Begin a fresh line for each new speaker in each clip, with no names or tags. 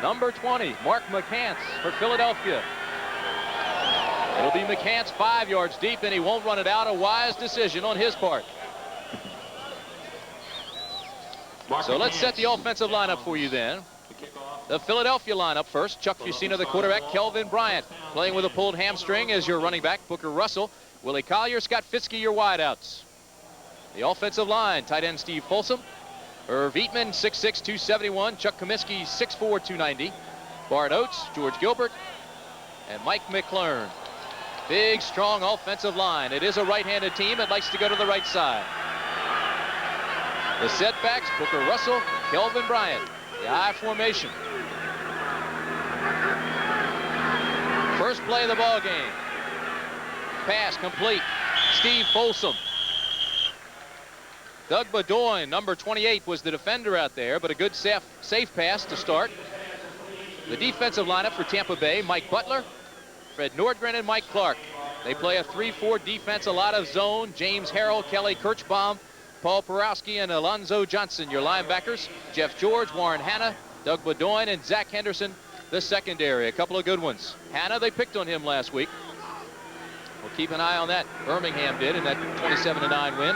Number 20, Mark McCants for Philadelphia. It'll be McCants 5 yards deep, and he won't run it out. A wise decision on his part. So let's set the offensive lineup for you then. The Philadelphia lineup first. Chuck Fusina, the quarterback. Kelvin Bryant playing with a pulled hamstring as your running back. Booker Russell. Willie Collier, Scott Fitzke, your wideouts. The offensive line, tight end Steve Folsom. Irv Eatman, 6'6", 271. Chuck Comiskey, 6'4", 290. Bart Oates, George Gilbert, and Mike McClern. Big, strong offensive line. It is a right-handed team. It likes to go to the right side. The setbacks, Booker Russell, Kelvin Bryant. The I formation. First play of the ball game. Pass complete. Steve Folsom. Doug Bedoin, number 28, was the defender out there, but a good safe pass to start. The defensive lineup for Tampa Bay, Mike Butler, Fred Nordgren, and Mike Clark. They play a 3-4 defense, a lot of zone. James Harrell, Kelly Kirchbaum, Paul Porowski, and Alonzo Johnson, your linebackers. Jeff George, Warren Hanna, Doug Bedoin, and Zach Henderson, the secondary. A couple of good ones. Hanna, they picked on him last week. We'll keep an eye on that. Birmingham did in that 27-9 win.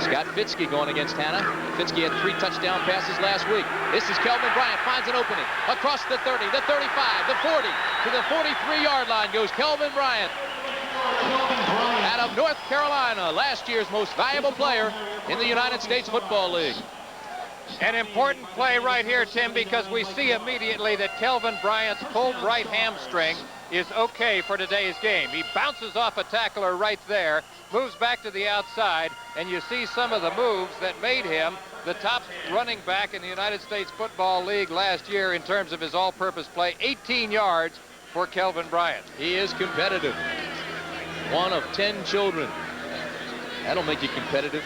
Scott Fitzke going against Hanna. Fitzke had 3 touchdown passes last week. This is Kelvin Bryant, finds an opening. Across the 30, the 35, the 40, to the 43-yard line goes Kelvin Bryant. Out of North Carolina, last year's most valuable player in the United States Football League.
An important play right here, Tim, because we see immediately that Kelvin Bryant's pulled right hamstring is okay for today's game. He bounces off a tackler right there, moves back to the outside, and you see some of the moves that made him the top running back in the United States Football League last year in terms of his all-purpose play. 18 yards for Kelvin Bryant.
He is competitive. One of 10 children. That'll make you competitive.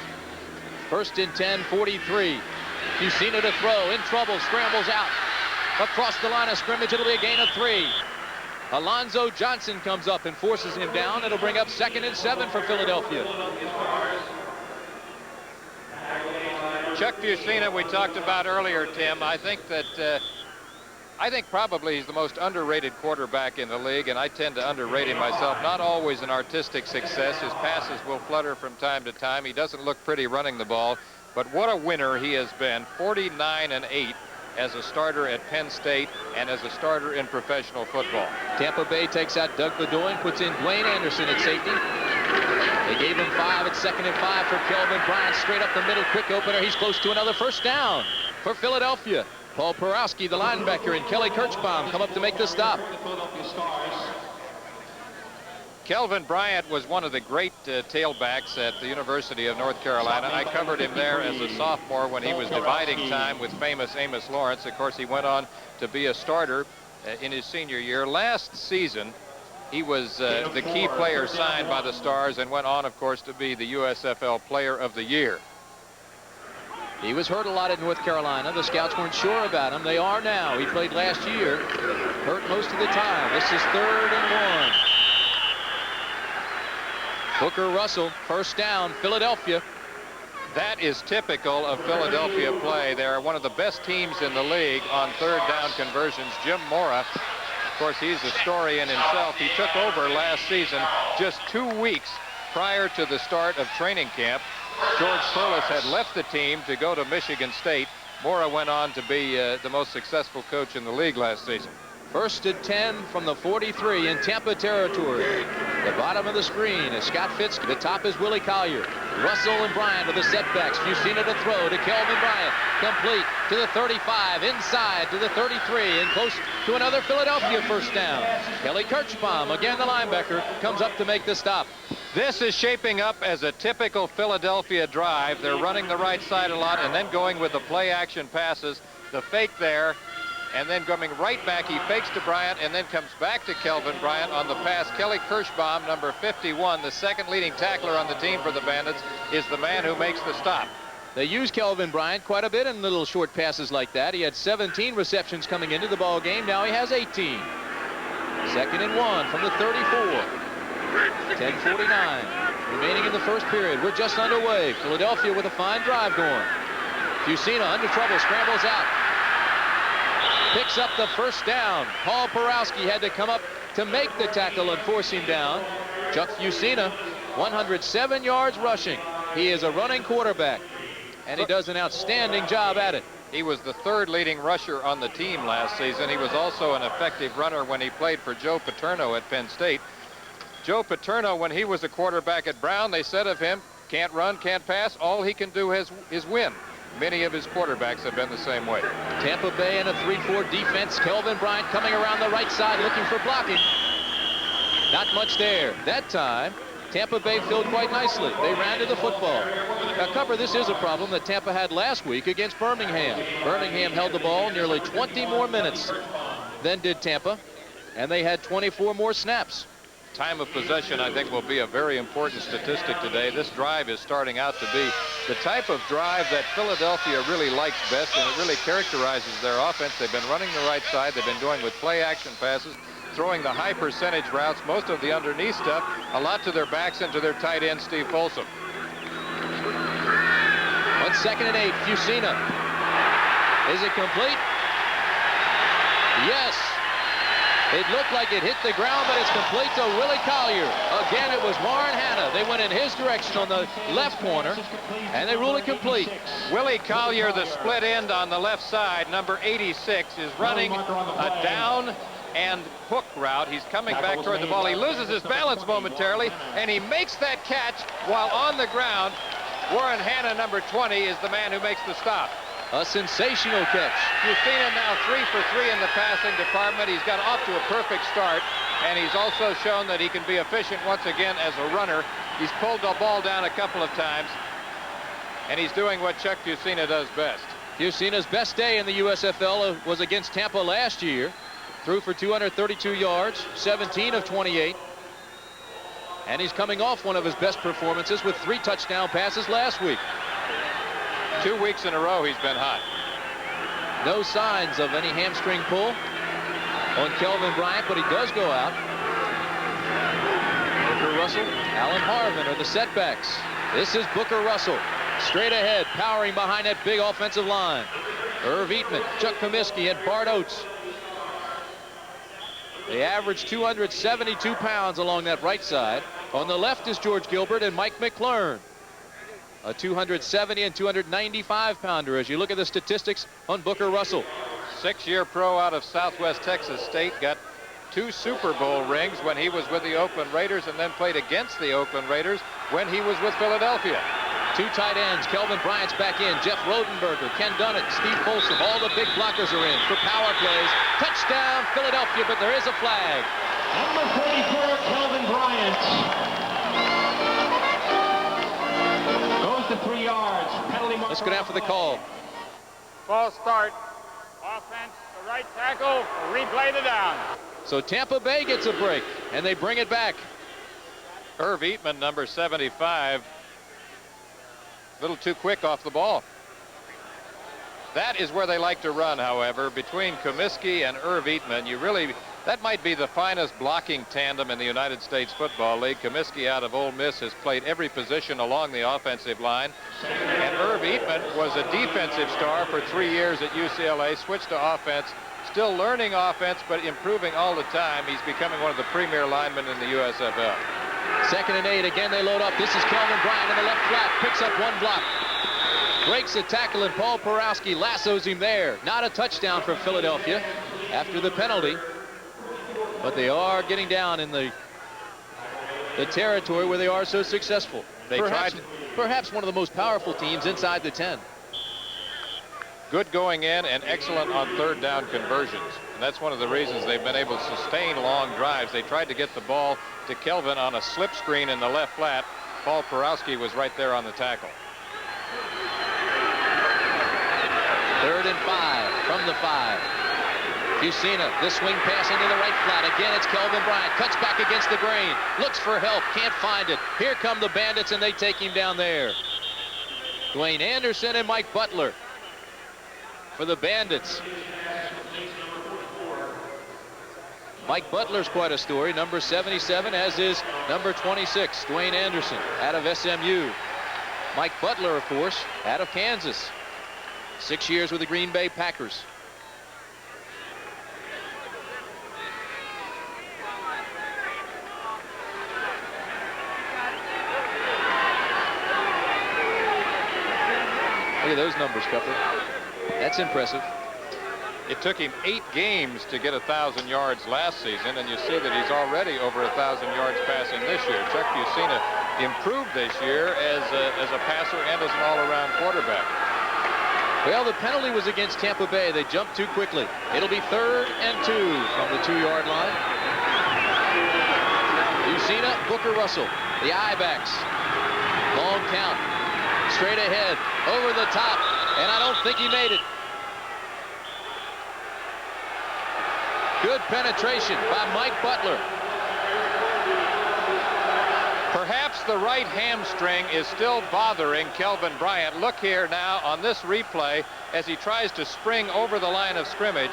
First and 10, 43. Fusina to throw, in trouble, scrambles out. Across the line of scrimmage, it'll be a gain of 3. Alonzo Johnson comes up and forces him down. It'll bring up 2nd and 7 for Philadelphia.
Chuck Fusina, we talked about earlier, Tim. I think probably he's the most underrated quarterback in the league, and I tend to underrate him myself. Not always an artistic success. His passes will flutter from time to time. He doesn't look pretty running the ball, but what a winner he has been. 49-8 as a starter at Penn State and as a starter in professional football.
Tampa Bay takes out Doug Bedoin, puts in Dwayne Anderson at safety. They gave him 5 at 2nd and 5 for Kelvin Bryant. Straight up the middle, quick opener. He's close to another first down for Philadelphia. Paul Porowski, the linebacker, and Kelly Kirchbaum come up to make the stop.
Kelvin Bryant was one of the great tailbacks at the University of North Carolina. I covered him there as a sophomore when he was dividing time with famous Amos Lawrence. Of course, he went on to be a starter in his senior year. Last season, he was the key player signed by the Stars and went on, of course, to be the USFL Player of the Year.
He was hurt a lot at North Carolina. The scouts weren't sure about him. They are now. He played last year, hurt most of the time. This is 3rd and 1. Booker Russell, first down, Philadelphia.
That is typical of Philadelphia play. They're one of the best teams in the league on 3rd down conversions. Jim Mora, of course, he's a story in himself. He took over last season just 2 weeks prior to the start of training camp. George Perlis had left the team to go to Michigan State. Mora went on to be the most successful coach in the league last season.
First and 10 from the 43 in Tampa territory. The bottom of the screen is Scott Fitzke. The top is Willie Collier. Russell and Bryant with the setbacks. Fusina to throw to Kelvin Bryant. Complete to the 35, inside to the 33, and close to another Philadelphia first down. Kelly Kirchbaum, again the linebacker, comes up to make the stop.
This is shaping up as a typical Philadelphia drive. They're running the right side a lot and then going with the play-action passes. The fake there, and then coming right back. He fakes to Bryant and then comes back to Kelvin Bryant on the pass. Kelly Kirchbaum, number 51, the second leading tackler on the team for the Bandits, is the man who makes the stop.
They use Kelvin Bryant quite a bit in little short passes like that. He had 17 receptions coming into the ball game. Now he has 18. 2nd and 1 from the 34. 10:49 remaining in the first period. We're just underway. Philadelphia with a fine drive going. Fusina under trouble, scrambles out. picks up the first down. Paul Porowski had to come up to make the tackle and force him down. Chuck Fusina, 107 yards rushing. He is a running quarterback, and he does an outstanding job at it.
He was the third leading rusher on the team last season. He was also an effective runner when he played for Joe Paterno at Penn State. Joe Paterno, when he was a quarterback at Brown, they said of him, can't run, can't pass, all he can do is win. Many of his quarterbacks have been the same way.
Tampa Bay in a 3-4 defense. Kelvin Bryant coming around the right side looking for blocking. Not much there. That time, Tampa Bay filled quite nicely. They ran to the football. Now, cover, this is a problem that Tampa had last week against Birmingham. Birmingham held the ball nearly 20 more minutes than did Tampa, and they had 24 more snaps.
Time of possession, I think, will be a very important statistic today. This drive is starting out to be the type of drive that Philadelphia really likes best, and it really characterizes their offense. They've been running the right side. They've been doing with play action passes, throwing the high percentage routes, most of the underneath stuff, a lot to their backs and to their tight end, Steve Folsom.
1 second and 8. Fusina. Is it complete? Yes. It looked like it hit the ground, but it's complete to Willie Collier. Again, it was Warren Hanna. They went in his direction on the left corner, and they rule it complete.
Willie Collier, the split end on the left side, number 86, is running a down and hook route. He's coming back toward the ball. He loses his balance momentarily, and he makes that catch while on the ground. Warren Hanna, number 20, is the man who makes the stop.
A sensational catch.
Fusina now 3 for 3 in the passing department. He's got off to a perfect start, and he's also shown that he can be efficient once again as a runner. He's pulled the ball down a couple of times, and he's doing what Chuck Fusina does best.
Fusina's best day in the USFL was against Tampa last year. Threw for 232 yards, 17 of 28. And he's coming off one of his best performances with 3 touchdown passes last week.
2 weeks in a row he's been hot.
No signs of any hamstring pull on Kelvin Bryant, but he does go out. Booker Russell, Alan Harvin are the setbacks. This is Booker Russell, straight ahead, powering behind that big offensive line. Irv Eatman, Chuck Comiskey, and Bart Oates. They average 272 pounds along that right side. On the left is George Gilbert and Mike McClurn. A 270 and 295 pounder as you look at the statistics on Booker Russell.
6-year pro out of Southwest Texas State, got 2 Super Bowl rings when he was with the Oakland Raiders, and then played against the Oakland Raiders when he was with Philadelphia.
2 tight ends. Kelvin Bryant's back in. Jeff Rodenberger, Ken Dunnett, Steve Folsom. All the big blockers are in for power plays. Touchdown Philadelphia, but there is a flag.
Number 34, Kelvin Bryant. Goes to 3 yards. Penalty mark.
Let's go down for the call.
False start. Offense, the right tackle, replay the down.
So Tampa Bay gets a break, and they bring it back.
Irv Eatman, number 75. A little too quick off the ball. That is where they like to run, however, between Comiskey and Irv Eatman. That might be the finest blocking tandem in the United States Football League. Comiskey out of Ole Miss has played every position along the offensive line. And Irv Eatman was a defensive star for 3 years at UCLA, switched to offense, still learning offense, but improving all the time. He's becoming one of the premier linemen in the USFL.
2nd and 8. Again, they load up. This is Kelvin Bryant in the left flat. Picks up 1 block. Breaks a tackle, and Paul Porowski lassos him there. Not a touchdown for Philadelphia after the penalty. But they are getting down in the territory where they are so successful. Perhaps one of the most powerful teams inside the 10.
Good going in and excellent on 3rd down conversions. And that's one of the reasons they've been able to sustain long drives. They tried to get the ball to Kelvin on a slip screen in the left flat. Paul Porowski was right there on the tackle.
3rd and 5 from the 5. Fusina, the swing pass into the right flat. Again, it's Kelvin Bryant. Cuts back against the grain. Looks for help. Can't find it. Here come the Bandits, and they take him down there. Dwayne Anderson and Mike Butler for the Bandits. Mike Butler's quite a story. Number 77, as is number 26, Dwayne Anderson, out of SMU. Mike Butler, of course, out of Kansas. 6 years with the Green Bay Packers. Look at those numbers, Cupper. That's impressive.
It took him 8 games to get 1,000 yards last season, and you see that he's already over 1,000 yards passing this year. Chuck Fusina improved this year as a passer and as an all-around quarterback.
Well, the penalty was against Tampa Bay. They jumped too quickly. It'll be 3rd and 2 from the 2-yard line. Fusina, Booker, Russell, the I-backs. Long count, straight ahead, over the top, and I don't think he made it. Good penetration by Mike Butler.
Perhaps the right hamstring is still bothering Kelvin Bryant. Look here now on this replay as he tries to spring over the line of scrimmage.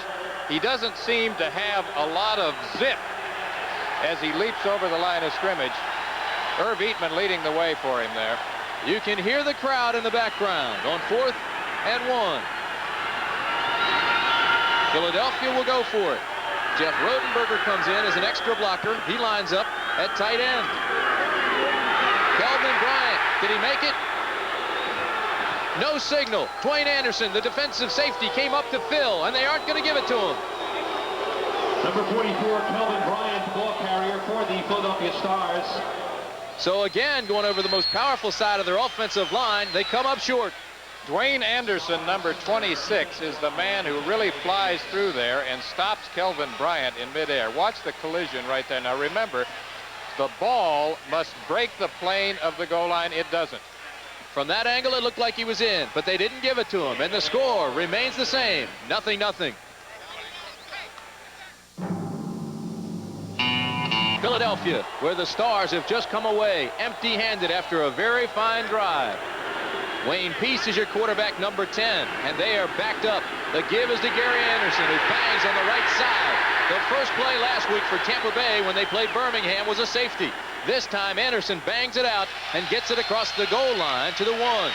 He doesn't seem to have a lot of zip as he leaps over the line of scrimmage. Irv Eatman leading the way for him there.
You can hear the crowd in the background on 4th and 1. Philadelphia will go for it. Jeff Rodenberger comes in as an extra blocker. He lines up at tight end. Kelvin Bryant, did he make it? No signal. Dwayne Anderson, the defensive safety, came up to Phil, and they aren't going to give it to him.
Number 44, Kelvin Bryant, ball carrier for the Philadelphia Stars.
So again, going over the most powerful side of their offensive line, they come up short.
Dwayne Anderson, number 26, is the man who really flies through there and stops Kelvin Bryant in midair. Watch the collision right there. Now remember, the ball must break the plane of the goal line. It doesn't.
From that angle, it looked like he was in, but they didn't give it to him, and the score remains the same, 0-0. Philadelphia, where the Stars have just come away empty-handed after a very fine drive. Wayne Peace is your quarterback, number 10, and they are backed up. The give is to Gary Anderson, who bangs on the right side. The first play last week for Tampa Bay when they played Birmingham was a safety. This time, Anderson bangs it out and gets it across the goal line to the 1.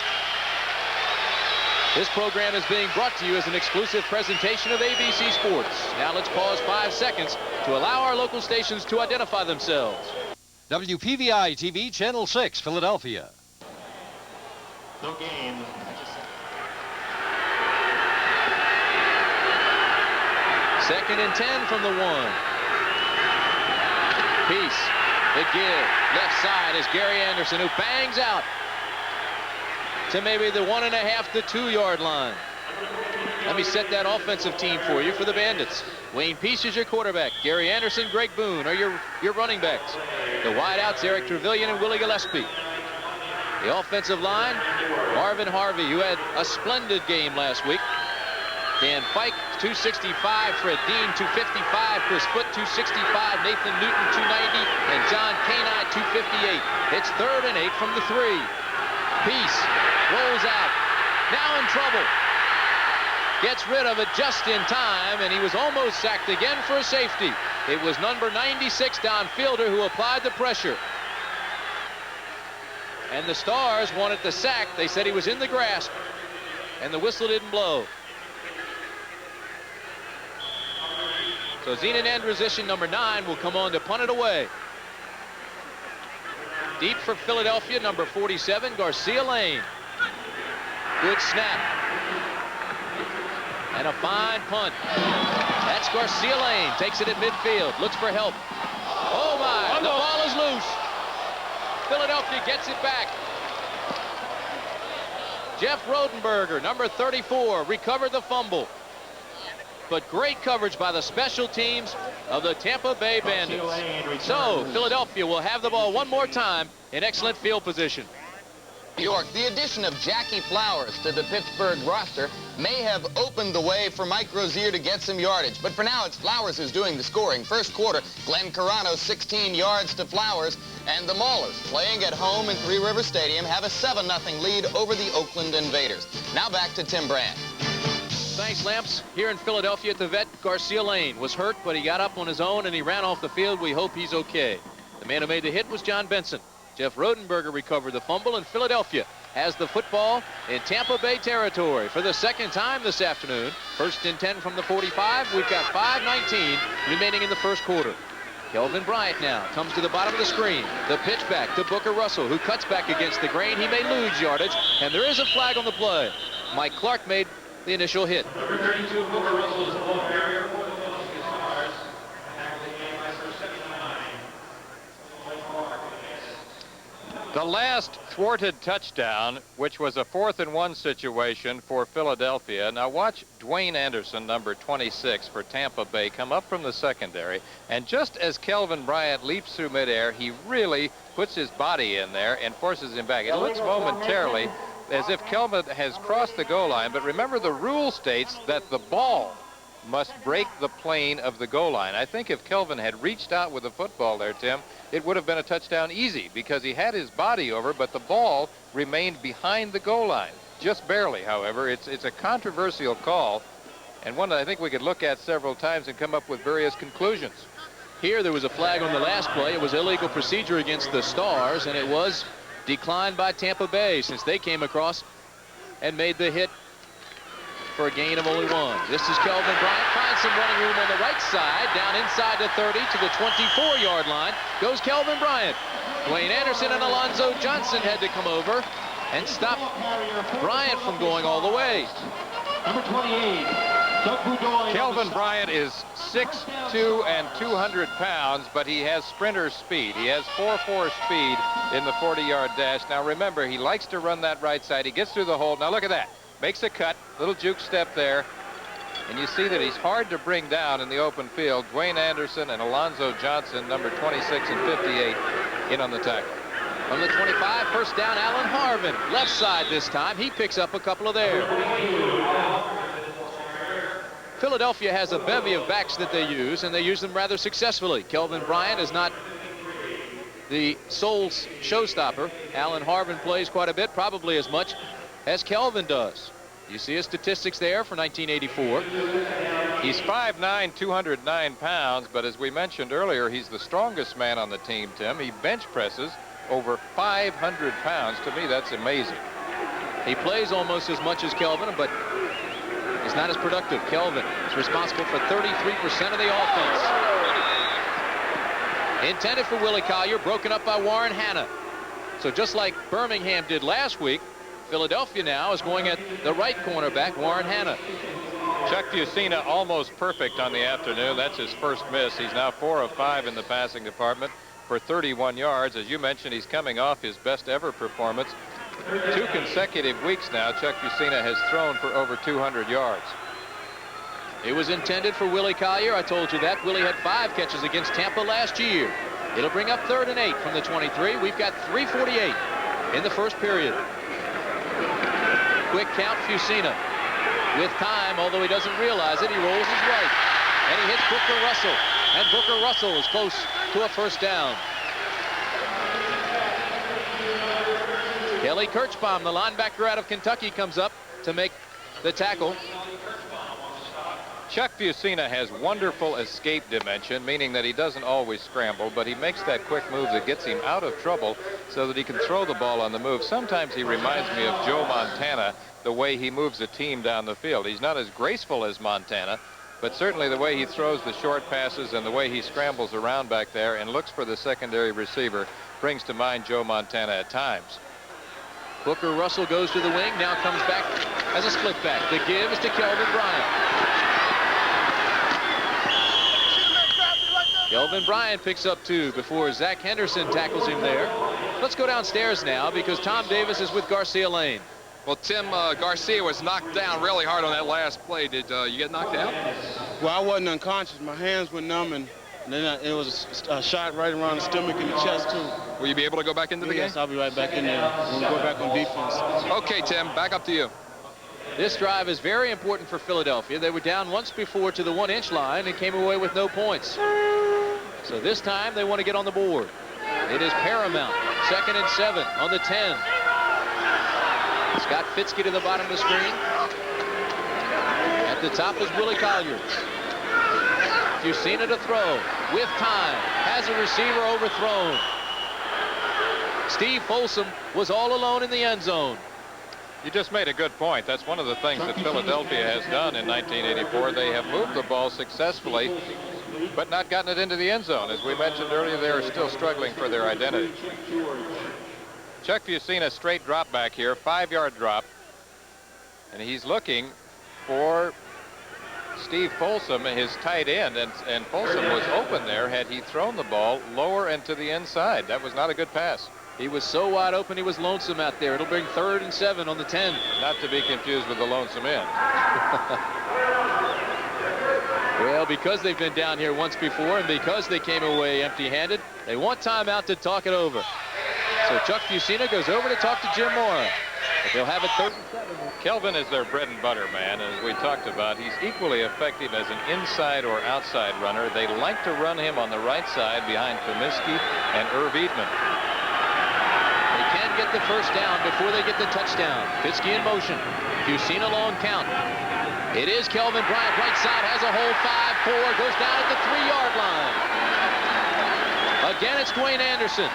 This program is being brought to you as an exclusive presentation of ABC Sports. Now let's pause 5 seconds to allow our local stations to identify themselves.
WPVI TV, Channel 6, Philadelphia.
No gain.
Second and 10 from the 1. Peace, the give, left side is Gary Anderson, who bangs out to maybe the 1.5 to 2 yard line. Let me set that offensive team for you for the Bandits. Wayne Peace is your quarterback. Gary Anderson, Greg Boone are your running backs. The wideouts, Eric Trevelyan and Willie Gillespie. The offensive line, Marvin Harvey, who had a splendid game last week. Dan Fike, 265. Fred Dean, 255. Chris Foote, 265. Nathan Newton, 290. And John Canine, 258. It's 3rd and 8 from the 3. Peace rolls out. Now in trouble. Gets rid of it just in time, and he was almost sacked again for a safety. It was number 96, Don Fielder, who applied the pressure. And the Stars wanted the sack. They said he was in the grasp, and the whistle didn't blow. So Zenon Andrusician, number 9, will come on to punt it away. Deep for Philadelphia, number 47, Garcia Lane. Good snap. And a fine punt. That's Garcia Lane. Takes it at midfield. Looks for help. Oh, my. The ball is loose. Philadelphia gets it back. Jeff Rodenberger, number 34, recovered the fumble. But great coverage by the special teams of the Tampa Bay Bandits. So Philadelphia will have the ball one more time in excellent field position.
New York, the addition of Jackie Flowers to the Pittsburgh roster may have opened the way for Mike Rozier to get some yardage. But for now, it's Flowers who's doing the scoring. First quarter, Glenn Carano, 16 yards to Flowers. And the Maulers, playing at home in Three River Stadium, have a 7-0 lead over the Oakland Invaders. Now back to Tim Brand.
Thanks, Lamps. Here in Philadelphia at the vet, Garcia Lane was hurt, but he got up on his own and he ran off the field. We hope he's okay. The man who made the hit was John Benson. Jeff Rodenberger recovered the fumble, and Philadelphia has the football in Tampa Bay territory for the second time this afternoon. 1st and 10 from the 45. We've got 5:19 remaining in the first quarter. Kelvin Bryant now comes to the bottom of the screen. The pitch back to Booker Russell, who cuts back against the grain. He may lose yardage, and there is a flag on the play. Mike Clark made the initial hit.
Number 32, Booker Russell is the ball carrier for the Philadelphia Stars. Tackle the game by number 79.
The last thwarted touchdown, which was a 4th-and-1 situation for Philadelphia. Now watch Dwayne Anderson, number 26 for Tampa Bay, come up from the secondary. And just as Kelvin Bryant leaps through midair, he really puts his body in there and forces him back. It looks momentarily as if Kelvin has crossed the goal line, but remember the rule states that the ball must break the plane of the goal line. I think if Kelvin had reached out with the football there, Tim, it would have been a touchdown easy because he had his body over, but the ball remained behind the goal line. Just barely, however. It's a controversial call, and one that I think we could look at several times and come up with various conclusions.
Here there was a flag on the last play. It was illegal procedure against the Stars, and it was declined by Tampa Bay since they came across and made the hit for a gain of only 1. This is Kelvin Bryant. Finds some running room on the right side. Down inside the 30 to the 24-yard line goes Kelvin Bryant. Dwayne Anderson and Alonzo Johnson had to come over and stop Bryant from going all the way.
Number 28, Doug Boudoy.
Kelvin Bryant is 6'2" and 200 pounds, but he has sprinter speed. He has 4.4 speed in the 40-yard dash. Now remember, he likes to run that right side. He gets through the hole. Now look at that. Makes a cut, little juke step there, and you see that he's hard to bring down in the open field. Dwayne Anderson and Alonzo Johnson, number 26 and 58, in on the tackle.
From the 25, first down, Alan Harvin. Left side this time. He picks up a couple of there. Philadelphia has a bevy of backs that they use, and they use them rather successfully. Kelvin Bryant is not the sole showstopper. Alan Harvin plays quite a bit, probably as much as Kelvin does. You see his statistics there for 1984.
He's 5'9", 209 pounds, but as we mentioned earlier, he's the strongest man on the team, Tim. He bench presses over 500 pounds. To me, that's amazing.
He plays almost as much as Kelvin, but he's not as productive. Kelvin is responsible for 33% of the offense. Intended for Willie Collier, broken up by Warren Hanna. So just like Birmingham did last week, Philadelphia now is going at the right cornerback, Warren Hanna.
Chuck Fusina almost perfect on the afternoon. That's his first miss. He's now 4 of 5 in the passing department for 31 yards. As you mentioned, he's coming off his best ever performance. 2 consecutive weeks now, Chuck Fusina has thrown for over 200 yards.
It was intended for Willie Collier. I told you that. Willie had 5 catches against Tampa last year. It'll bring up 3rd and 8 from the 23. We've got 3:48 in the first period. Quick count, Fusina. With time, although he doesn't realize it, he rolls his right. And he hits Booker Russell. And Booker Russell is close to a first down. Kelly Kirchbaum, the linebacker out of Kentucky, comes up to make the tackle.
Chuck Fusina has wonderful escape dimension, meaning that he doesn't always scramble, but he makes that quick move that gets him out of trouble so that he can throw the ball on the move. Sometimes he reminds me of Joe Montana, the way he moves a team down the field. He's not as graceful as Montana, but certainly the way he throws the short passes and the way he scrambles around back there and looks for the secondary receiver brings to mind Joe Montana at times.
Booker Russell goes to the wing, now comes back as a split back. The give is to Kelvin Bryant. Kelvin Bryant picks up 2 before Zach Henderson tackles him there. Let's go downstairs now because Tom Davis is with Garcia Lane.
Well, Tim, Garcia was knocked down really hard on that last play. Did you get knocked out?
Well, I wasn't unconscious. My hands were numb, and then it was a shot right around the stomach and the chest, too.
Will you be able to go back into the game?
Yes, I'll be right back in there. We'll go back on defense.
Okay, Tim, back up to you.
This drive is very important for Philadelphia. They were down once before to the 1-inch line and came away with no points. So this time they want to get on the board. It is paramount. 2nd and 7 on the 10. Scott Fitzke to the bottom of the screen. At the top is Willie Collier. Fusina to throw with time. Has a receiver overthrown. Steve Folsom was all alone in the end zone.
You just made a good point. That's one of the things that Philadelphia has done in 1984. They have moved the ball successfully, but not gotten it into the end zone. As we mentioned earlier, they are still struggling for their identity. Chuck Fusina, straight drop back here, 5-yard drop. And he's looking for Steve Folsom, his tight end, and Folsom was open there had he thrown the ball lower and to the inside. That was not a good pass.
He was so wide open, he was lonesome out there. It'll bring 3rd and 7 on the 10.
Not to be confused with the lonesome end.
Well, because they've been down here once before and because they came away empty-handed, they want timeout to talk it over. So Chuck Fusina goes over to talk to Jim Mora. But they'll have it 3rd and 7.
Kelvin is their bread and butter man, as we talked about. He's equally effective as an inside or outside runner. They like to run him on the right side behind Comiskey and Irv Eatman.
They can get the first down before they get the touchdown. Fitzke in motion. Fusina long count. It is Kelvin Bryant, right side, has a hole, 5-4, goes down at the 3-yard line. Again, it's Dwayne Anderson.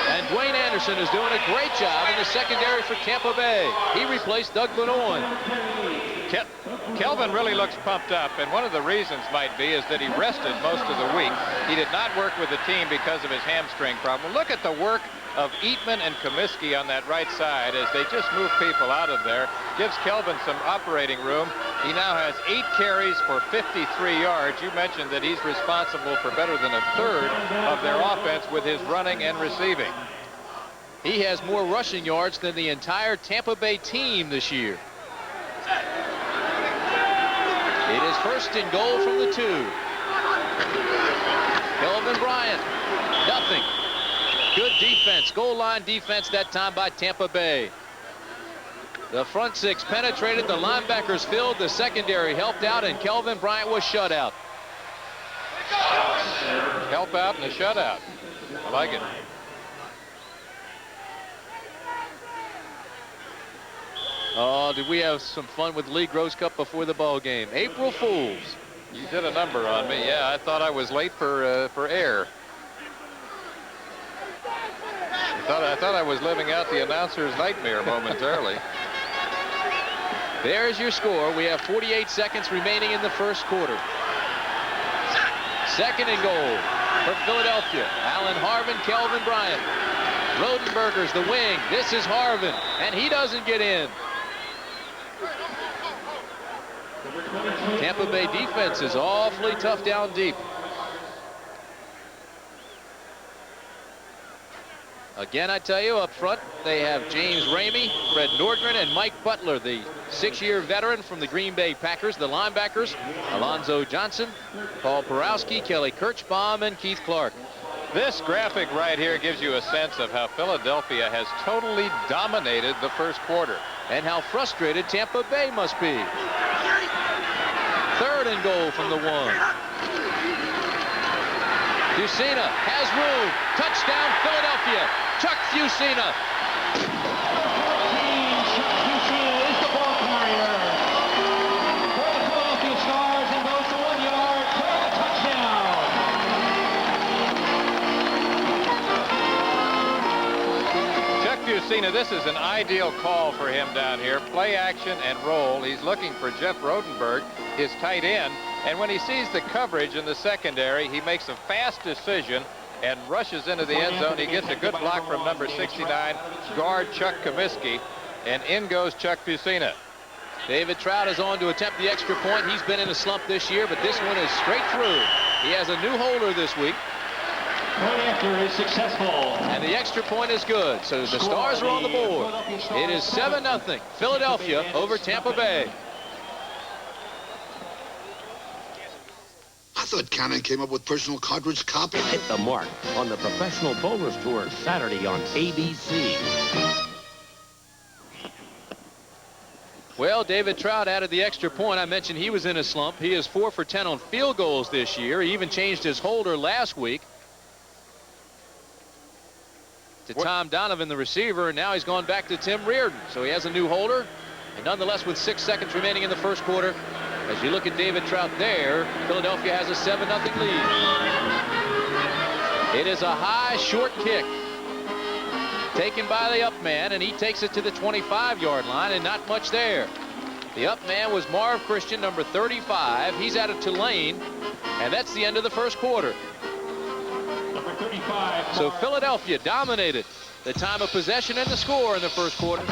And Dwayne Anderson is doing a great job in the secondary for Tampa Bay. He replaced Doug Benoit.
Kelvin really looks pumped up, and one of the reasons might be is that he rested most of the week. He did not work with the team because of his hamstring problem. Look at the work of Eatman and Comiskey on that right side as they just move people out of there. Gives Kelvin some operating room. He now has 8 carries for 53 yards. You mentioned that he's responsible for better than 1/3 of their offense with his running and receiving.
He has more rushing yards than the entire Tampa Bay team this year. It is 1st and goal from the 2. Kelvin Bryant, nothing. Good defense, goal line defense that time by Tampa Bay. The front 6 penetrated, the linebackers filled, the secondary helped out, and Kelvin Bryant was shut out.
Help out and a shutout. I like it.
Oh, did we have some fun with Lee Gross Cup before the ball game? April Fools.
You did a number on me. Yeah, I thought I was late for air. I thought I was living out the announcer's nightmare momentarily.
There's your score. We have 48 seconds remaining in the first quarter. 2nd and goal for Philadelphia. Alan Harvin, Kelvin Bryant. Rodenberger's the wing. This is Harvin, and he doesn't get in. Tampa Bay defense is awfully tough down deep. Again, I tell you, up front, they have James Ramey, Fred Nordgren, and Mike Butler, the 6-year veteran from the Green Bay Packers. The linebackers, Alonzo Johnson, Paul Porowski, Kelly Kirchbaum, and Keith Clark.
This graphic right here gives you a sense of how Philadelphia has totally dominated the first quarter.
And how frustrated Tampa Bay must be. 3rd and goal from the 1. Fusina has room. Touchdown, Philadelphia. Chuck Fusina.
Chuck Fusina is the ball carrier for the Philadelphia Stars and goes to 1 yard for a touchdown.
Chuck Fusina, this is an ideal call for him down here. Play action and roll. He's looking for Jeff Rodenberg, his tight end. And when he sees the coverage in the secondary, he makes a fast decision and rushes into the end zone. He gets a good block from number 69, guard Chuck Comiskey, and in goes Chuck Fusina.
David Trout is on to attempt the extra point. He's been in a slump this year, but this one is straight through. He has a new holder this week.
Point after is successful.
And the extra point is good. So the Stars are on the board. It is 7-0 Philadelphia over Tampa Bay.
I thought Cannon came up with personal cartridge copy.
Hit the mark on the Professional Bowlers Tour Saturday on ABC.
Well, David Trout added the extra point. I mentioned he was in a slump. He is 4 for 10 on field goals this year. He even changed his holder last week to Tom Donovan, the receiver, and now he's gone back to Tim Reardon. So he has a new holder. And nonetheless, with 6 seconds remaining in the first quarter, as you look at David Trout there, Philadelphia has a 7-0 lead. It is a high, short kick taken by the up man, and he takes it to the 25-yard line, and not much there. The up man was Marv Christian, number 35. He's out of Tulane, and that's the end of the first quarter.
Number 35.
So Philadelphia dominated the time of possession and the score in the first quarter.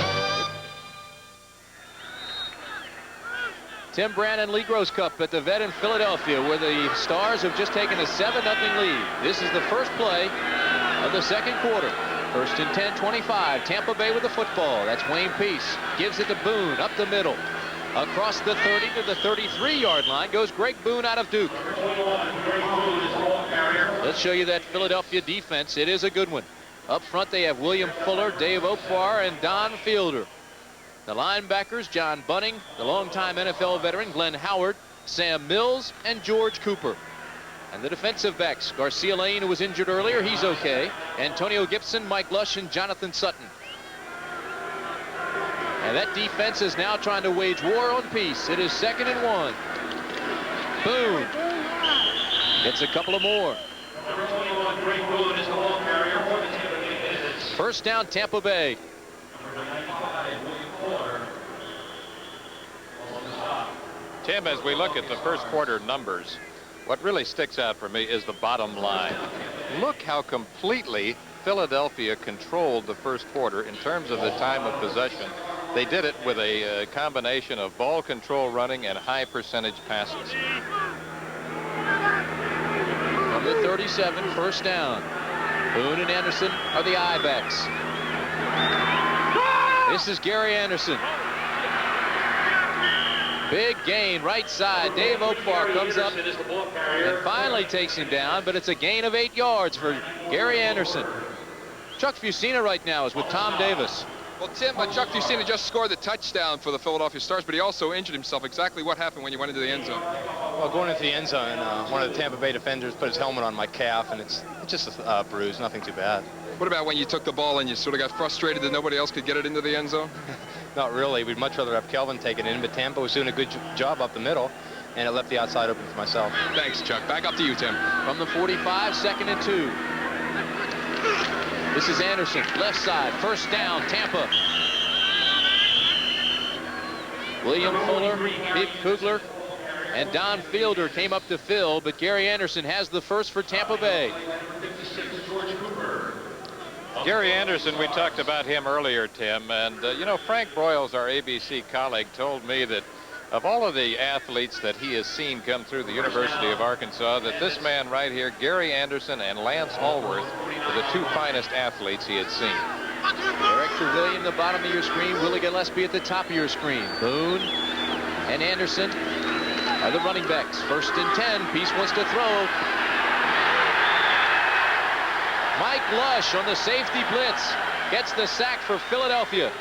Tim Brannon Lee Gross Cup at the Vet in Philadelphia, where the Stars have just taken a 7-0 lead. This is the first play of the second quarter. First and 10, 25. Tampa Bay with the football. That's Wayne Peace. Gives it to Boone up the middle. Across the 30 to the 33-yard line goes Greg Boone out of Duke. Let's show you that Philadelphia defense. It is a good one. Up front, they have William Fuller, Dave Opar, and Don Fielder. The linebackers, John Bunning, the longtime NFL veteran, Glenn Howard, Sam Mills, and George Cooper. And the defensive backs, Garcia Lane, who was injured earlier, he's okay. Antonio Gibson, Mike Lush, and Jonathan Sutton. And that defense is now trying to wage war on Peace. It is 2nd and 1. Boone gets a couple of more. First down, Tampa Bay.
Tim, as we look at the first quarter numbers, what really sticks out for me is the bottom line. Look how completely Philadelphia controlled the first quarter in terms of the time of possession. They did it with a combination of ball control running and high percentage passes.
From the 37, first down. Boone and Anderson are the I-backs. This is Gary Anderson. Big gain right side. Dave Opar comes up and finally takes him down, but it's a gain of 8 yards for Gary Anderson. Chuck Fusina right now is with Tom Davis.
Well, Tim, Chuck Fusina just scored the touchdown for the Philadelphia Stars, but he also injured himself. Exactly what happened when you went into the end zone?
Well, going into the end zone, one of the Tampa Bay defenders put his helmet on my calf, and it's just a bruise, nothing too bad.
What about when you took the ball and you sort of got frustrated that nobody else could get it into the end zone?
Not really. We'd much rather have Kelvin take it in, but Tampa was doing a good job up the middle, and it left the outside open for myself.
Thanks, Chuck. Back up to you, Tim.
From the 45, 2nd and 2. This is Anderson, left side, first down, Tampa. William Fuller, Big Kugler, and Don Fielder came up to fill, but Gary Anderson has the first for Tampa Bay.
Gary Anderson, we talked about him earlier, Tim, and you know, Frank Broyles, our ABC colleague, told me that of all of the athletes that he has seen come through the University of Arkansas, that this man right here, Gary Anderson and Lance Allworth, were the 2 finest athletes he had seen.
Eric Trevelyan, the bottom of your screen. Willie Gillespie at the top of your screen. Boone and Anderson are the running backs. First and 10. Peace wants to throw. Mike Lush on the safety blitz gets the sack for Philadelphia.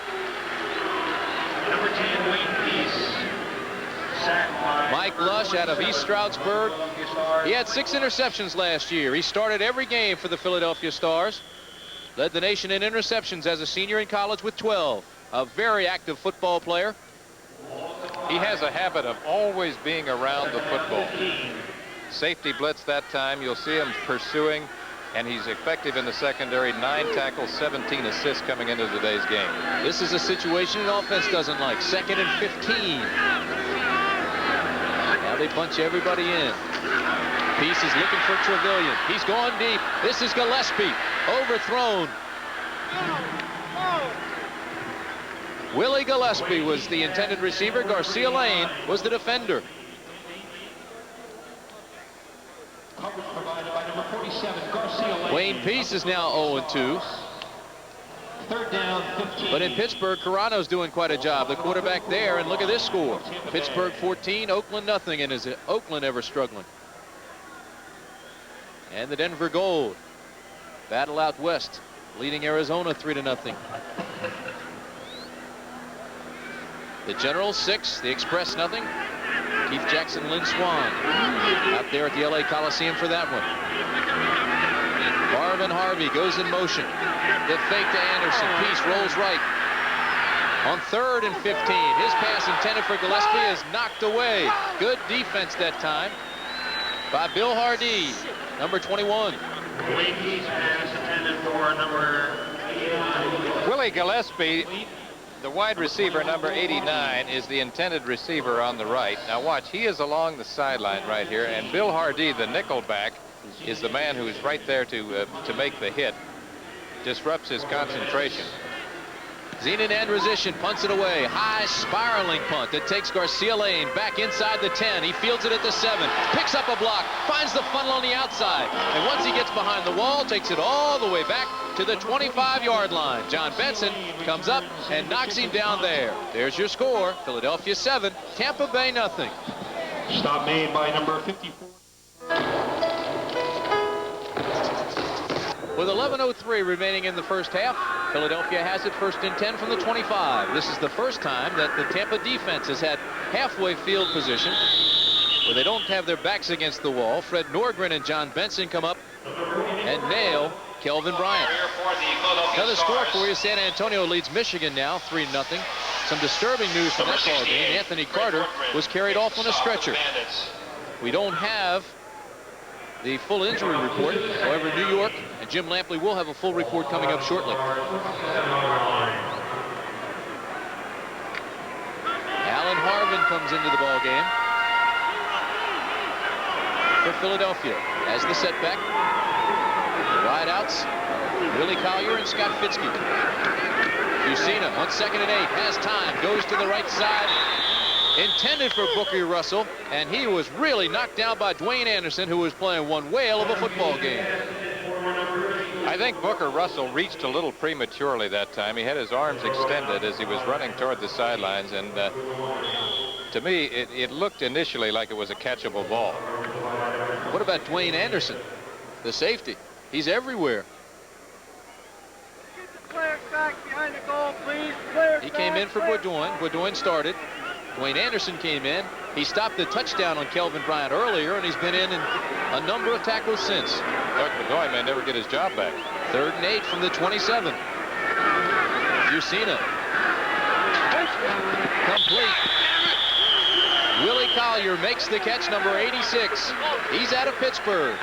Number 10, Wayne Peace.
Mike Lush out of East Stroudsburg. He had 6 interceptions last year. He started every game for the Philadelphia Stars. Led the nation in interceptions as a senior in college with 12. A very active football player.
He has a habit of always being around the football. Safety blitz that time, you'll see him pursuing, and he's effective in the secondary. 9 tackles, 17 assists coming into today's game.
This is a situation the offense doesn't like. 2nd and 15. Now they punch everybody in. Peace is looking for Trevelyan. He's going deep. This is Gillespie. Overthrown. Willie Gillespie was the intended receiver. Garcia Lane was the defender.
Coverage provided by number 47, Garcia Lane.
Wayne Peace is now 0-2.
3rd down, 15.
But in Pittsburgh, Carano's doing quite a job. The quarterback there, and look at this score. Pittsburgh 14, Oakland nothing. And is Oakland ever struggling? And the Denver Gold battle out west, leading Arizona 3-0. The Generals 6, the Express nothing. Keith Jackson, Lynn Swan out there at the LA Coliseum for that one. Marvin Harvey goes in motion. The fake to Anderson. Peace rolls right. On 3rd and 15, his pass intended for Gillespie is knocked away. Good defense that time by Bill Hardy, number 21.
Peace pass intended for number 89.
Willie Gillespie, the wide receiver, number 89, is the intended receiver on the right. Now watch, he is along the sideline right here, and Bill Hardy, the nickel back, is the man who is right there to make the hit. Disrupts his concentration.
Zenon Androsian punts it away. High spiraling punt that takes Garcia Lane back inside the 10. He fields it at the 7. Picks up a block. Finds the funnel on the outside. And once he gets behind the wall, takes it all the way back to the 25-yard line. John Benson comes up and knocks him down there. There's your score. Philadelphia 7, Tampa Bay nothing.
Stop made by number 54.
With 11:03 remaining in the first half, Philadelphia has it 1st and 10 from the 25. This is the first time that the Tampa defense has had halfway field position where they don't have their backs against the wall. Fred Norgren and John Benson come up and nail Kelvin Bryant. Another score for you. San Antonio leads Michigan now 3-0. Some disturbing news from that ball game. Anthony Carter was carried off on a stretcher. We don't have the full injury report. However, New York and Jim Lampley will have a full report coming up shortly. Alan Harvin comes into the ball game for Philadelphia as the setback. Wideouts, Willie Collier and Scott Fitzke. Fusina on 2nd and 8, has time, goes to the right side. Intended for Booker Russell, and he was really knocked down by Dwayne Anderson, who was playing one whale of a football game.
I think Booker Russell reached a little prematurely that time. He had his arms extended as he was running toward the sidelines, and to me, it looked initially like it was a catchable ball.
What about Dwayne Anderson, the safety? He's everywhere.
Clear back behind the goal, please.
He came in for Bourdoin. Bourdoin started. Dwayne Anderson came in. He stopped the touchdown on Kelvin Bryant earlier, and he's been in a number of tackles since.
Doug Bourdoin may never get his job back.
3rd and 8 from the 27. Fusina. Complete. Willie Collier makes the catch, number 86. He's out of Pittsburgh.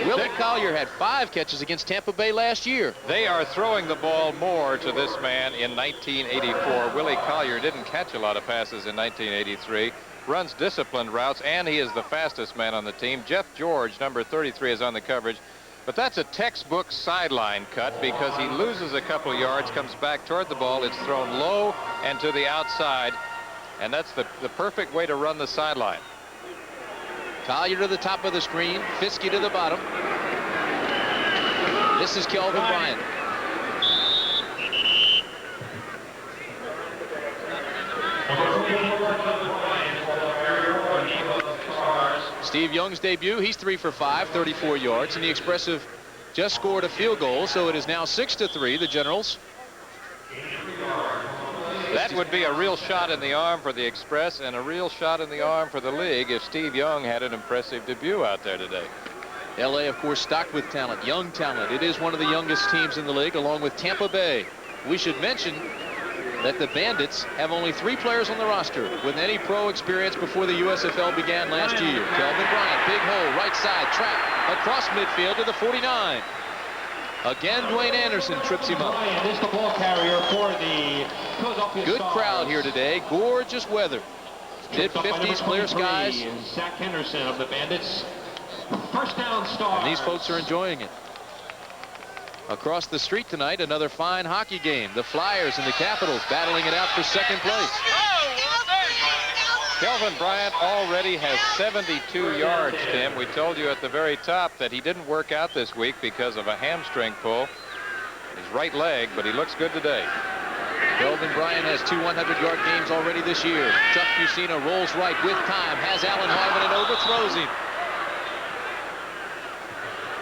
Willie Collier had 5 catches against Tampa Bay last year.
They are throwing the ball more to this man in 1984. Willie Collier didn't catch a lot of passes in 1983. Runs disciplined routes, and he is the fastest man on the team. Jeff George, number 33, is on the coverage. But that's a textbook sideline cut because he loses a couple of yards, comes back toward the ball. It's thrown low and to the outside, and that's the perfect way to run the sideline.
Collier to the top of the screen, Fitzke to the bottom. This is Kelvin Bryant. Steve Young's debut, he's 3 for 5, 34 yards, and the Expressive just scored a field goal, so it is now 6-3, the Generals.
That would be a real shot in the arm for the Express and a real shot in the arm for the league if Steve Young had an impressive debut out there today.
L.A., of course, stocked with talent, young talent. It is one of the youngest teams in the league, along with Tampa Bay. We should mention that the Bandits have only 3 players on the roster with any pro experience before the USFL began last year. Kelvin Bryant, big hole, right side, trap, across midfield to the 49. Again, Dwayne Anderson trips him up.
Is the ball carrier for the Philadelphia
Good
Stars.
crowd here today. Gorgeous weather. Mid-50s, clear skies.
Zach Henderson of the Bandits. First down, Stars.
And these folks are enjoying it. Across the street tonight, another fine hockey game. The Flyers and the Capitals battling it out for 2nd place.
Kelvin Bryant already has 72 yards, Tim. We told you at the very top that he didn't work out this week because of a hamstring pull. His right leg, but he looks good today.
Kelvin Bryant has 2 100-yard games already this year. Chuck Fusina rolls right with time, has Alan Harvin and overthrows him.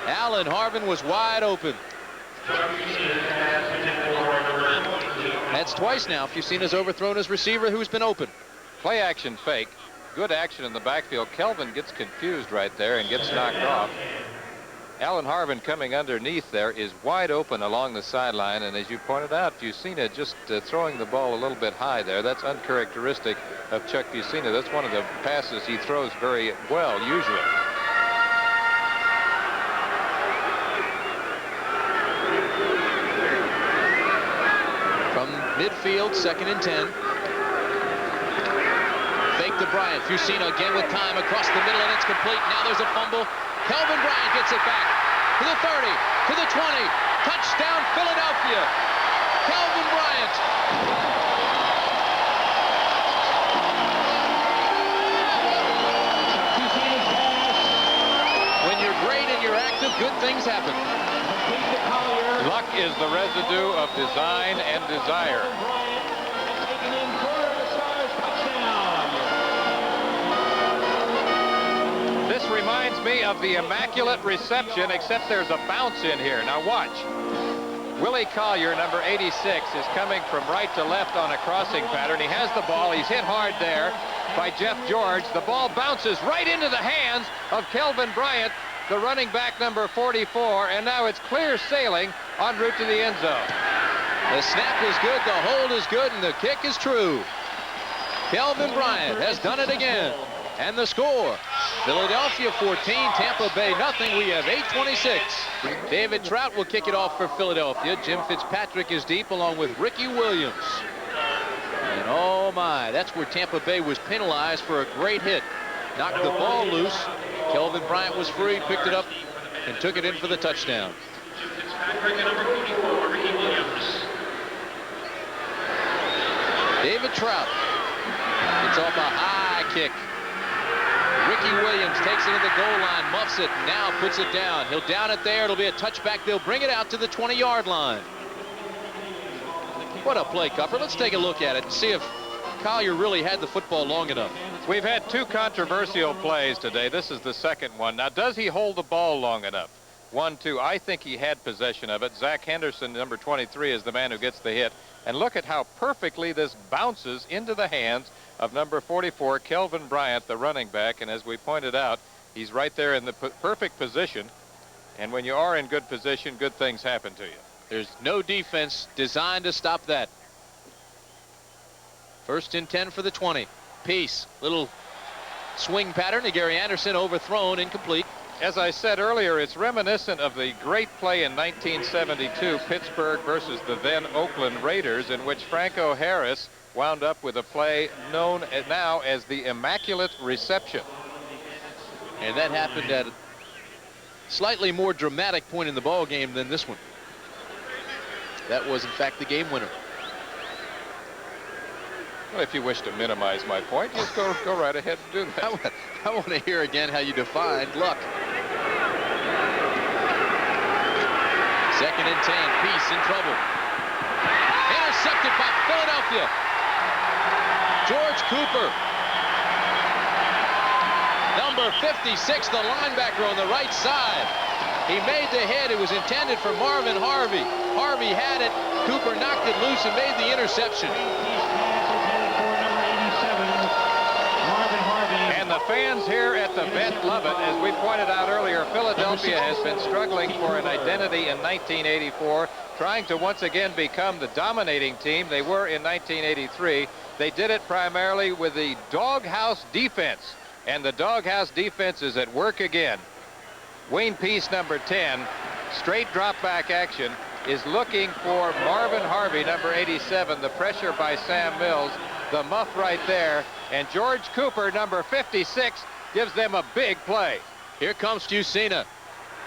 Alan Harvin was wide open. That's twice now. Fusina's overthrown his receiver who's been open.
Play action fake. Good action in the backfield. Kelvin gets confused right there and gets knocked off. Alan Harvin coming underneath there is wide open along the sideline, and as you pointed out, Fusina just throwing the ball a little bit high there. That's uncharacteristic of Chuck Fusina. That's one of the passes he throws very well usually.
From midfield, 2nd and 10. Fake to Bryant. Fusina again with time across the middle, and it's complete. Now there's a fumble. Kelvin Bryant gets it back to the 30, to the 20, Touchdown, Philadelphia. Kelvin Bryant. When you're great and you're active, good things happen.
Luck is the residue of design and desire. This reminds me of the Immaculate Reception, except there's a bounce in here. Now watch. Willie Collier, number 86, is coming from right to left on a crossing pattern. He has the ball. He's hit hard there by Jeff George. The ball bounces right into the hands of Kelvin Bryant, the running back, number 44, and now it's clear sailing en route to the end zone.
The snap is good, the hold is good, and the kick is true. Kelvin Bryant has done it again. And the score, Philadelphia 14, Tampa Bay nothing. We have 8:26. David Trout will kick it off for Philadelphia. Jim Fitzpatrick is deep along with Ricky Williams. And oh my, that's where Tampa Bay was penalized for a great hit. Knocked the ball loose. Kelvin Bryant was free, picked it up, and took it in for the touchdown. David Trout. It's off a high kick. Ricky Williams takes it to the goal line, muffs it, now puts it down. He'll down it there. It'll be a touchback. They'll bring it out to the 20-yard line. What a play, Cupper. Let's take a look at it and see if Collier really had the football long enough.
We've had two controversial plays today. This is the second one. Now, does he hold the ball long enough? 1-2. I think he had possession of it. Zach Henderson, number 23, is the man who gets the hit. And look at how perfectly this bounces into the hands of number 44, Kelvin Bryant, the running back. And as we pointed out, he's right there in the perfect position. And when you are in good position, good things happen to you.
There's no defense designed to stop that. First and 10 for the 20. Peace. Little swing pattern to Gary Anderson, overthrown, incomplete.
As I said earlier, it's reminiscent of the great play in 1972, Pittsburgh versus the then Oakland Raiders, in which Franco Harris wound up with a play known now as the Immaculate Reception.
And that happened at a slightly more dramatic point in the ball game than this one. That was, in fact, the game winner.
Well, if you wish to minimize my point, just go right ahead and do that.
I want to hear again how you defined luck. Second and 10. Peace in trouble. Intercepted by Philadelphia. George Cooper. Number 56, the linebacker on the right side. He made the hit. It was intended for Marvin Harvey. Harvey had it. Cooper knocked it loose and made the interception.
And the fans here at the Vet love it. As we pointed out earlier, Philadelphia has been struggling for an identity in 1984, trying to once again become the dominating team they were in 1983. They did it primarily with the doghouse defense, and the doghouse defense is at work again. Wayne Peace, number 10, straight drop back action, is looking for Marvin Harvey, number 87, the pressure by Sam Mills, the muff right there, and George Cooper, number 56, gives them a big play.
Here comes Fusina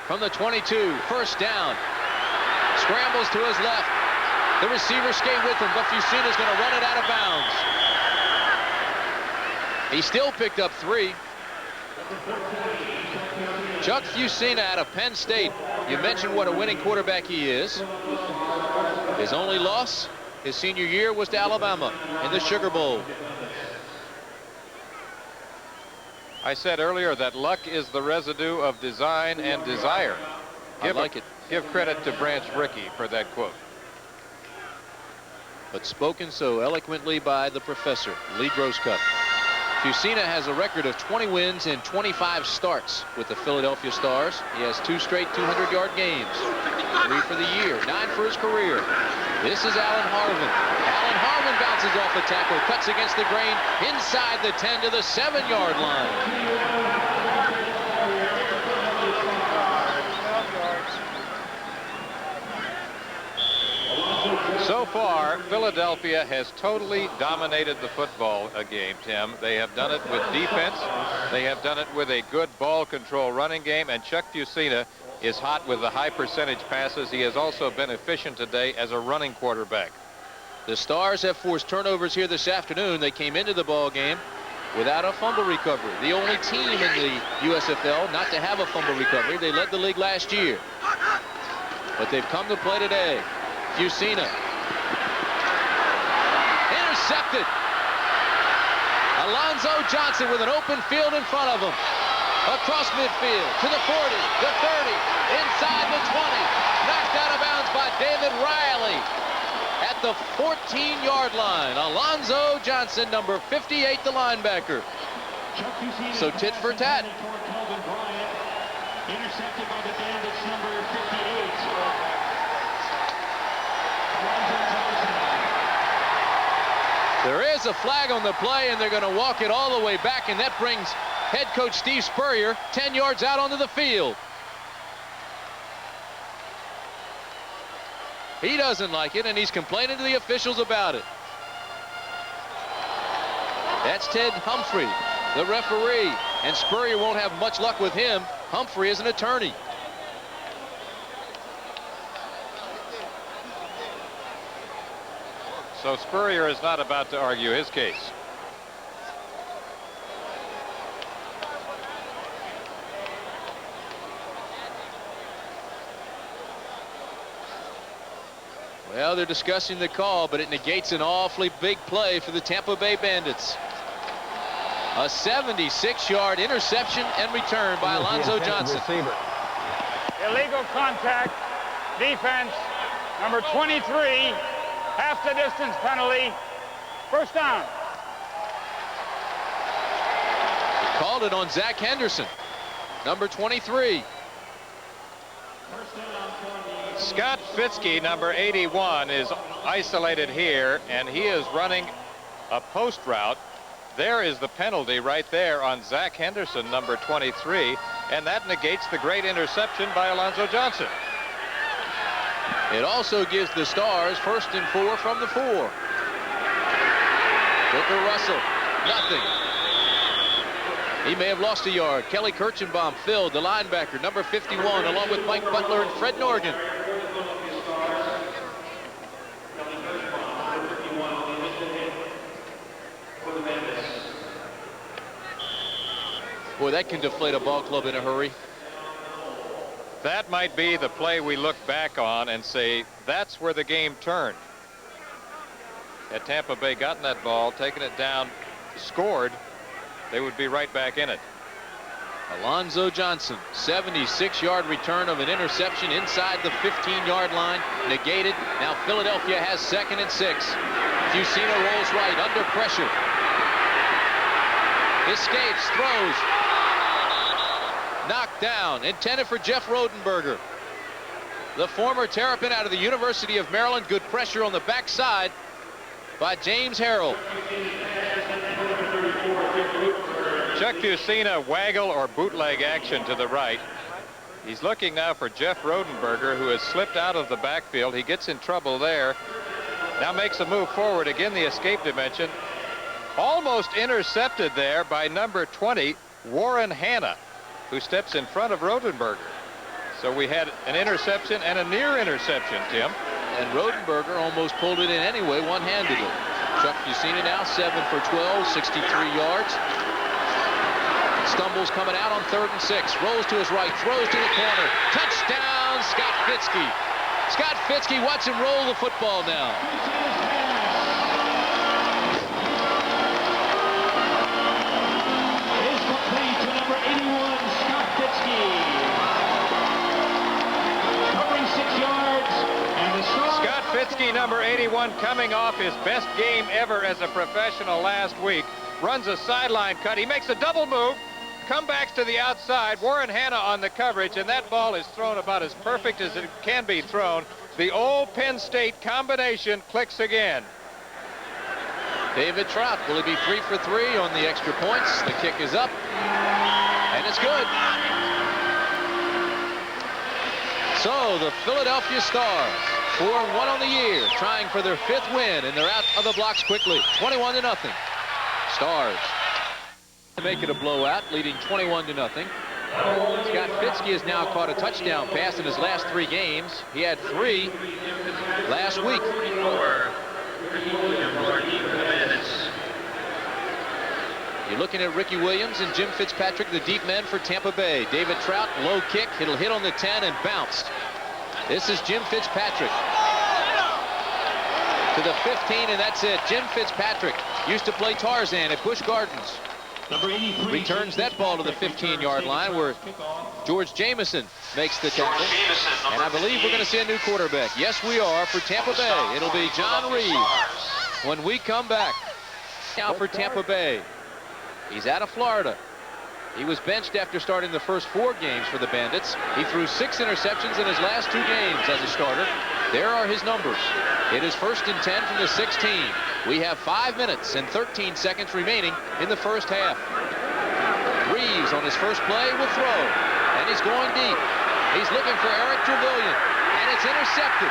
from the 22, first down. Scrambles to his left. The receiver skate with him, but Fusina's going to run it out of bounds. He still picked up 3. Chuck Fusina out of Penn State. You mentioned what a winning quarterback he is. His only loss his senior year was to Alabama in the Sugar Bowl.
I said earlier that luck is the residue of design and desire.
I like it.
Give credit to Branch Rickey for that quote.
But spoken so eloquently by the professor, Lee Grosscup. Fusina has a record of 20 wins and 25 starts with the Philadelphia Stars. He has 2 straight 200-yard games, 3 for the year, 9 for his career. This is Alan Harvin. Alan Harvin bounces off the tackle, cuts against the grain, inside the 10 to the 7-yard line.
So far, Philadelphia has totally dominated the football game, Tim. They have done it with defense. They have done it with a good ball control running game, and Chuck Fusina is hot with the high percentage passes. He has also been efficient today as a running quarterback.
The Stars have forced turnovers here this afternoon. They came into the ball game without a fumble recovery. The only team in the USFL not to have a fumble recovery. They led the league last year. But they've come to play today. Fusina. Intercepted. Alonzo Johnson with an open field in front of him. Across midfield to the 40, the 30, inside the 20. Knocked out of bounds by David Riley at the 14-yard line. Alonzo Johnson, number 58, the linebacker. So tit for tat.
Intercepted by the Bandits, number 58.
There is a flag on the play, and they're going to walk it all the way back, and that brings head coach Steve Spurrier 10 yards out onto the field. He doesn't like it, and he's complaining to the officials about it. That's Ted Humphrey, the referee, and Spurrier won't have much luck with him. Humphrey is an attorney.
So Spurrier is not about to argue his case.
Well, they're discussing the call, but it negates an awfully big play for the Tampa Bay Bandits. A 76-yard interception and return by Alonzo Johnson.
Illegal contact, defense, number 23, half the distance penalty, first down.
He called it on Zach Henderson, number 23.
Scott Fitzke, number 81, is isolated here, and he is running a post route. There is the penalty right there on Zach Henderson, number 23, and that negates the great interception by Alonzo Johnson.
It also gives the Stars 1st and 4 from the 4. Booker Russell, nothing. He may have lost a yard. Kelly Kirchenbaum filled, the linebacker, number 51, along with Mike Butler and Fred Norgan. Boy, that can deflate a ball club in a hurry.
That might be the play we look back on and say, that's where the game turned. Had Tampa Bay gotten that ball, taken it down, scored, they would be right back in it.
Alonzo Johnson, 76-yard return of an interception inside the 15-yard line, negated. Now Philadelphia has 2nd and 6. Fusina rolls right, under pressure. Escapes, throws. Knocked down, intended for Jeff Rodenberger. The former Terrapin out of the University of Maryland. Good pressure on the backside by James Harrell.
Chuck Fusina, waggle or bootleg action to the right. He's looking now for Jeff Rodenberger, who has slipped out of the backfield. He gets in trouble there. Now makes a move forward. Again, the escape dimension. Almost intercepted there by number 20, Warren Hanna, who steps in front of Rodenberger. So we had an interception and a near interception, Tim.
And Rodenberger almost pulled it in anyway, one-handedly. Chuck Fusina now 7 for 12, 63 yards. Stumbles coming out on 3rd and 6. Rolls to his right, throws to the corner. Touchdown, Scott Fitzke. Scott Fitzke, watch him roll the football now.
Is complete to number 81, Scott Fitzke. Covering 6 yards. And the
Scott Fitzke, number 81, coming off his best game ever as a professional last week. Runs a sideline cut. He makes a double move. Comebacks to the outside. Warren Hanna on the coverage, and that ball is thrown about as perfect as it can be thrown. The old Penn State combination clicks again.
David Trout, will he be 3 for 3 on the extra points? The kick is up, and it's good. So the Philadelphia Stars, 4-1 on the year, trying for their 5th win, and they're out of the blocks quickly, 21-0. Stars to make it a blowout, leading 21-0. Scott Fitzke has now caught a touchdown pass in his last 3 games. He had 3 last week. You're looking at Ricky Williams and Jim Fitzpatrick, the deep men for Tampa Bay. David Trout, low kick. It'll hit on the 10 and bounced. This is Jim Fitzpatrick. To the 15, and that's it. Jim Fitzpatrick used to play Tarzan at Busch Gardens. Returns that ball to the 15-yard line where George Jameson makes the tackle. And I believe we're going to see a new quarterback. Yes, we are for Tampa Bay. It'll be John Reeves when we come back. Now for Tampa Bay. He's out of Florida. He was benched after starting the first 4 games for the Bandits. He threw 6 interceptions in his last 2 games as a starter. There are his numbers. It is 1st and 10 from the 16. We have 5 minutes and 13 seconds remaining in the first half. Reeves on his first play will throw, and he's going deep. He's looking for Eric Trevelyan, and it's intercepted.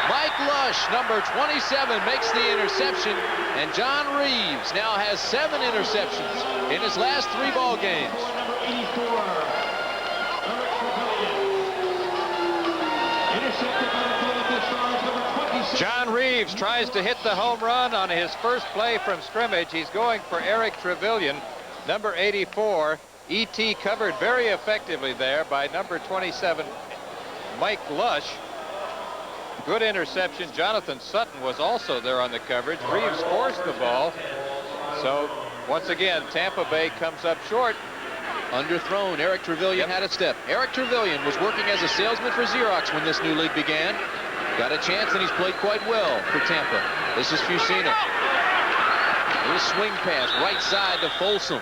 Mike Lush, number 27, makes the interception, and John Reeves now has 7 interceptions in his last 3 ball games.
John Reeves tries to hit the home run on his first play from scrimmage. He's going for Eric Trevelyan, number 84. E.T. covered very effectively there by number 27, Mike Lush. Good interception. Jonathan Sutton was also there on the coverage. Reeves forced the ball. So once again, Tampa Bay comes up short.
Underthrown. Eric Trevelyan had a step. Eric Trevelyan was working as a salesman for Xerox when this new league began. Got a chance, and he's played quite well for Tampa. This is Fusina. Little swing pass, right side to Folsom.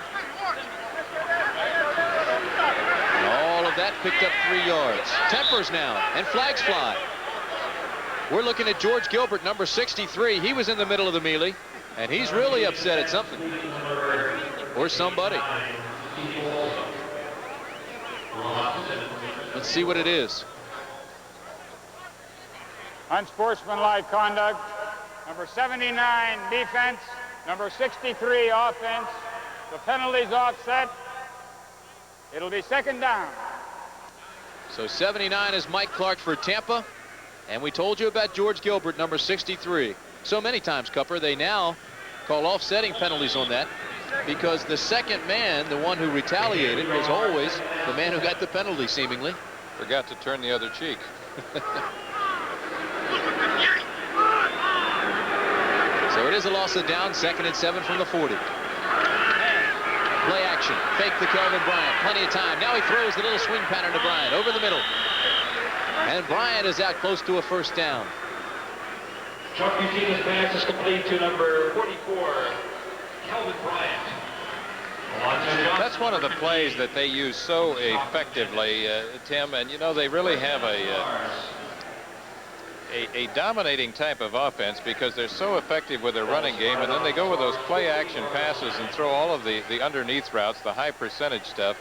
And all of that picked up 3 yards. Tempers now, and flags fly. We're looking at George Gilbert, number 63. He was in the middle of the melee, and he's really upset at something. Or somebody. Let's see what it is.
Unsportsmanlike conduct. Number 79, defense. Number 63, offense. The penalty's offset. It'll be 2nd down.
So 79 is Mike Clark for Tampa. And we told you about George Gilbert, number 63. So many times, Cupper, they now call offsetting penalties on that because the second man, the one who retaliated, was always the man who got the penalty, seemingly.
Forgot to turn the other cheek.
So it is a loss of down, 2nd and 7 from the 40. Play action, fake to Kelvin Bryant, plenty of time. Now he throws the little swing pattern to Bryant over the middle. And Bryant is out close to a 1st down.
Chuck Eugenius pass is complete to number 44, Kelvin Bryant.
That's one of the plays that they use so effectively, Tim, and you know they really have a dominating type of offense because they're so effective with their running game, and then they go with those play action passes and throw all of the underneath routes, the high percentage stuff,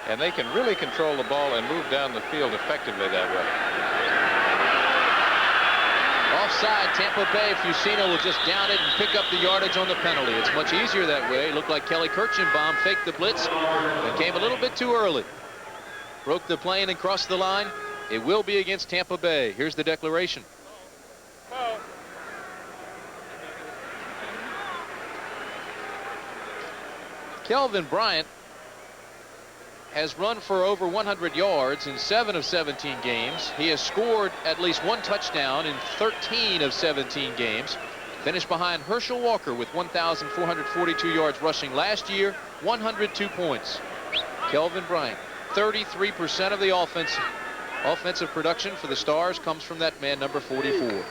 and they can really control the ball and move down the field effectively that way.
Offside, Tampa Bay. Fusina will just down it and pick up the yardage on the penalty. It's much easier that way. It looked like Kelly Kirchenbaum faked the blitz and came a little bit too early. Broke the plane and crossed the line. It will be against Tampa Bay. Here's the declaration. Kelvin Bryant has run for over 100 yards in 7 of 17 games. He has scored at least 1 touchdown in 13 of 17 games. Finished behind Herschel Walker with 1,442 yards rushing last year, 102 points. Kelvin Bryant, 33% of the offensive production for the Stars comes from that man, number 44.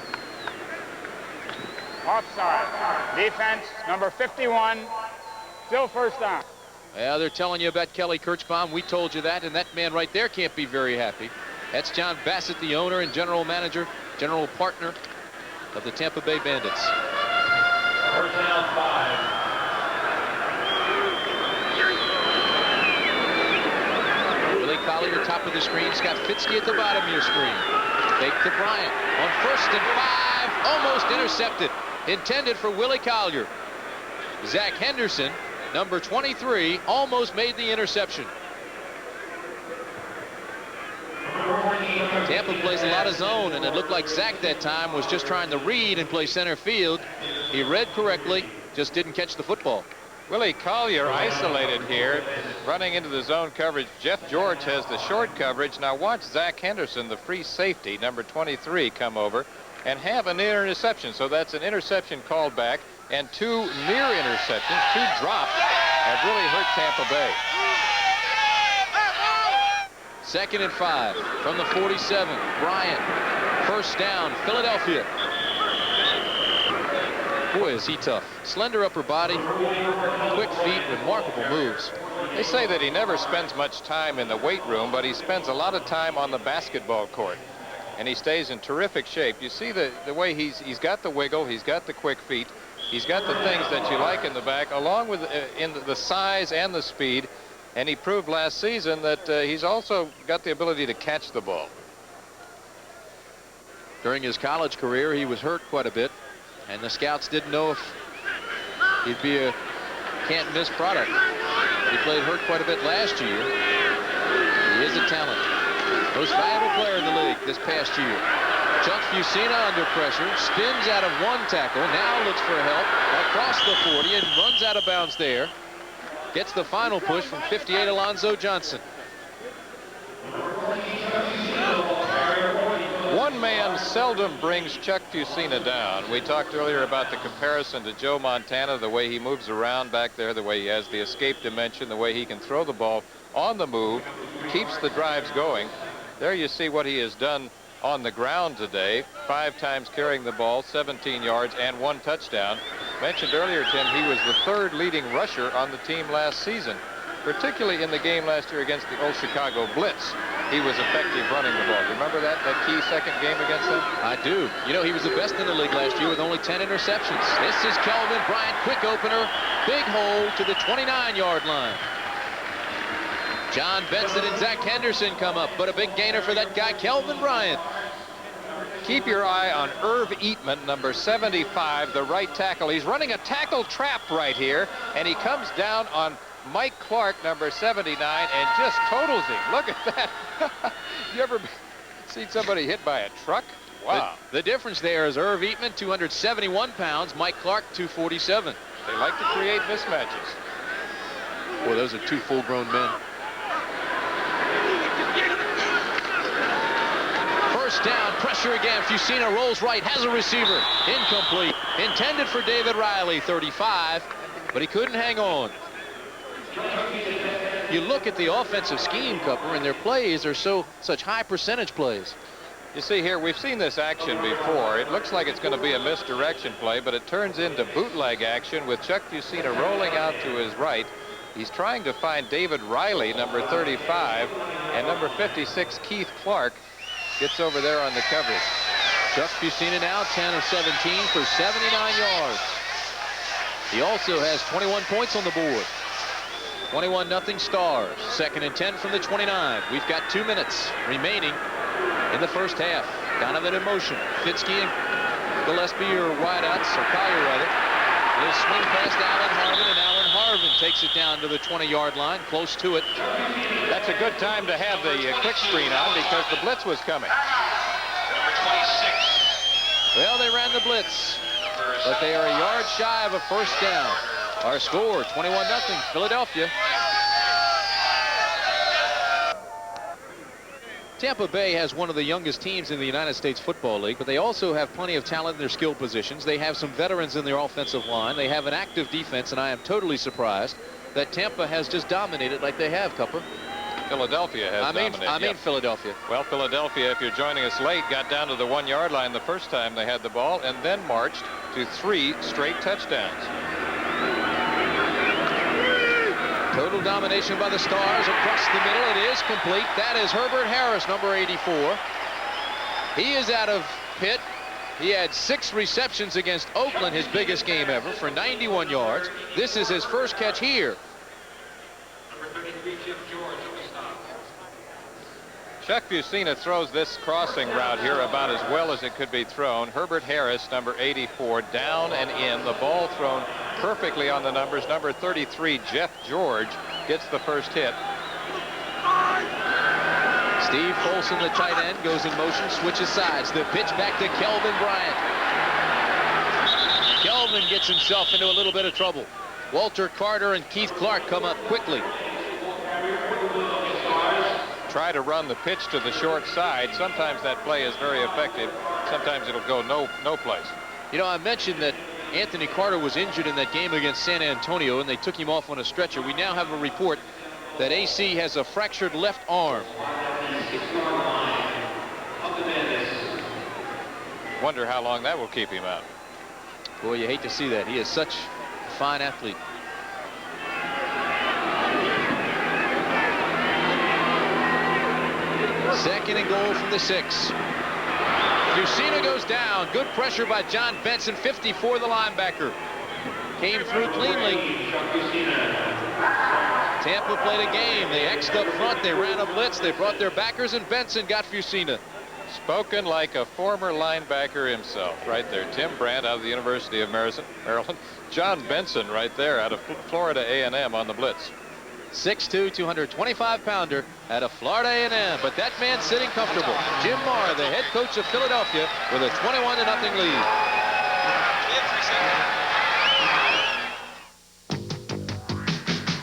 Offside. Defense, number 51. Still 1st down.
Yeah, they're telling you about Kelly Kirchbaum. We told you that, and that man right there can't be very happy. That's John Bassett, the owner and general manager, general partner of the Tampa Bay Bandits.
1st down, 5.
Willie Collier, top of the screen. Scott Fitzke at the bottom of your screen. Fake to Bryant on 1st and 5. Almost intercepted. Intended for Willie Collier. Zach Henderson Number 23 almost made the interception. Tampa plays a lot of zone, and it looked like Zach that time was just trying to read and play center field. He read correctly, just didn't catch the football.
Willie Collier isolated here, running into the zone coverage. Jeff George has the short coverage. Now watch Zach Henderson, the free safety, number 23, come over and have an interception. So that's an interception called back, and 2 near interceptions, 2 drops, have really hurt Tampa Bay.
2nd and 5 from the 47. Bryant, first down, Philadelphia. Boy, is he tough. Slender upper body, quick feet, remarkable moves.
They say that he never spends much time in the weight room, but he spends a lot of time on the basketball court. And he stays in terrific shape. You see the way he's got the wiggle, he's got the quick feet, he's got the things that you like in the back, along with in the size and the speed. And he proved last season that he's also got the ability to catch the ball.
During his college career, he was hurt quite a bit, and the scouts didn't know if he'd be a can't-miss product. He played hurt quite a bit last year. He is a talent. Most valuable player in the league this past year. Chuck Fusina under pressure, spins out of 1 tackle, now looks for help across the 40 and runs out of bounds there. Gets the final push from 58, Alonzo Johnson.
One man seldom brings Chuck Fusina down. We talked earlier about the comparison to Joe Montana, the way he moves around back there, the way he has the escape dimension, the way he can throw the ball on the move, keeps the drives going. There you see what he has done on the ground today. 5 times carrying the ball, 17 yards, and 1 touchdown. Mentioned earlier, Tim, he was the 3rd leading rusher on the team last season, particularly in the game last year against the old Chicago Blitz. He was effective running the ball. Remember that key 2nd game against them?
I do. You know, he was the best in the league last year with only 10 interceptions. This is Kelvin Bryant, quick opener, big hole to the 29-yard line. John Benson and Zach Henderson come up, but a big gainer for that guy, Kelvin Bryant.
Keep your eye on Irv Eatman, number 75, the right tackle. He's running a tackle trap right here, and he comes down on Mike Clark, number 79, and just totals him. Look at that. You ever seen somebody hit by a truck? Wow.
The difference there is Irv Eatman, 271 pounds, Mike Clark, 247.
They like to create mismatches.
Boy, those are 2 full-grown men. First down, pressure again. Fusina rolls right, has a receiver. Incomplete. Intended for David Riley, 35, but he couldn't hang on. You look at the offensive scheme, Cupper, and their plays are such high percentage plays.
You see here, we've seen this action before. It looks like it's going to be a misdirection play, but it turns into bootleg action with Chuck Fusina rolling out to his right. He's trying to find David Riley, number 35, and number 56, Keith Clark, gets over there on the coverage.
Chuck Fusina now 10 of 17 for 79 yards. He also has 21 points on the board. 21-0 Stars. 2nd and 10 from the 29. We've got 2 minutes remaining in the first half. Donovan in motion. Fitzke and Gillespie are wideouts, or Collier rather. He'll swing past Alan Harvin, and Alan Harvin takes it down to the 20-yard line, close to it.
That's a good time to have the quick screen on because the blitz was coming.
Well, they ran the blitz, but they are a yard shy of a first down. Our score, 21-0, Philadelphia. Tampa Bay has one of the youngest teams in the United States Football League, but they also have plenty of talent in their skill positions. They have some veterans in their offensive line. They have an active defense, and I am totally surprised that Tampa has just dominated like they have, Cupper.
Philadelphia has dominated.
I mean Philadelphia.
Well, Philadelphia, if you're joining us late, got down to the 1-yard line the first time they had the ball and then marched to 3 straight touchdowns.
Total domination by the Stars across the middle. It is complete. That is Herbert Harris, number 84. He is out of Pitt. He had 6 receptions against Oakland, his biggest game ever, for 91 yards. This is his first catch here.
Chuck Fusina throws this crossing route here about as well as it could be thrown. Herbert Harris, number 84, down and in. The ball thrown perfectly on the numbers. Number 33, Jeff George, gets the first hit.
Steve Folsom, the tight end, goes in motion, switches sides. The pitch back to Kelvin Bryant. Kelvin gets himself into a little bit of trouble. Walter Carter and Keith Clark come up quickly.
Try to run the pitch to the short side. Sometimes that play is very effective. Sometimes it'll go no place.
You know, I mentioned that Anthony Carter was injured in that game against San Antonio, and they took him off on a stretcher. We now have a report that AC has a fractured left arm.
Wonder how long that will keep him out.
Boy, you hate to see that. He is such a fine athlete. Second and goal from the 6. Fusina goes down. Good pressure by John Benson, 54, the linebacker. Came through cleanly. Tampa played a game. They X'd up front. They ran a blitz. They brought their backers, and Benson got Fusina.
Spoken like a former linebacker himself right there. Tim Brandt out of the University of Maryland. John Benson right there out of Florida A&M on the blitz.
6'2", 225-pounder out of Florida A&M. But that man's sitting comfortable. Jim Mara, the head coach of Philadelphia, with a 21-0 lead.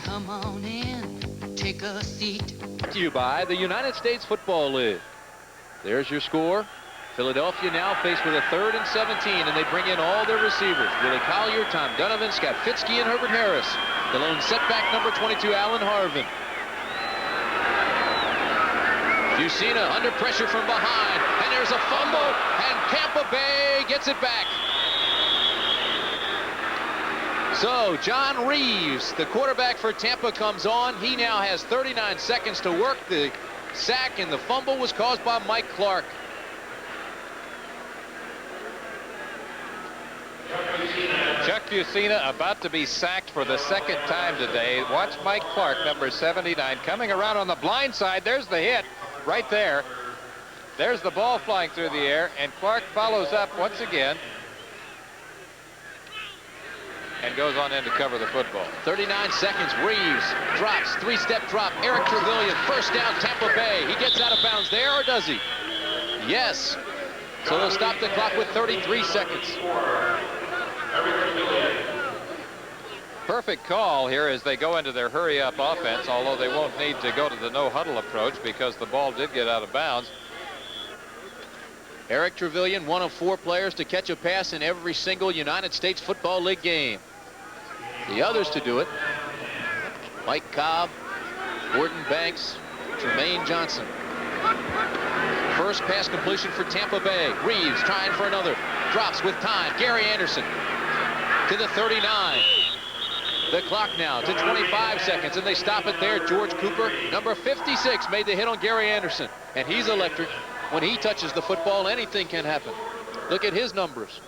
Come on in, take a seat.
Brought to you by the United States Football League. There's your score. Philadelphia now faced with a 3rd and 17, and they bring in all their receivers. Willie Collier, Tom Donovan, Scott Fitzke, and Herbert Harris. The lone setback, number 22, Alan Harvin. Fusina under pressure from behind, and there's a fumble, and Tampa Bay gets it back. So John Reeves, the quarterback for Tampa, comes on. He now has 39 seconds to work. The sack and the fumble was caused by Mike Clark.
Chuck Fusina about to be sacked for the 2nd time today. Watch Mike Clark, number 79, coming around on the blind side. There's the hit right there. There's the ball flying through the air, and Clark follows up once again and goes on in to cover the football.
39 seconds. Reeves drops, 3-step drop. Eric Trevelyan, first down, Tampa Bay. He gets out of bounds there, or does he? Yes. So they'll stop the clock with 33 seconds.
Perfect call here as they go into their hurry-up offense, although they won't need to go to the no-huddle approach because the ball did get out of bounds.
Eric Trevelyan, one of 4 players to catch a pass in every single United States Football League game. The others to do it: Mike Cobb, Gordon Banks, Tremaine Johnson. First pass completion for Tampa Bay. Reeves trying for another. Drops with time. Gary Anderson to the 39. The clock now to 25 seconds, and they stop it there. George Cooper, number 56, made the hit on Gary Anderson, and he's electric. When he touches the football, anything can happen. Look at his numbers.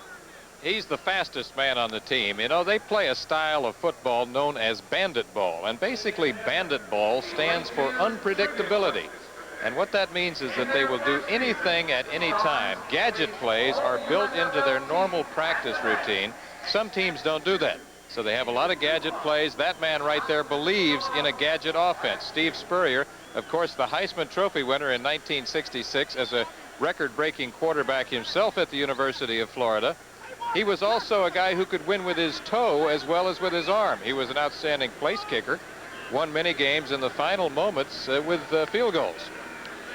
He's the fastest man on the team. You know, they play a style of football known as bandit ball, and basically bandit ball stands for unpredictability. And what that means is that they will do anything at any time. Gadget plays are built into their normal practice routine. Some teams don't do that. So they have a lot of gadget plays. That man right there believes in a gadget offense. Steve Spurrier, of course, the Heisman Trophy winner in 1966 as a record-breaking quarterback himself at the University of Florida. He was also a guy who could win with his toe as well as with his arm. He was an outstanding place kicker, won many games in the final moments with field goals.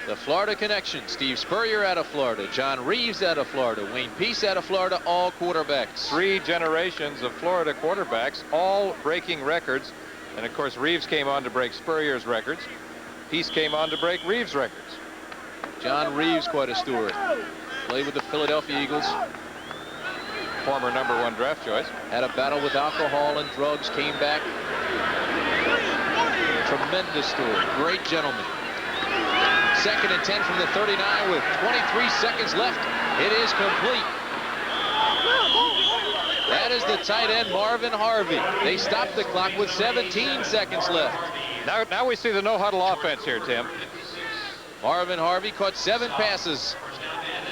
The Florida connection: Steve Spurrier out of Florida, John Reeves out of Florida, Wayne Peace out of Florida, all quarterbacks.
3 generations of Florida quarterbacks, all breaking records. And of course, Reeves came on to break Spurrier's records. Peace came on to break Reeves' records.
John Reeves, quite a story. Played with the Philadelphia Eagles.
Former #1 draft choice.
Had a battle with alcohol and drugs, came back. Tremendous story. Great gentleman. 2nd and 10 from the 39 with 23 seconds left. It is complete. That is the tight end, Marvin Harvey. They stopped the clock with 17 seconds left.
Now we see the no-huddle offense here, Tim.
Marvin Harvey caught 7 passes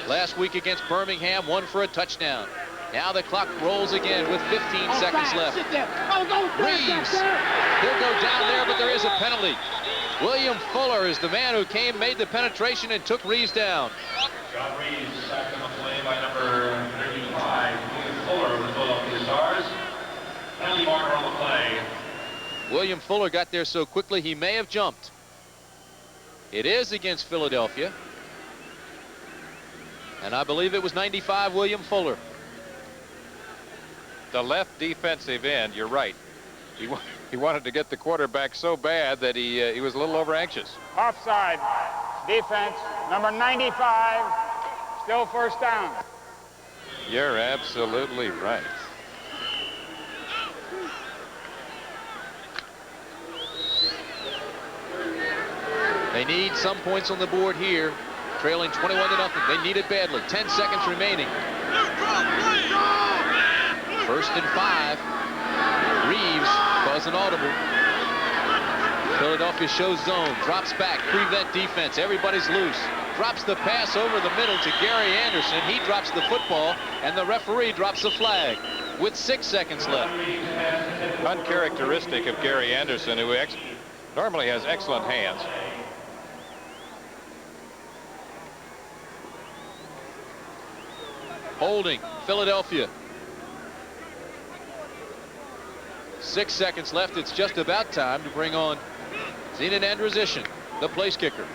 last week against Birmingham, 1 for a touchdown. Now the clock rolls again with 15 seconds left. Reeves, he'll go down there, but there is a penalty. William Fuller is the man who made the penetration and took Reeves down.
John Reeves sacked on the play by number 35, William Fuller of the Philadelphia Stars. Penalty marker on the play.
William Fuller got there so quickly he may have jumped. It is against Philadelphia. And I believe it was 95 William Fuller.
The left defensive end, you're right. He wanted to get the quarterback so bad that he was a little over anxious.
Offside. Defense, number 95, still first down.
You're absolutely right.
They need some points on the board here. Trailing 21-0. They need it badly. 10 seconds remaining. 1st and 5. Reeves calls an audible. Philadelphia shows zone. Drops back. Prevent defense. Everybody's loose. Drops the pass over the middle to Gary Anderson. He drops the football, and the referee drops the flag with 6 seconds left.
Uncharacteristic of Gary Anderson, who normally has excellent hands.
Holding, Philadelphia. 6 seconds left. It's just about time to bring on Zenon Andrusician, the place kicker.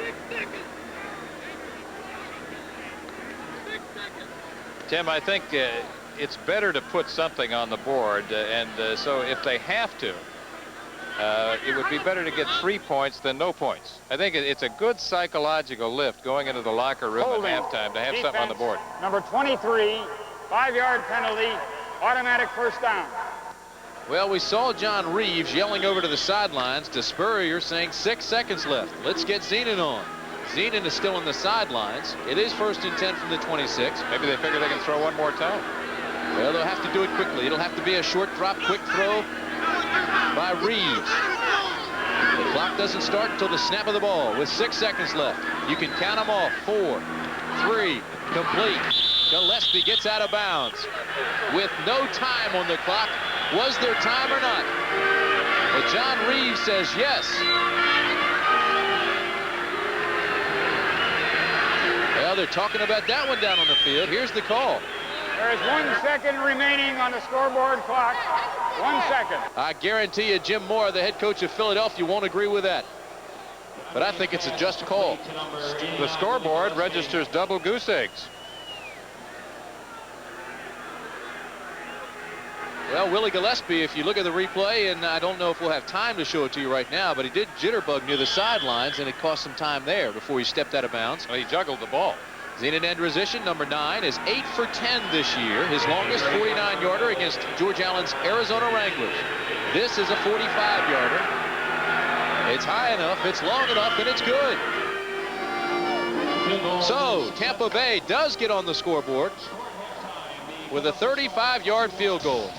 Tim, I think it's better to put something on the board, so if they have to, it would be better to get 3 points than no points. I think it's a good psychological lift going into the locker room at halftime to have something on the board.
Number 23, 5-yard penalty, automatic first down.
Well, we saw John Reeves yelling over to the sidelines to Spurrier saying 6 seconds left. Let's get Zenon on. Zenon is still on the sidelines. It is 1st and 10 from the 26.
Maybe they figure they can throw one more time.
Well, they'll have to do it quickly. It'll have to be a short drop, quick throw by Reeves. The clock doesn't start until the snap of the ball with 6 seconds left. You can count them off. 4, 3, complete. Gillespie gets out of bounds with no time on the clock. Was there time or not? But John Reeves says yes. Well, they're talking about that one down on the field. Here's the call.
There is 1 second remaining on the scoreboard clock. 1 second.
I guarantee you Jim Moore, the head coach of Philadelphia, won't agree with that. But I think it's a just call.
The scoreboard registers double goose eggs.
Well, Willie Gillespie, if you look at the replay, and I don't know if we'll have time to show it to you right now, but he did jitterbug near the sidelines, and it cost some time there before he stepped out of bounds.
Well, he juggled the ball.
Zenon Andrusician, number 9, is 8 for 10 this year. His longest 49-yarder against George Allen's Arizona Wranglers. This is a 45-yarder. It's high enough, it's long enough, and it's good. So Tampa Bay does get on the scoreboard with a 35-yard field goal.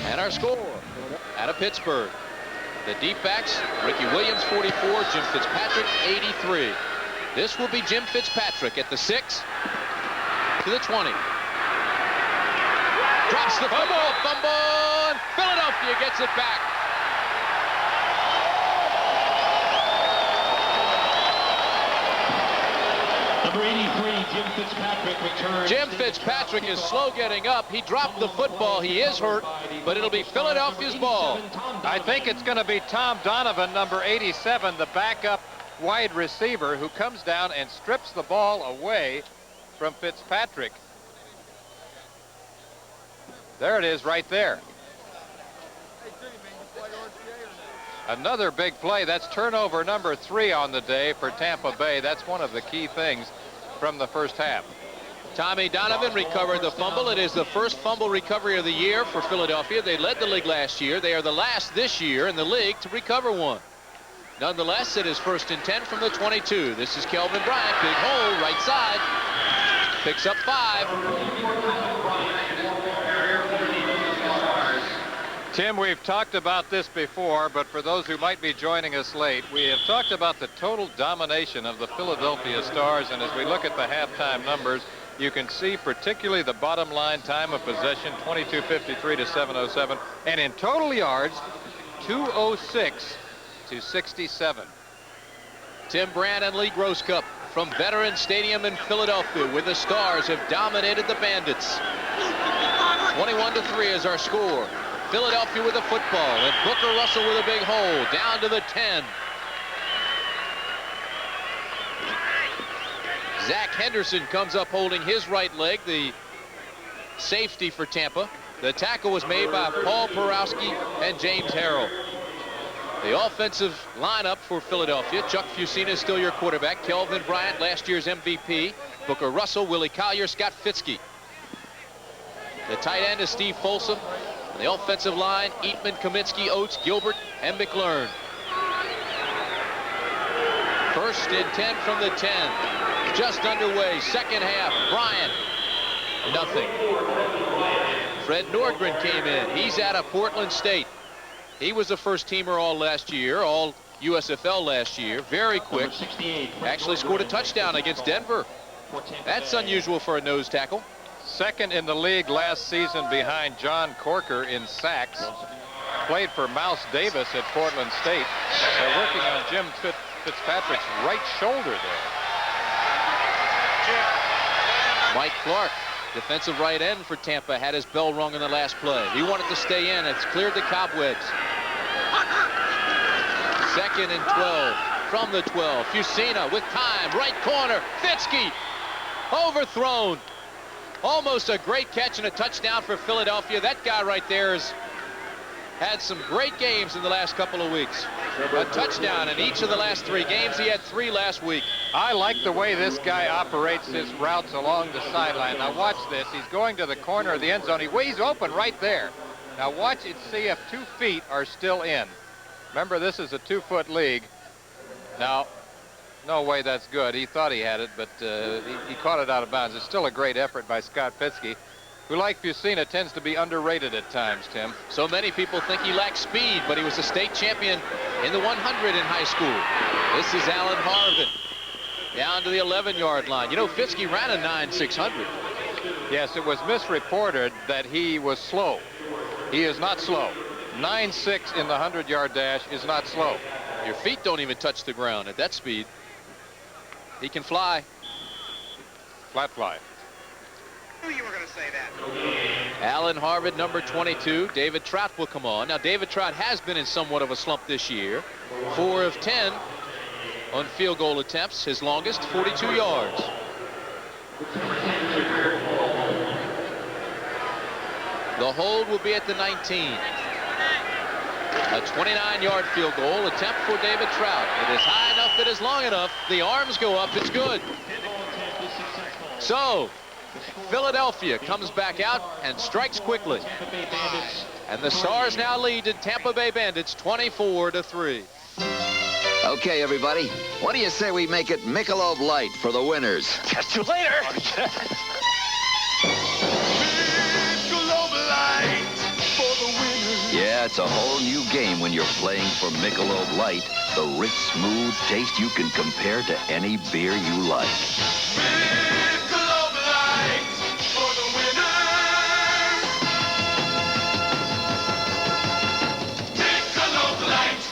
And our score out of Pittsburgh. The deep backs, Ricky Williams, 44, Jim Fitzpatrick, 83. This will be Jim Fitzpatrick at the 6 to the 20. Drops the fumble, and Philadelphia gets it back.
Number 83, Jim Fitzpatrick returns.
Jim Fitzpatrick is slow getting up. He dropped the football. He is hurt, but it'll be Philadelphia's ball.
I think it's going to be Tom Donovan, number 87, the backup wide receiver, who comes down and strips the ball away from Fitzpatrick. There it is right there. Another big play. That's turnover number 3 on the day for Tampa Bay. That's one of the key things from the first half.
Tommy Donovan recovered the fumble. It is the first fumble recovery of the year for Philadelphia. They led the league last year. They are the last this year in the league to recover one. Nonetheless, it is 1st and 10 from the 22. This is Kelvin Bryant. Big hole, right side. Picks up 5.
Tim, we've talked about this before, but for those who might be joining us late, we have talked about the total domination of the Philadelphia Stars, and as we look at the halftime numbers, you can see particularly the bottom line time of possession, 22:53 to 7:07, and in total yards, 206 to 67.
Tim Brand and Lee Grosscup from Veterans Stadium in Philadelphia, where the Stars have dominated the Bandits. 21-3 is our score. Philadelphia with the football, and Booker Russell with a big hole down to the 10. Zach Henderson comes up holding his right leg, the safety for Tampa. The tackle was made by Paul Porowski and James Harrell. The offensive lineup for Philadelphia: Chuck Fusina is still your quarterback. Kelvin Bryant, last year's MVP. Booker Russell, Willie Collier, Scott Fitzke. The tight end is Steve Folsom. And the offensive line: Eatman, Kaminsky, Oates, Gilbert, and McLaurin. 1st and 10 from the 10. Just underway. Second half. Bryant. Nothing. Fred Nordgren came in. He's out of Portland State. He was a first-teamer all last year, all USFL last year. Very quick. Actually scored a touchdown against Denver. That's unusual for a nose tackle.
Second in the league last season behind John Corker in sacks. Played for Mouse Davis at Portland State. They're working on Jim Fitzpatrick's right shoulder there.
Mike Clark, defensive right end for Tampa, had his bell rung in the last play. He wanted to stay in. It's cleared the cobwebs. 2nd and 12 from the 12. Fusina with time. Right corner. Fitzke. Overthrown. Almost a great catch and a touchdown for Philadelphia. That guy right there has had some great games in the last couple of weeks. A touchdown in each of the last 3 games. He had 3 last week.
I like the way this guy operates his routes along the sideline. Now watch this. He's going to the corner of the end zone. He's open right there. Now watch it, see if 2 feet are still in. Remember, this is a 2-foot league. Now, no way that's good. He thought he had it, but he caught it out of bounds. It's still a great effort by Scott Fitzke, who, like Fusina, tends to be underrated at times, Tim.
So many people think he lacks speed, but he was a state champion in the 100 in high school. This is Alan Harvin down to the 11-yard line. You know, Fitzke ran a 9.600.
Yes, it was misreported that he was slow. He is not slow. 9.6 in the 100-yard dash is not slow.
Your feet don't even touch the ground at that speed. He can fly.
Flat fly.
I knew you were going to say that.
Alan Harvard, number 22. David Trout will come on. Now, David Trout has been in somewhat of a slump this year. 4 of 10 on field goal attempts. His longest, 42 yards. The hold will be at the 19. A 29-yard field goal attempt for David Trout. It is high enough, it is long enough. The arms go up, it's good. So, Philadelphia comes back out and strikes quickly. And the Stars now lead the Tampa Bay Bandits 24-3.
Okay, everybody. What do you say we make it Michelob Light for the winners?
Catch you later.
Yeah, it's a whole new game when you're playing for Michelob Light, the rich, smooth taste you can compare to any beer you like.
Michelob Light for the winners. Michelob Light.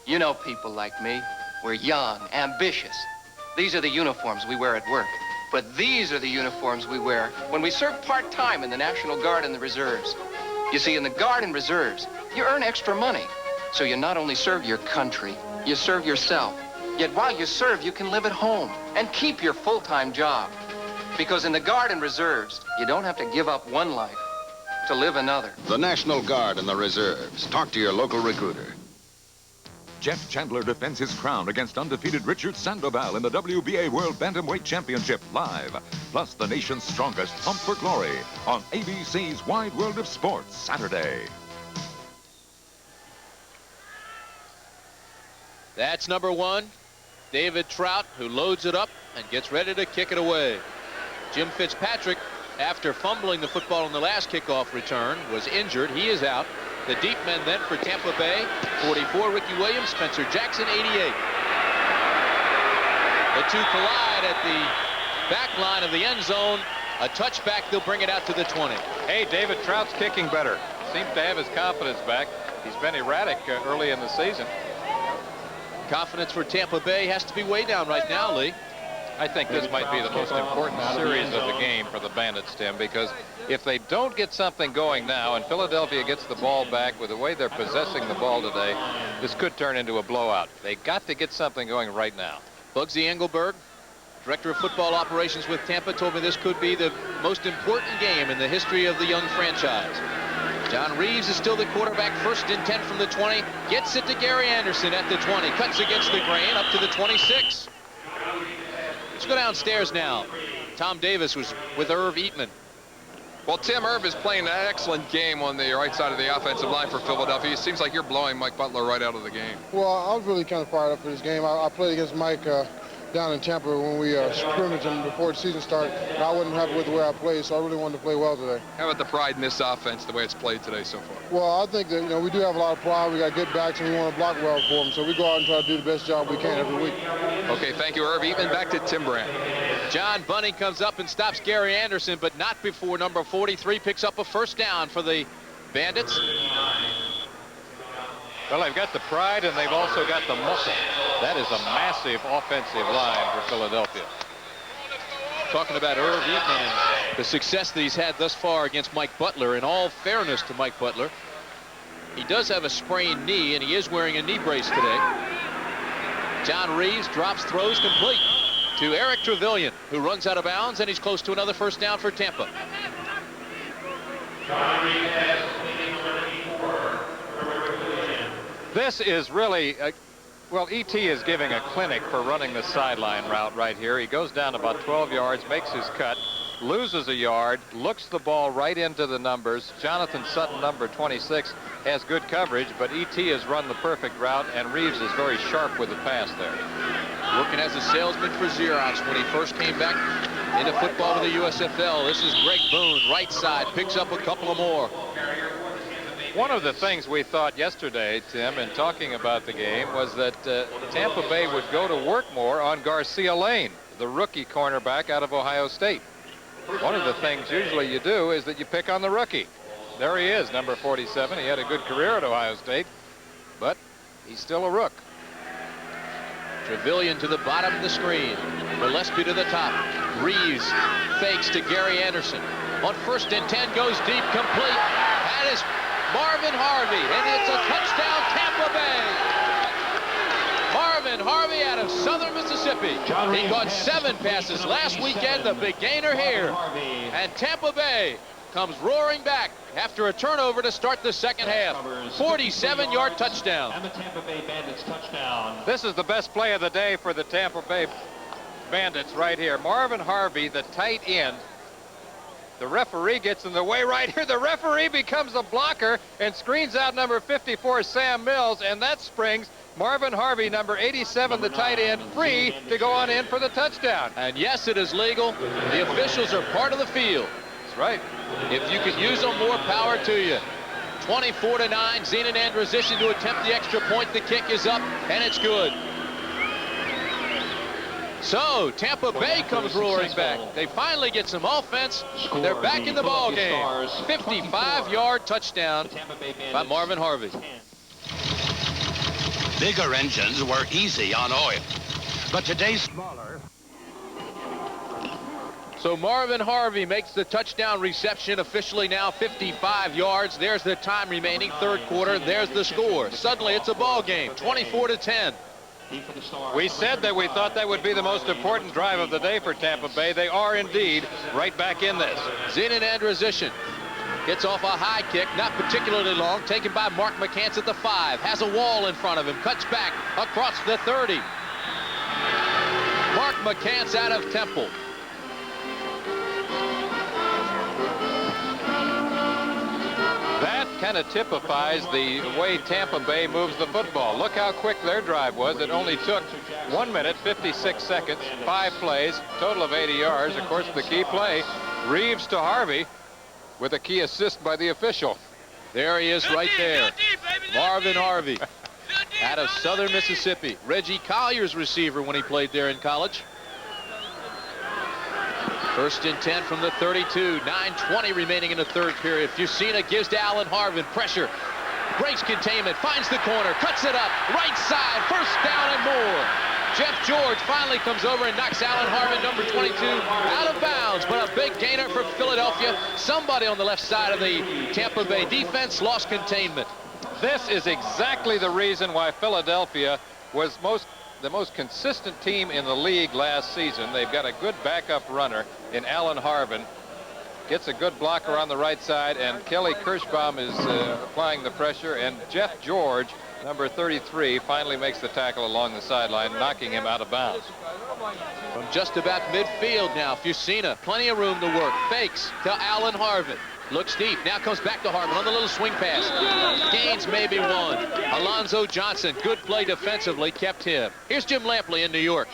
You know people like me. We're young, ambitious. These are the uniforms we wear at work. But these are the uniforms we wear when we serve part-time in the National Guard and the Reserves. You see, in the Guard and Reserves, you earn extra money. So you not only serve your country, you serve yourself. Yet while you serve, you can live at home and keep your full-time job. Because in the Guard and Reserves, you don't have to give up one life to live another.
The National Guard and the Reserves. Talk to your local recruiter.
Jeff Chandler defends his crown against undefeated Richard Sandoval in the WBA World Bantamweight Championship live. Plus the nation's strongest pump for glory on ABC's Wide World of Sports Saturday.
That's number 1, David Trout, who loads it up and gets ready to kick it away. Jim Fitzpatrick after fumbling the football in the last kickoff return, was injured. He is out. The deep men then for Tampa Bay, 44, Ricky Williams, Spencer Jackson, 88. The two collide at the back line of the end zone. A touchback, they'll bring it out to the 20.
Hey, David Trout's kicking better. Seems to have his confidence back. He's been erratic early in the season.
Confidence for Tampa Bay has to be way down right now, Lee.
I think this might be the most important series of the game for the Bandits, Tim, because if they don't get something going now and Philadelphia gets the ball back with the way they're possessing the ball today, this could turn into a blowout. They got to get something going right now.
Bugsy Engelberg, Director of Football Operations with Tampa, told me this could be the most important game in the history of the young franchise. John Reeves is still the quarterback, 1st and 10 from the 20. Gets it to Gary Anderson at the 20. Cuts against the grain up to the 26. Let's go downstairs now. Tom Davis was with Irv Eatman.
Well, Tim, Irv is playing an excellent game on the right side of the offensive line for Philadelphia. It seems like you're blowing Mike Butler right out of the game.
Well, I was really kind of fired up for this game. I played against Mike down in Tampa when we scrimmaged him before the season started. And I wasn't happy with the way I played, so I really wanted to play well today.
How about the pride in this offense, the way it's played today so far?
Well, I think that, we do have a lot of pride. We got good backs, and we want to block well for them. So we go out and try to do the best job we can every week.
Okay, thank you, Irv Eatman. Back to Tim Brandt.
John Bunning comes up and stops Gary Anderson, but not before number 43 picks up a 1st down for the Bandits.
Well, they've got the pride, and they've also got the muscle. That is a massive offensive line for Philadelphia.
Talking about Irv Eatman, the success that he's had thus far against Mike Butler. In all fairness to Mike Butler, he does have a sprained knee, and he is wearing a knee brace today. John Reeves drops, throws complete to Eric Trevelyan, who runs out of bounds, and he's close to another 1st down for Tampa.
This is really, well, E.T. is giving a clinic for running the sideline route right here. He goes down about 12 yards, makes his cut, loses a yard, looks the ball right into the numbers. Jonathan Sutton, number 26, has good coverage, but E.T. has run the perfect route, and Reeves is very sharp with the pass there.
Working as a salesman for Xerox when he first came back into football with the USFL. This is Greg Boone, right side, picks up a couple of more.
One of the things we thought yesterday, Tim, in talking about the game, was that Tampa Bay would go to work more on Garcia Lane, the rookie cornerback out of Ohio State. One of the things usually you do is that you pick on the rookie. There he is, number 47. He had a good career at Ohio State, but he's still a rook.
Trevelyan to the bottom of the screen. Gillespie to the top. Reeves fakes to Gary Anderson. On 1st and 10, goes deep, complete. That is Marvin Harvey, and it's a touchdown, Tampa Bay. Marvin Harvey out of Southern Mississippi. He caught 7 passes last weekend, the big gainer here. And Tampa Bay comes roaring back after a turnover to start the 2nd half. 47-yard touchdown.
And the Tampa Bay Bandits touchdown.
This is the best play of the day for the Tampa Bay Bandits right here. Marvin Harvey, the tight end. The referee gets in the way right here. The referee becomes a blocker and screens out number 54, Sam Mills, and that springs Marvin Harvey, number 87, the tight end, free to go on in for the touchdown.
And yes, it is legal. The officials are part of the field.
That's right.
If you could use them, more power to you. 24-9, Zenon Androsian to attempt the extra point. The kick is up, and it's good. So Tampa Bay comes roaring back. They finally get some offense. They're back in the ball game. 55-yard touchdown by Marvin Harvey.
Bigger engines were easy on oil, but today's smaller.
So Marvin Harvey makes the touchdown reception, officially now 55 yards. There's the time remaining, 3rd quarter. There's the score. Suddenly it's a ball game, 24-10.
We said that we thought that would be the most important drive of the day for Tampa Bay. They are indeed right back in this.
Zenon Androsian gets off a high kick, not particularly long, taken by Mark McCants at the 5. Has a wall in front of him, cuts back across the 30. Mark McCants out of Temple.
That kind of typifies the way Tampa Bay moves the football. Look how quick their drive was. It only took 1 minute, 56 seconds, 5 plays, total of 80 yards. Of course, the key play Reeves to Harvey with a key assist by the official.
There he is right there. Marvin Harvey out of Southern Mississippi. Reggie Collier's receiver when he played there in college. 1st and 10 from the 32. 9:20 remaining in the 3rd period. Fusina gives to Allen Harvin. Pressure. Breaks containment. Finds the corner. Cuts it up. Right side. 1st down and more. Jeff George finally comes over and knocks Allen Harvin, number 22, out of bounds. But a big gainer for Philadelphia. Somebody on the left side of the Tampa Bay defense lost containment.
This is exactly the reason why Philadelphia was the most consistent team in the league last season. They've got a good backup runner in Allen Harvin. Gets a good blocker on the right side, and Kelly Kirschbaum is applying the pressure, and Jeff George, number 33, finally makes the tackle along the sideline, knocking him out of bounds.
From just about midfield now, Fusina, plenty of room to work. Fakes to Allen Harvin. Looks deep. Now comes back to Harvin on the little swing pass. Gains maybe 1. Alonzo Johnson, good play defensively, kept him. Here's Jim Lampley in New York.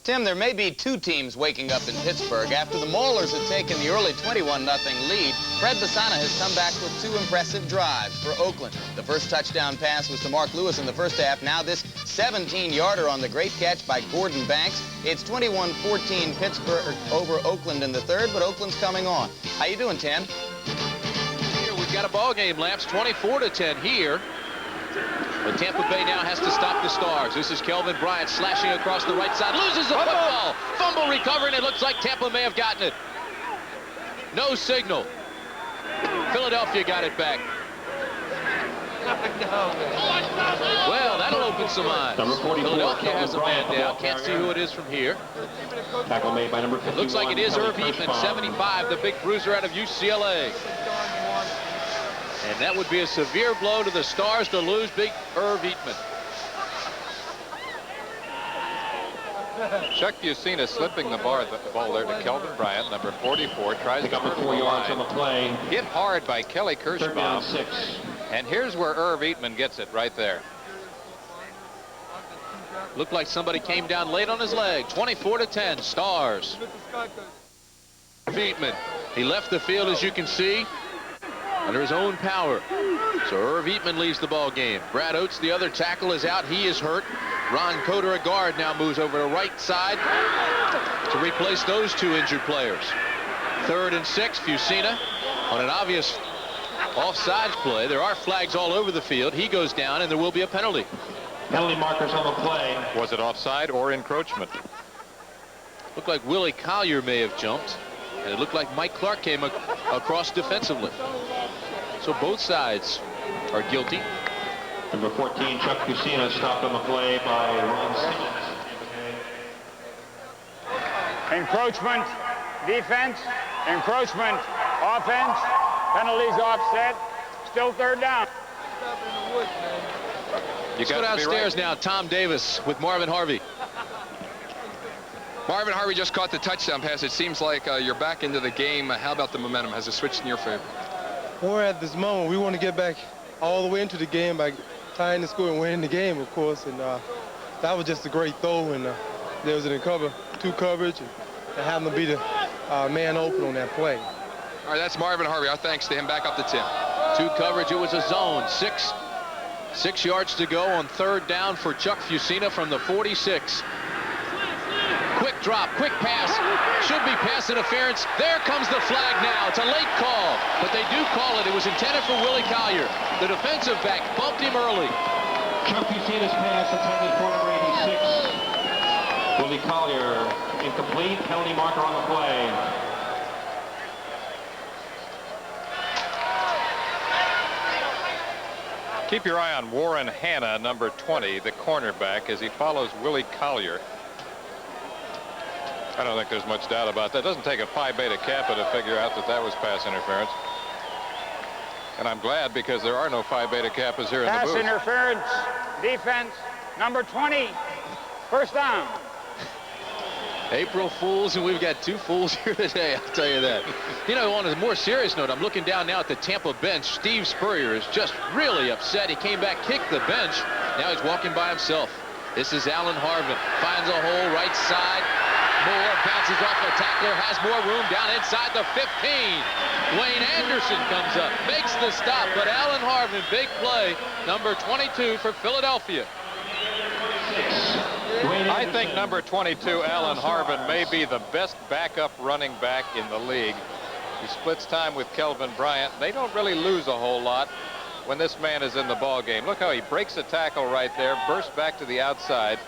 Tim, there may be 2 teams waking up in Pittsburgh. After the Maulers had taken the early 21-0 lead, Fred Basana has come back with 2 impressive drives for Oakland. The first touchdown pass was to Mark Lewis in the first half. Now this 17-yarder on the great catch by Gordon Banks. It's 21-14 Pittsburgh over Oakland in the 3rd, but Oakland's coming on. How you doing, Tim?
Here we've got a ball game, Lamps, 24-10 here. But Tampa Bay now has to stop the Stars. This is Kelvin Bryant slashing across the right side. Loses the football. Fumble recovered, and it looks like Tampa may have gotten it. No signal. Philadelphia got it back. Well, that'll open some eyes. Philadelphia has a man down. Can't see who it is from here.
Tackle made by number 51.
Looks like it is Irv Eatman, 75, the big bruiser out of UCLA. And that would be a severe blow to the Stars to lose big Irv Eatman.
Chuck Fusina slipping the ball there to Kelvin Bryant, number 44, tries to
cover 4 yards on the play.
Hit hard by Kelly Kirschbaum.
6.
And here's where Irv Eatman gets it right there.
Looked like somebody came down late on his leg. 24-10, Stars. Eatman, he left the field, as you can see, under his own power. So Irv Eatman leaves the ball game. Brad Oates, the other tackle, is out. He is hurt. Ron Coder, a guard, now moves over to right side to replace those 2 injured players. 3rd and 6, Fusina on an obvious offsides play. There are flags all over the field. He goes down, and there will be a penalty.
Penalty markers on the play.
Was it offside or encroachment?
Looked like Willie Collier may have jumped, and it looked like Mike Clark came across defensively. So both sides are guilty.
Number 14, Chuck Fusina, stopped on the play by Ron Simmons.
Encroachment, defense, encroachment, offense, penalties offset, still 3rd down.
Let's go downstairs now. Tom Davis with Marvin Harvey.
Marvin Harvey just caught the touchdown pass. It seems like you're back into the game. How about the momentum? Has it switched in your favor?
We're at this moment. We want to get back all the way into the game by tying the score and winning the game, of course. And that was just a great throw. And there was an two coverage, and having to be the man open on that play.
All right, that's Marvin Harvey. Our thanks to him. Back up to Tim.
2 coverage. It was a zone. 6 yards to go on 3rd down for Chuck Fusina from the 46. Quick drop, quick pass. Should be pass interference. There comes the flag now. It's a late call, but they do call it. It was intended for Willie Collier. The defensive back bumped him early.
Chuck Fusina's pass intended for number 86. Willie Collier, incomplete. Penalty marker on the play.
Keep your eye on Warren Hanna, number 20, the cornerback, as he follows Willie Collier. I don't think there's much doubt about that. It doesn't take a Phi Beta Kappa to figure out that that was pass interference. And I'm glad, because there are no Phi Beta Kappas here in the booth.
Pass interference, defense, number 20, 1st down.
April Fools, and we've got 2 fools here today, I'll tell you that. You know, on a more serious note, I'm looking down now at the Tampa bench. Steve Spurrier is just really upset. He came back, kicked the bench. Now he's walking by himself. This is Allen Harvin. Finds a hole right side. Moore bounces off the tackler, has more room down inside the 15. Dwayne Anderson comes up, makes the stop, but Alan Harvin, big play, number 22 for Philadelphia.
I think number 22, Alan Harvin, may be the best backup running back in the league. He splits time with Kelvin Bryant. They don't really lose a whole lot when this man is in the ball game. Look how he breaks a tackle right there, bursts back to the outside.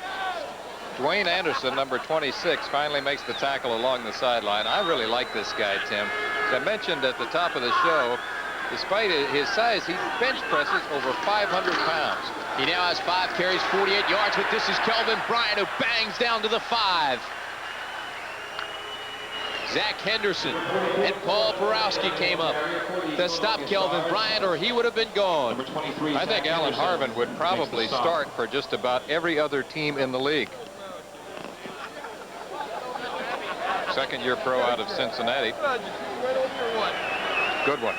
Dwayne Anderson, number 26, finally makes the tackle along the sideline. I really like this guy, Tim. As I mentioned at the top of the show, despite his size, he bench presses over 500 pounds.
He now has 5 carries, 48 yards, but this is Kelvin Bryant who bangs down to the 5. Zach Henderson and Paul Porowski came up to stop Kelvin Bryant, or he would have been gone.
I think Alan Harvin would probably start for just about every other team in the league. Second-year pro out of Cincinnati. Good one.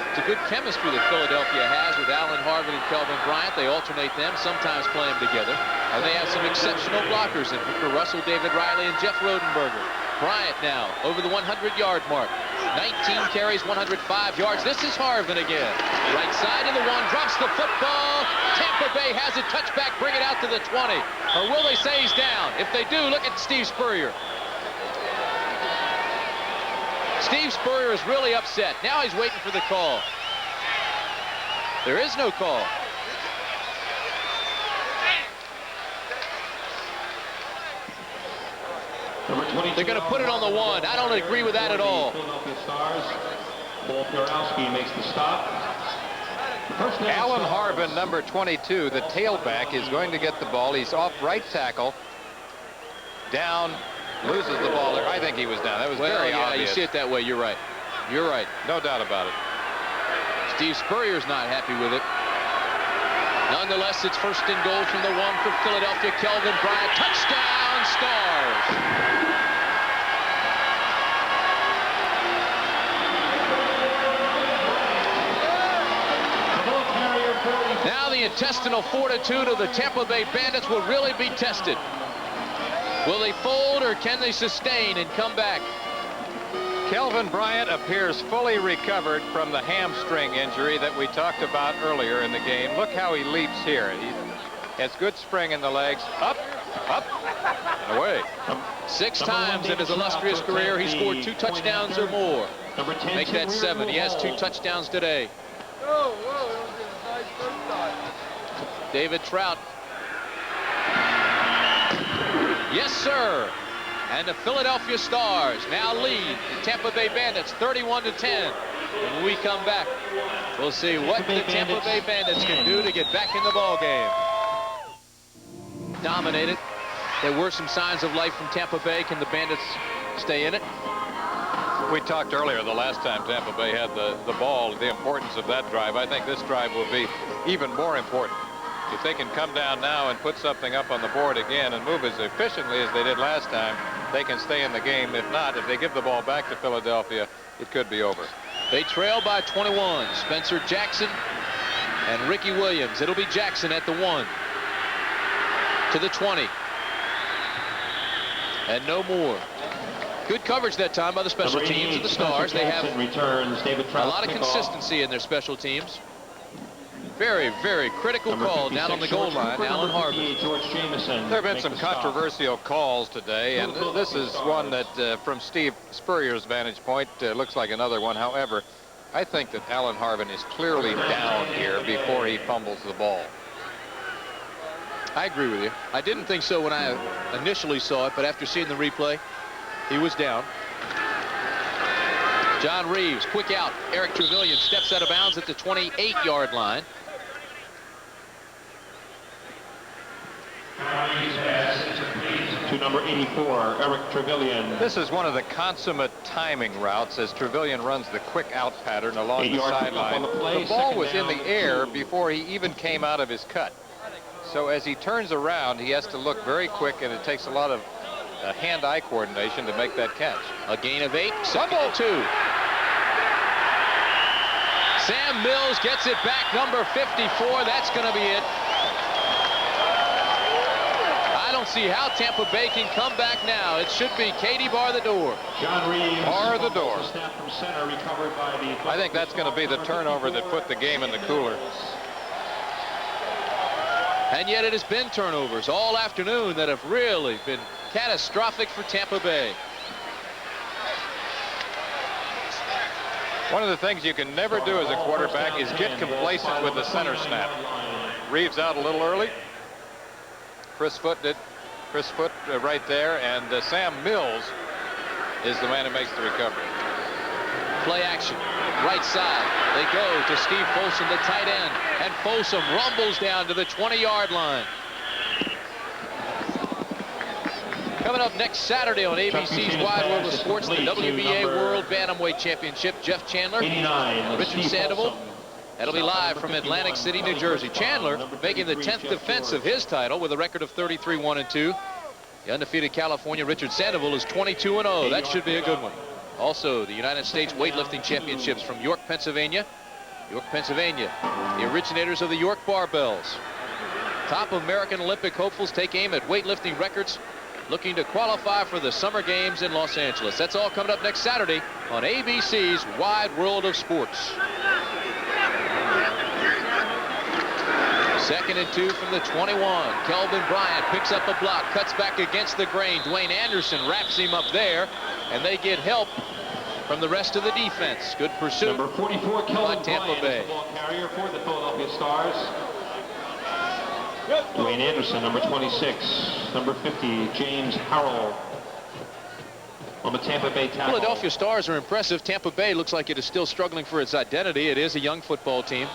It's a good chemistry that Philadelphia has with Alan Harvin and Kelvin Bryant. They alternate them, sometimes play them together. And they have some exceptional blockers in Victor Russell, David Riley, and Jeff Rodenberger. Bryant now over the 100-yard mark. 19 carries, 105 yards. This is Harvin again. Right side of the 1, drops the football. Tampa Bay has a touchback, bring it out to the 20. Or will they say he's down? If they do, look at Steve Spurrier. Steve Spurrier is really upset. Now he's waiting for the call. There is no call. They're going to put it on the 1. I don't agree with that at all.
Paul Porowski makes the stop.
Alan Harvin, number 22, the tailback, is going to get the ball. He's off right tackle. Down. Loses the ball there. I think he was down. That was very obvious.
You see it that way. You're right. You're right.
No doubt about it.
Steve Spurrier's not happy with it. Nonetheless, it's first and goal from the 1 for Philadelphia. Kelvin Bryant, touchdown, Stars. Now the intestinal fortitude of the Tampa Bay Bandits will really be tested. Will they fold, or can they sustain and come back?
Kelvin Bryant appears fully recovered from the hamstring injury that we talked about earlier in the game. Look how he leaps here. He has good spring in the legs. Up, up, and away.
6 times in his illustrious career, he scored 2 touchdowns or more. Make that 7. He has 2 touchdowns today. David Trout. Yes, sir. And the Philadelphia Stars now lead the Tampa Bay Bandits 31-10. When we come back, we'll see what the Tampa Bay Bandits can do to get back in the ball game. Dominated. There were some signs of life from Tampa Bay. Can the Bandits stay in it?
We talked earlier the last time Tampa Bay had the ball, the importance of that drive. I think this drive will be even more important. If they can come down now and put something up on the board again and move as efficiently as they did last time, they can stay in the game. If not, if they give the ball back to Philadelphia, it could be over.
They trail by 21. Spencer Jackson and Ricky Williams. It'll be Jackson at the 1. To the 20. And no more. Good coverage that time by the special teams of the Stars. They have a lot of consistency in their special teams. Very, very critical call down on the goal line, Alan Harvin.
There have been some controversial calls today, and this is one that, from Steve Spurrier's vantage point, looks like another one. However, I think that Alan Harvin is clearly down here before he fumbles the ball.
I agree with you. I didn't think so when I initially saw it, but after seeing the replay, he was down. John Reeves, quick out. Eric Trevelyan steps out of bounds at the 28-yard line.
To number 84, Eric Trevelyan.
This is one of the consummate timing routes as Trevelyan runs the quick out pattern along the sideline. The ball was in the air before he even came out of his cut. So as he turns around, he has to look very quick, and it takes a lot of hand-eye coordination to make that catch.
A gain of 8, second and 2. Sam Mills gets it back, number 54. That's going to be it. I don't see how Tampa Bay can come back now. It should be Katie bar the door.
John Reeves.
Bar the door.
Snap from center, recovered by the...
I think that's going to be the turnover that put the game in the cooler.
And yet it has been turnovers all afternoon that have really been catastrophic for Tampa Bay.
One of the things you can never do as a quarterback is get complacent with the center snap. Reeves out a little early. Chris Foot right there, and Sam Mills is the man who makes the recovery.
Play action, right side. They go to Steve Folsom, the tight end, and Folsom rumbles down to the 20-yard line. Coming up next Saturday on ABC's Wide World of Sports, the WBA World Bantamweight Championship. Jeff Chandler, Richard Sandoval. That'll be live from Atlantic City, New Jersey. Chandler making the 10th defense of his title with a record of 33-1-2. The undefeated California Richard Sandoval is 22-0. That should be a good one. Also, the United States Weightlifting Championships from York, Pennsylvania. York, Pennsylvania, the originators of the York Barbells. Top American Olympic hopefuls take aim at weightlifting records, looking to qualify for the Summer Games in Los Angeles. That's all coming up next Saturday on ABC's Wide World of Sports. 2nd and 2 from the 21. Kelvin Bryant picks up a block, cuts back against the grain. Dwayne Anderson wraps him up there, and they get help from the rest of the defense. Good pursuit.
Number 44, Kelvin
Tampa
Bryant,
Bay.
is the ball carrier for the Philadelphia Stars. Dwayne Anderson, number 26. Number 50, James Harrell on the Tampa Bay tackle.
Philadelphia Stars are impressive. Tampa Bay looks like it is still struggling for its identity. It is a young football team.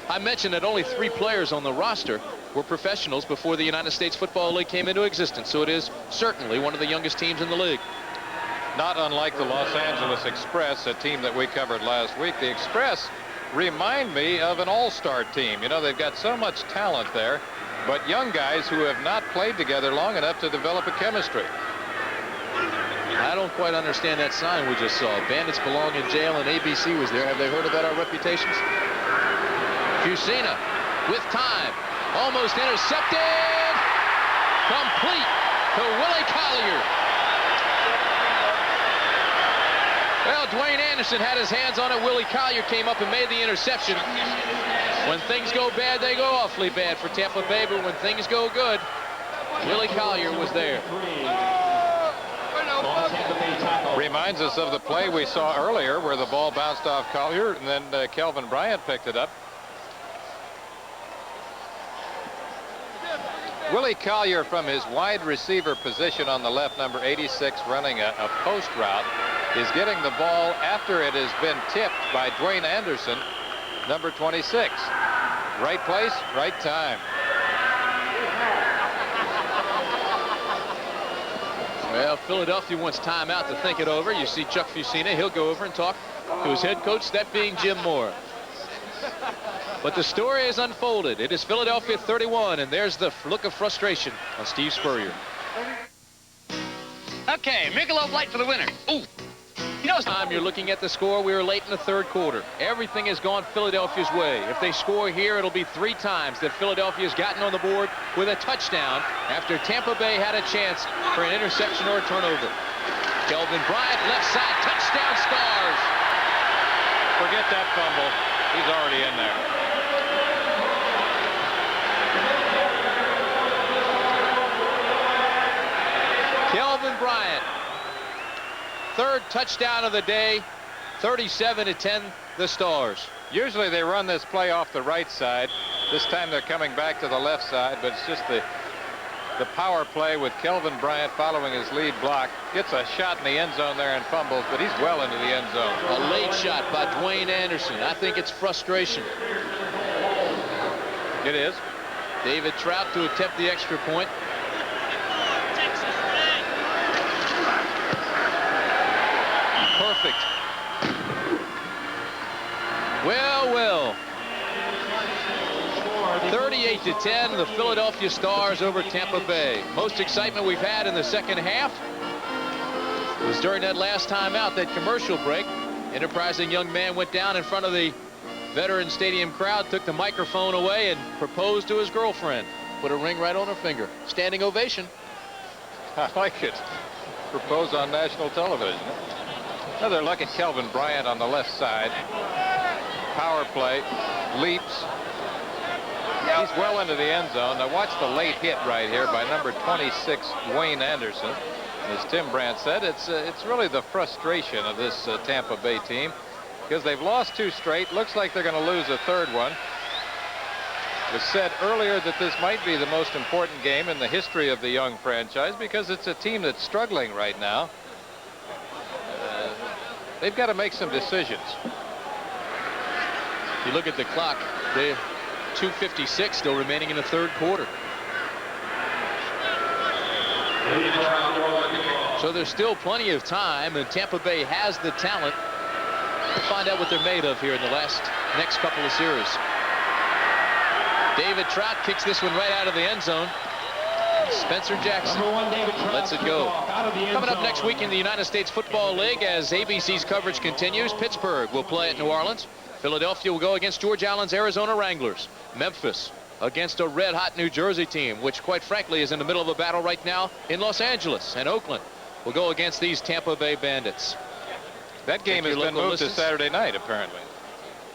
I mentioned that only 3 players on the roster were professionals before the United States Football League came into existence, so it is certainly one of the youngest teams in the league.
Not unlike the Los Angeles Express, a team that we covered last week. The Express remind me of an all-star team. You know, they've got so much talent there, but young guys who have not played together long enough to develop a chemistry.
I don't quite understand that sign we just saw. Bandits belong in jail, and ABC was there. Have they heard about our reputations? Fusina with time, almost intercepted, complete to Willie Collier. Well, Dwayne Anderson had his hands on it. Willie Collier came up and made the interception. When things go bad, they go awfully bad for Tampa Bay, but when things go good, Willie Collier was there.
Reminds us of the play we saw earlier where the ball bounced off Collier, and then Kelvin Bryant picked it up. Willie Collier, from his wide receiver position on the left, number 86, running a post route, is getting the ball after it has been tipped by Dwayne Anderson, number 26. Right place, right time.
Well, Philadelphia wants timeout to think it over. You see Chuck Fusina. He'll go over and talk to his head coach, that being Jim Moore. But the story is unfolded. It is Philadelphia 31, and there's the look of frustration on Steve Spurrier.
Okay, Michelob Light for the winner. Ooh.
You know, time you're looking at the score. We are late in the 3rd quarter. Everything has gone Philadelphia's way. If they score here, it'll be 3 times that Philadelphia's gotten on the board with a touchdown after Tampa Bay had a chance for an interception or a turnover. Kelvin Bryant, left side, touchdown Stars.
Forget that fumble. He's already in there.
Kelvin Bryant, 3rd touchdown of the day, 37-10, the Stars.
Usually they run this play off the right side. This time they're coming back to the left side, but it's just the power play with Kelvin Bryant following his lead block. Gets a shot in the end zone there and fumbles, but he's well into the end zone.
A late shot by Dwayne Anderson. I think it's frustration.
It is.
David Trout to attempt the extra point. Perfect. Well. 38-10, the Philadelphia Stars over Tampa Bay. Most excitement we've had in the second half was during that last timeout, that commercial break. Enterprising young man went down in front of the Veterans Stadium crowd, took the microphone away, and proposed to his girlfriend. Put a ring right on her finger. Standing ovation
I like it. Propose on national television. Another look at Kelvin Bryant on the left side. Power play, leaps. He's well into the end zone. Now watch the late hit right here by number 26, Wayne Anderson. As Tim Brandt said, it's really the frustration of this Tampa Bay team because they've lost 2 straight. Looks like they're going to lose a 3rd one. It was said earlier that this might be the most important game in the history of the young franchise because it's a team that's struggling right now. They've got to make some decisions.
If you look at the clock, they're 2:56 still remaining in the 3rd quarter. So there's still plenty of time, and Tampa Bay has the talent. We'll find out what they're made of here in the next couple of series. David Trout kicks this one right out of the end zone. Spencer Jackson lets it go. Coming up next week in the United States Football League, as ABC's coverage continues, Pittsburgh will play at New Orleans. Philadelphia will go against George Allen's Arizona Wranglers. Memphis against a red-hot New Jersey team, which quite frankly is in the middle of a battle right now in Los Angeles. And Oakland will go against these Tampa Bay Bandits.
That game has been moved to Saturday night, apparently.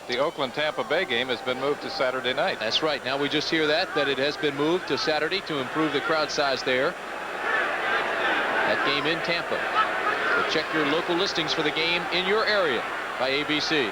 The Oakland-Tampa Bay game has been moved to Saturday night.
That's right. Now we just hear that it has been moved to Saturday to improve the crowd size there. That game in Tampa. So check your local listings for the game in your area by ABC.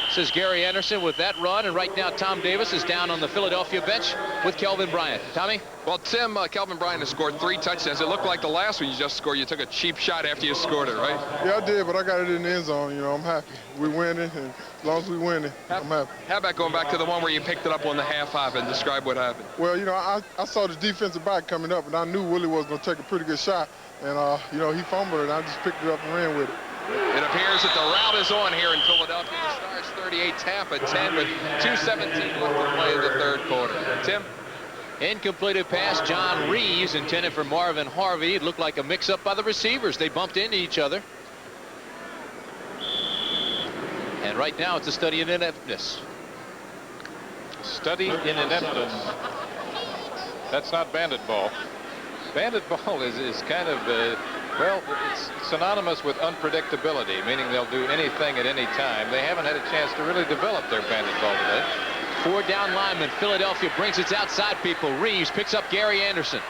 This is Gary Anderson with that run, and right now Tom Davis is down on the Philadelphia bench with Kelvin Bryant. Tommy?
Well, Tim, Kelvin Bryant has scored 3 touchdowns. It looked like the last one you just scored. You took a cheap shot after you scored it, right?
Yeah, I did, but I got it in the end zone. You know, I'm happy. We're winning, and as long as we're winning, I'm happy.
How about going back to the one where you picked it up on the half-hop and describe what happened?
Well, you know, I saw the defensive back coming up, and I knew Willie was going to take a pretty good shot. And, you know, he fumbled it, and I just picked it up and ran with it.
It appears that the route is on here in Philadelphia. The Stars 38, Tampa 10, with 2:17 left to play in the 3rd quarter. Tim?
Incompleted pass. John Reeves intended for Marvin Harvey. It looked like a mix-up by the receivers. They bumped into each other. And right now it's a study in ineptness.
Study in ineptness. That's not bandit ball. Bandit ball is kind of, well, it's synonymous with unpredictability, meaning they'll do anything at any time. They haven't had a chance to really develop their bandit ball today.
4 down linemen. Philadelphia brings its outside people. Reeves picks up Gary Anderson.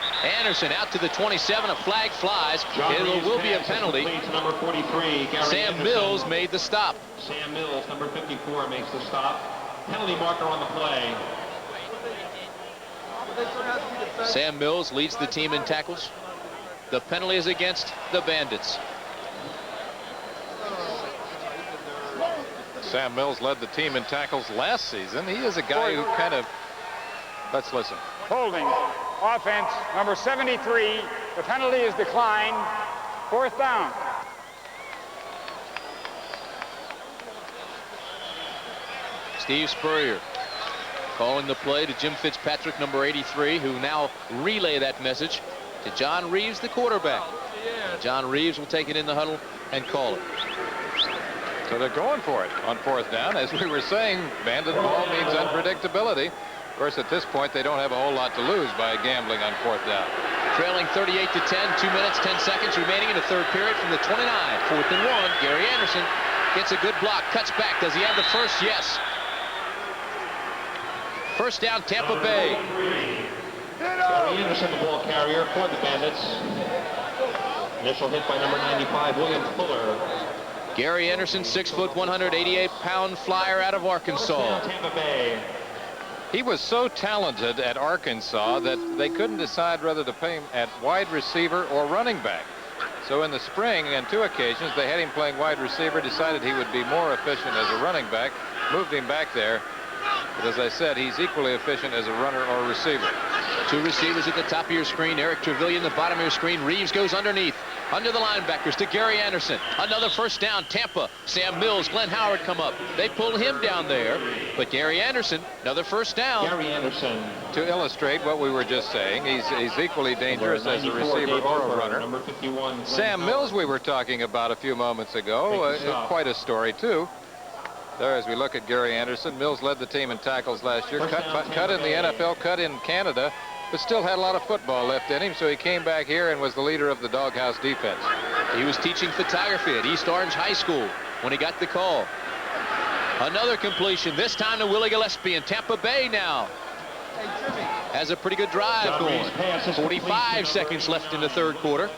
Anderson out to the 27. A flag flies. There will be a penalty.
Number 43,
Sam Mills made the stop.
Sam Mills, number 54, makes the stop. Penalty marker on the play.
Sam Mills leads the team in tackles. The penalty is against the Bandits.
Sam Mills led the team in tackles last season. He is a guy who kind of, let's listen.
Holding. Offense, number 73. The penalty is declined. 4th down.
Steve Spurrier calling the play to Jim Fitzpatrick, number 83, who now relay that message to John Reeves, the quarterback. John Reeves will take it in the huddle and call it.
So they're going for it on 4th down. As we were saying, bandit ball means unpredictability. Of course, at this point, they don't have a whole lot to lose by gambling on 4th down.
Trailing 38 to 10, 2 minutes, 10 seconds remaining in the 3rd period from the 29. 4th and 1. Gary Anderson gets a good block, cuts back. Does he have the first? Yes. First down, Tampa Bay.
Gary Anderson, the ball carrier for the Bandits. Initial hit by number 95, William Fuller.
Gary Anderson, 6 foot, 188-pound flyer out of Arkansas.
Tampa Bay.
He was so talented at Arkansas that they couldn't decide whether to pay him at wide receiver or running back. So in the spring, on 2 occasions, they had him playing wide receiver, decided he would be more efficient as a running back, moved him back there. But as I said, he's equally efficient as a runner or receiver.
2 receivers at the top of your screen. Eric Trevelyan, the bottom of your screen. Reeves goes underneath. Under the linebackers to Gary Anderson. Another first down, Tampa. Sam Mills, Glenn Howard come up. They pull him down there. But Gary Anderson, another first down.
Gary Anderson.
To illustrate what we were just saying, he's equally dangerous as a receiver or a runner.
Number 51,
Sam Mills we were talking about a few moments ago. Quite a story, too. There, as we look at Gary Anderson, Mills led the team in tackles last year. Cut in the NFL, cut in Canada. but still had a lot of football left in him, so he came back here and was the leader of the doghouse defense.
He was teaching photography at East Orange High School when he got the call. Another completion, this time to Willie Gillespie in Tampa Bay now. Has a pretty good drive going. 45 seconds left in the third quarter.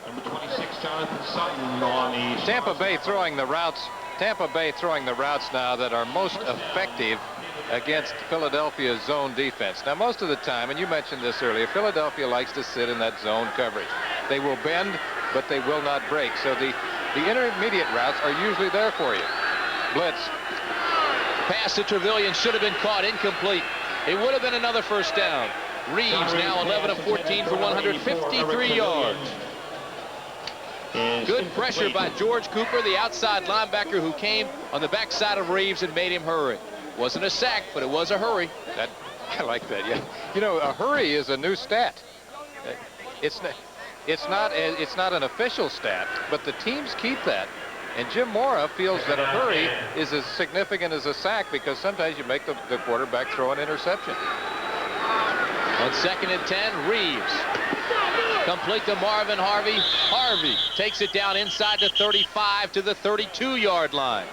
Number 26, Jonathan Sutton on the
Tampa Bay throwing the routes. Tampa Bay throwing the routes now that are most effective against Philadelphia's zone defense. Now, most of the time, and you mentioned this earlier, Philadelphia likes to sit in that zone coverage. They will bend, but they will not break. So the intermediate routes are usually there for you. Blitz.
Pass to Trevelyan should have been caught, incomplete. It would have been another first down. Reeves now 11 of 14 for 153 yards. Good pressure by George Cooper, the outside linebacker who came on the backside of Reeves and made him hurry. Wasn't a sack, but it was a hurry.
I like that. Yeah, you know, a hurry is a new stat. It's not an official stat, but the teams keep that. And Jim Mora feels that a hurry is as significant as a sack because sometimes you make the quarterback throw an interception.
On 2nd and 10, Reeves. Complete to Marvin Harvey. Harvey takes it down inside the 35 to the 32-yard line.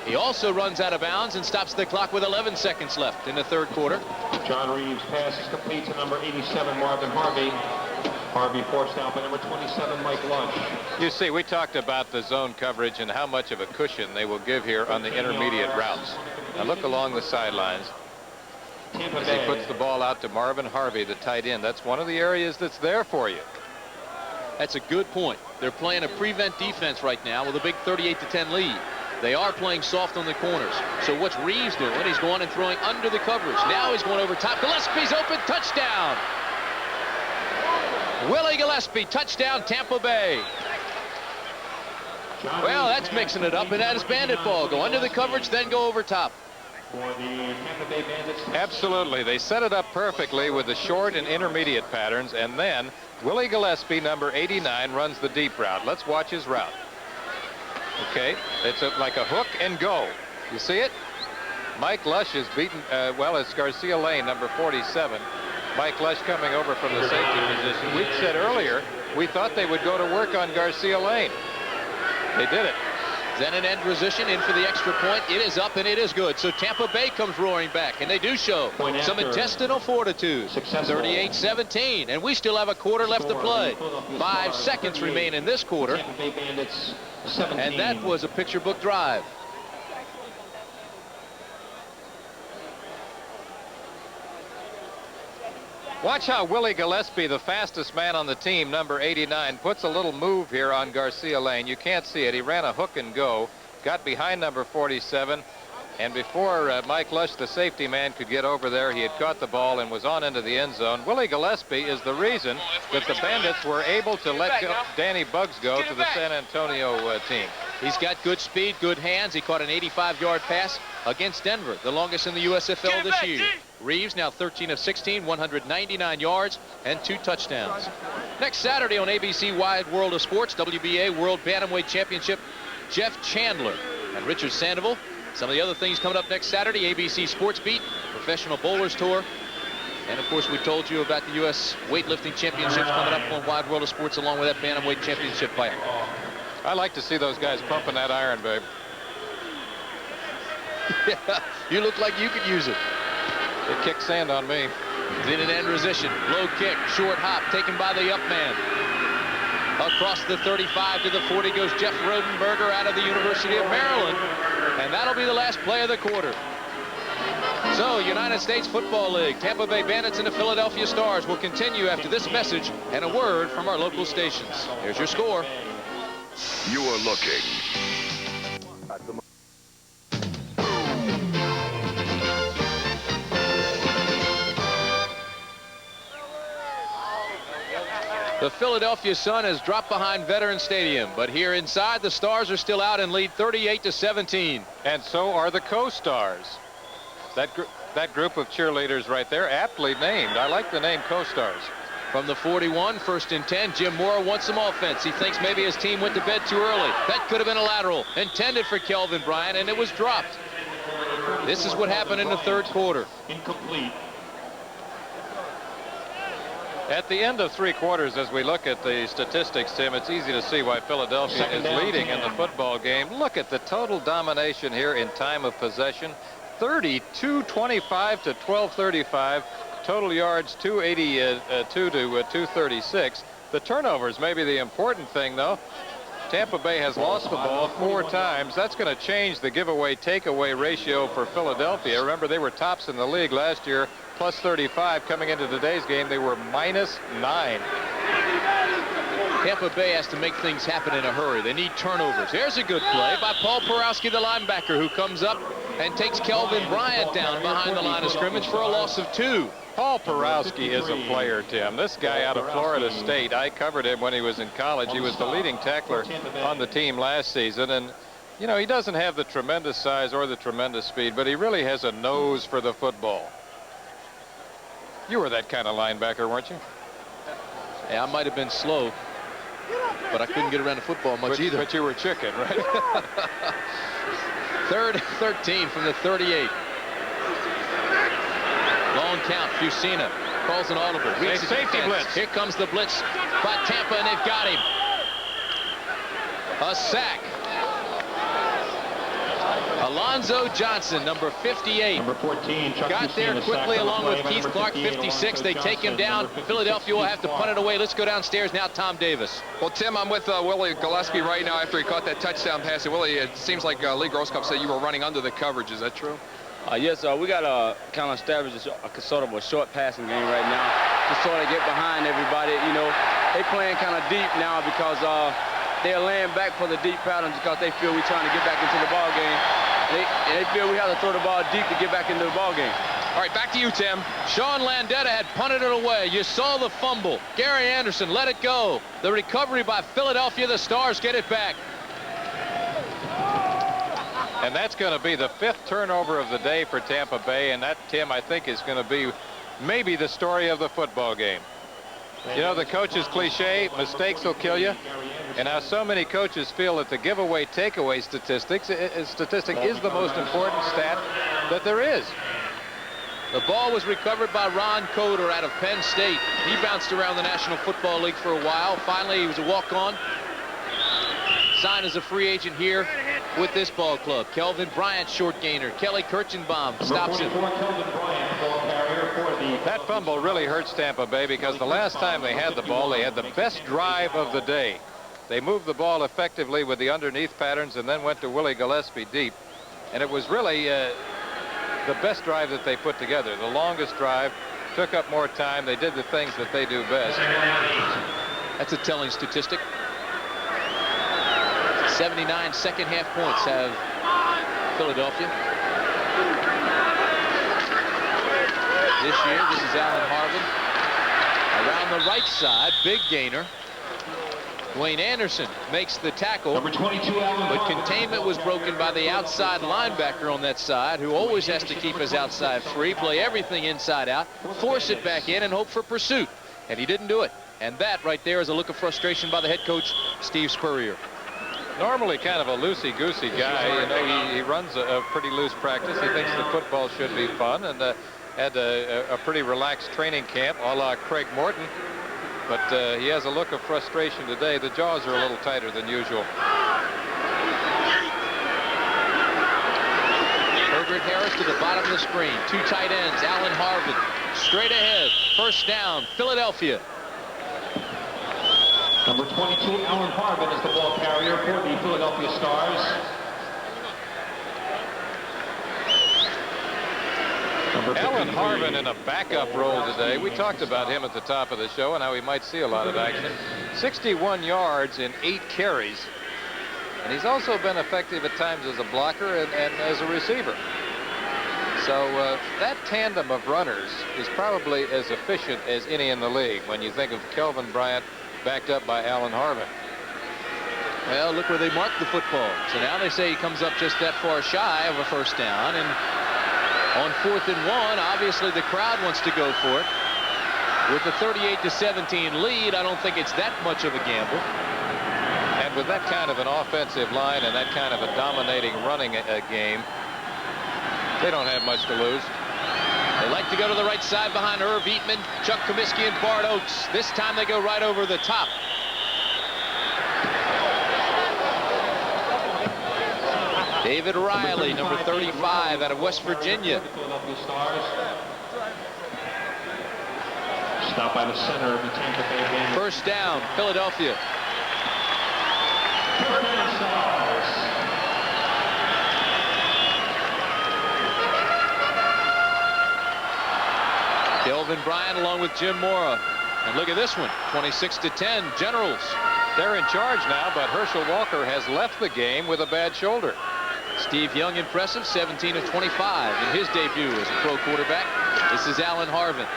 He also runs out of bounds and stops the clock with 11 seconds left in the third quarter.
John Reeves passes complete to number 87, Marvin Harvey. Harvey forced out by number 27, Mike Lunch.
You see, we talked about the zone coverage and how much of a cushion they will give here on the intermediate routes. Now look along the sidelines as he puts the ball out to Marvin Harvey, the tight end. That's one of the areas that's there for you.
That's a good point. They're playing a prevent defense right now with a big 38-10 lead. They are playing soft on the corners. So what's Reeves doing? He's going and throwing under the coverage. Now he's going over top. Gillespie's open. Touchdown. Willie Gillespie, touchdown, Tampa Bay. Well, that's mixing it up, and that is Bandit ball. Go under the coverage, then go over top.
Absolutely. They set it up perfectly with the short and intermediate patterns, and then Willie Gillespie, number 89, runs the deep route. Let's watch his route. Okay, it's like a hook and go. You see it? Mike Lush is beaten, well, it's Garcia Lane, number 47. Mike Lush coming over from the safety position. We said earlier we thought they would go to work on Garcia Lane. They did it.
Then an end position in for the extra point. It is up and it is good. So Tampa Bay comes roaring back, and they do show some intestinal fortitude. 38-17, and we still have a quarter left to play. 5 seconds remain in this quarter, and that was a picture book drive.
Watch how Willie Gillespie, the fastest man on the team, number 89, puts a little move here on Garcia Lane. You can't see it. He ran a hook and go, got behind number 47, and before Mike Lush, the safety man, could get over there, he had caught the ball and was on into the end zone. Willie Gillespie is the reason that the Bandits were able to let Danny Buggs go to the San Antonio team.
He's got good speed, good hands. He caught an 85-yard pass against Denver, the longest in the USFL this year. Reeves now 13 of 16, 199 yards and 2 touchdowns. Next Saturday on ABC Wide World of Sports, WBA World Bantamweight Championship, Jeff Chandler and Richard Sandoval. Some of the other things coming up next Saturday, ABC Sports Beat, Professional Bowlers Tour, and of course we told you about the U.S. Weightlifting Championships coming up on Wide World of Sports along with that Bantamweight Championship fight.
I like to see those guys pumping that iron, babe.
Yeah, you look like you could use it.
It kicked sand on me.
In an end position, low kick, short hop, taken by the up man. Across the 35 to the 40 goes Jeff Rodenberger out of the University of Maryland. And that'll be the last play of the quarter. So, United States Football League, Tampa Bay Bandits and the Philadelphia Stars will continue after this message and a word from our local stations. Here's your score.
You are looking at the
The Philadelphia Sun has dropped behind Veterans Stadium, but here inside, the Stars are still out and lead 38-17.
And so are the Co-Stars. That group of cheerleaders right there, aptly named. I like the name Co-Stars.
From the 41, 1st and 10, Jim Mora wants some offense. He thinks maybe his team went to bed too early. That could have been a lateral intended for Kelvin Bryant, and it was dropped. This is what happened in the third quarter.
Incomplete.
At the end of 3 quarters, as we look at the statistics, Tim, it's easy to see why Philadelphia is leading in the football game. Look at the total domination here in time of possession. 32-25 to 12-35. Total yards 282 to 236. The turnovers may be the important thing, though. Tampa Bay has lost the ball 4 times. That's going to change the giveaway-takeaway ratio for Philadelphia. Remember, they were tops in the league last year, plus 35. Coming into today's game, they were minus 9.
Tampa Bay has to make things happen in a hurry. They need turnovers. There's a good play by Paul Porowski, the linebacker, who comes up and takes Kelvin Bryant down behind the line of scrimmage for a loss of 2.
Paul Porowski is a player, Tim. This guy out of Florida State, I covered him when he was in college. He was the leading tackler on the team last season. And, you know, he doesn't have the tremendous size or the tremendous speed, but he really has a nose for the football. You were that kind of linebacker, weren't you?
Yeah, I might have been slow, but I couldn't get around the football much either.
But you were chicken, right?
3rd and 13 from the 38. Long count. Fusina calls an audible.
A safety blitz.
Here comes the blitz by Tampa, and they've got him. A sack. Alonzo Johnson, number 58.
Number 14,
got there quickly along with Keith Clark, 56. They take him down. Philadelphia will have to punt it away. Let's go downstairs now. Tom Davis.
Well, Tim, I'm with Willie Gillespie right now after he caught that touchdown pass. And Willie, it seems like Lee Grosskopf said you were running under the coverage. Is that true?
Yes, we got to kind of establish a sort of a short passing game right now to sort of get behind everybody. You know, they playing kind of deep now because they're laying back for the deep patterns because they feel we're trying to get back into the ball game. They feel we have to throw the ball deep to get back into the ball game.
All right, back to you, Tim.
Sean Landeta had punted it away. You saw the fumble. Gary Anderson let it go. The recovery by Philadelphia. The Stars get it back.
And that's going to be the 5th turnover of the day for Tampa Bay. And that, Tim, I think is going to be maybe the story of the football game. You know, the coach's cliche, mistakes will kill you. And now so many coaches feel that the giveaway takeaway statistic is the most important stat that there is.
The ball was recovered by Ron Coder out of Penn State. He bounced around the National Football League for a while. Finally, he was a walk-on. Signed as a free agent here with this ball club. Kelvin Bryant, short gainer. Kelly Kirchenbaum stops him.
That fumble really hurts Tampa Bay because the last time they had the ball, they had the best drive of the day. They moved the ball effectively with the underneath patterns and then went to Willie Gillespie deep. And it was really the best drive that they put together. The longest drive, took up more time. They did the things that they do best.
That's a telling statistic. 79 second half points have Philadelphia. This year, this is Alan Harvin. Around the right side, big gainer. Dwayne Anderson makes the tackle.
Number 22, Alan
but
Harvin.
containment was broken by the outside linebacker on that side, who always has to keep his outside free, play everything inside out, force it back in, and hope for pursuit. And he didn't do it. And that right there is a look of frustration by the head coach, Steve Spurrier.
Normally kind of a loosey-goosey guy. You know, he runs a pretty loose practice. He thinks the football should be fun, and had a pretty relaxed training camp a la Craig Morton. But he has a look of frustration today. The jaws are a little tighter than usual.
Herbert Harris to the bottom of the screen. 2 tight ends. Alan Harvin straight ahead. First down, Philadelphia.
Number 22, Alan Harvin is the ball carrier for the Philadelphia Stars.
Alan Harvin in a backup role today. We talked about him at the top of the show and how he might see a lot of action. 61 yards in 8 carries. And he's also been effective at times as a blocker and as a receiver. So that tandem of runners is probably as efficient as any in the league when you think of Kelvin Bryant backed up by Alan Harvin.
Well, look where they marked the football. So now they say he comes up just that far shy of a first down. And on 4th and 1, obviously the crowd wants to go for it. With the 38-17 lead, I don't think it's that much of a gamble.
And with that kind of an offensive line and that kind of a dominating running game, they don't have much to lose.
They like to go to the right side behind Irv Eatman, Chuck Comiskey, and Bart Oates. This time they go right over the top. David Riley, number 35, out of West Virginia.
Stop by the center of the Tampa Bay Bandits.
First down, Philadelphia. Kelvin Bryant along with Jim Mora. And look at this one, 26-10, Generals.
They're in charge now, but Herschel Walker has left the game with a bad shoulder.
Steve Young impressive, 17 of 25 in his debut as a pro quarterback. This is Alan Harvin.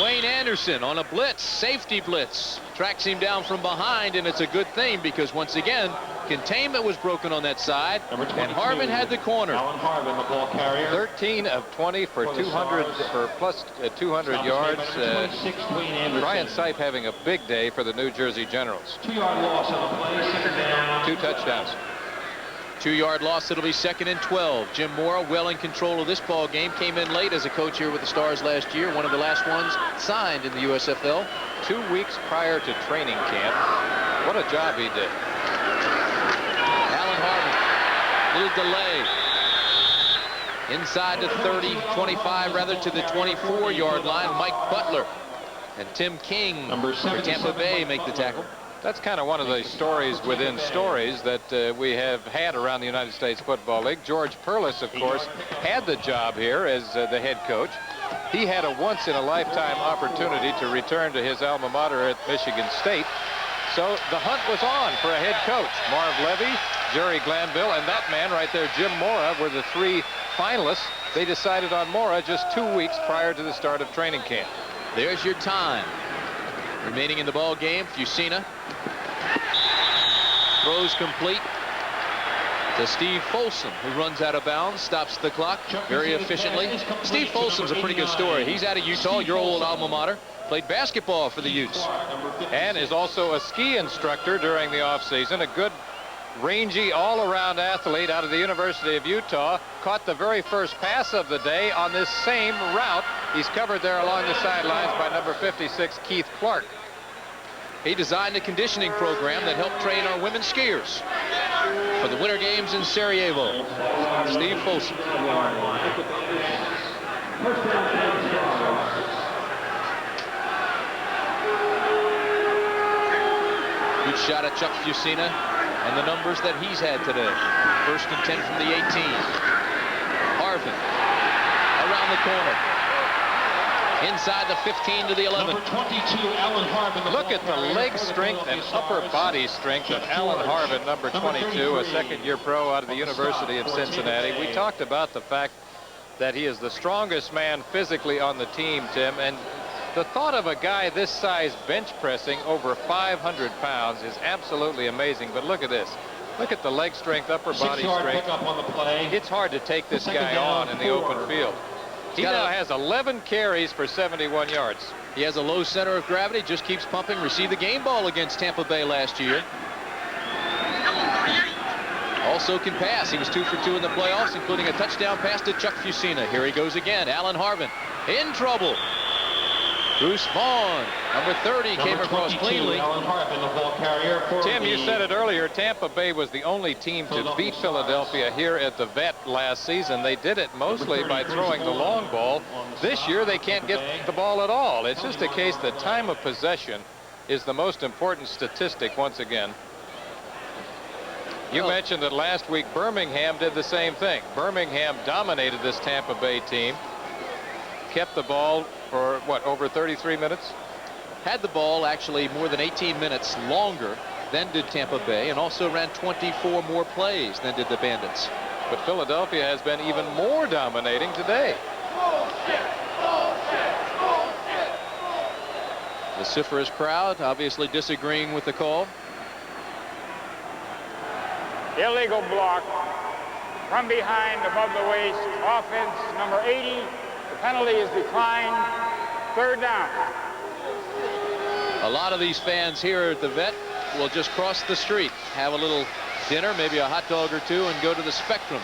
Wayne Anderson on a blitz, safety blitz. Tracks him down from behind, and it's a good thing because once again, containment was broken on that side, and Harvin had the corner.
Alan Harvin, the ball carrier.
13 of 20 for 200 for plus 200 yards. Brian Sipe having a big day for the New Jersey Generals.
2-yard loss on the play, second down.
2 touchdowns.
2-yard loss. It'll be 2nd and 12. Jim Mora well in control of this ball game. Came in late as a coach here with the Stars last year. One of the last ones signed in the USFL.
2 weeks prior to training camp. What a job he did.
Alan Harvin, little delay. Inside the 30, 25 rather, to the 24-yard line. Mike Butler and Tim King for Tampa Bay make the tackle.
That's kind of one of the stories within stories that we have had around the United States Football League. George Perlis, of course, had the job here as the head coach. He had a once-in-a-lifetime opportunity to return to his alma mater at Michigan State. So the hunt was on for a head coach. Marv Levy, Jerry Glanville, and that man right there, Jim Mora, were the 3 finalists. They decided on Mora just 2 weeks prior to the start of training camp.
There's your time. Remaining in the ball game, Fusina throws complete to Steve Folsom, who runs out of bounds, stops the clock very efficiently. Steve Folsom's a pretty good story. He's out of Utah, your old alma mater. Played basketball for the Utes.
And is also a ski instructor during the offseason. A good, rangy, all-around athlete out of the University of Utah. Caught the very first pass of the day on this same route. He's covered there along the sidelines by number 56, Keith Clark.
He designed a conditioning program that helped train our women skiers for the Winter Games in Sarajevo. Steve Folsom. Good shot at Chuck Fusina and the numbers that he's had today. 1st and 10 from the 18. Harvin around the corner. Inside the 15 to the 11.
Number 22, Alan Harvin.
Look at the leg strength and upper body strength of Alan Harvin, number 22, a second-year pro out of the University of Cincinnati. We talked about the fact that he is the strongest man physically on the team, Tim, and the thought of a guy this size bench pressing over 500 pounds is absolutely amazing. But look at this. Look at the leg strength, upper body strength.
On the play.
It's hard to take this guy on in the open field. He now has 11 carries for 71 yards.
He has a low center of gravity, just keeps pumping. Received the game ball against Tampa Bay last year. Also can pass. He was 2 for 2 in the playoffs, including a touchdown pass to Chuck Fusina. Here he goes again. Alan Harvin in trouble. Bruce Vaughn, number 30, came across cleanly.
Alan Harvin, the ball carrier.
Tim, you said it earlier, Tampa Bay was the only team to beat Philadelphia here at the Vet last season. They did it mostly by throwing the long ball. This year, they can't get the ball at all. It's just a case that time of possession is the most important statistic once again. You mentioned that last week Birmingham did the same thing. Birmingham dominated this Tampa Bay team. Kept the ball for, what, over 33 minutes?
Had the ball actually more than 18 minutes longer than did Tampa Bay, and also ran 24 more plays than did the Bandits.
But Philadelphia has been even more dominating today.
Vociferous crowd obviously disagreeing with the call.
Illegal block from behind, above the waist. Offense number 80. The penalty is declined. 3rd down.
A lot of these fans here at the Vet will just cross the street, have a little dinner, maybe a hot dog or two, and go to the Spectrum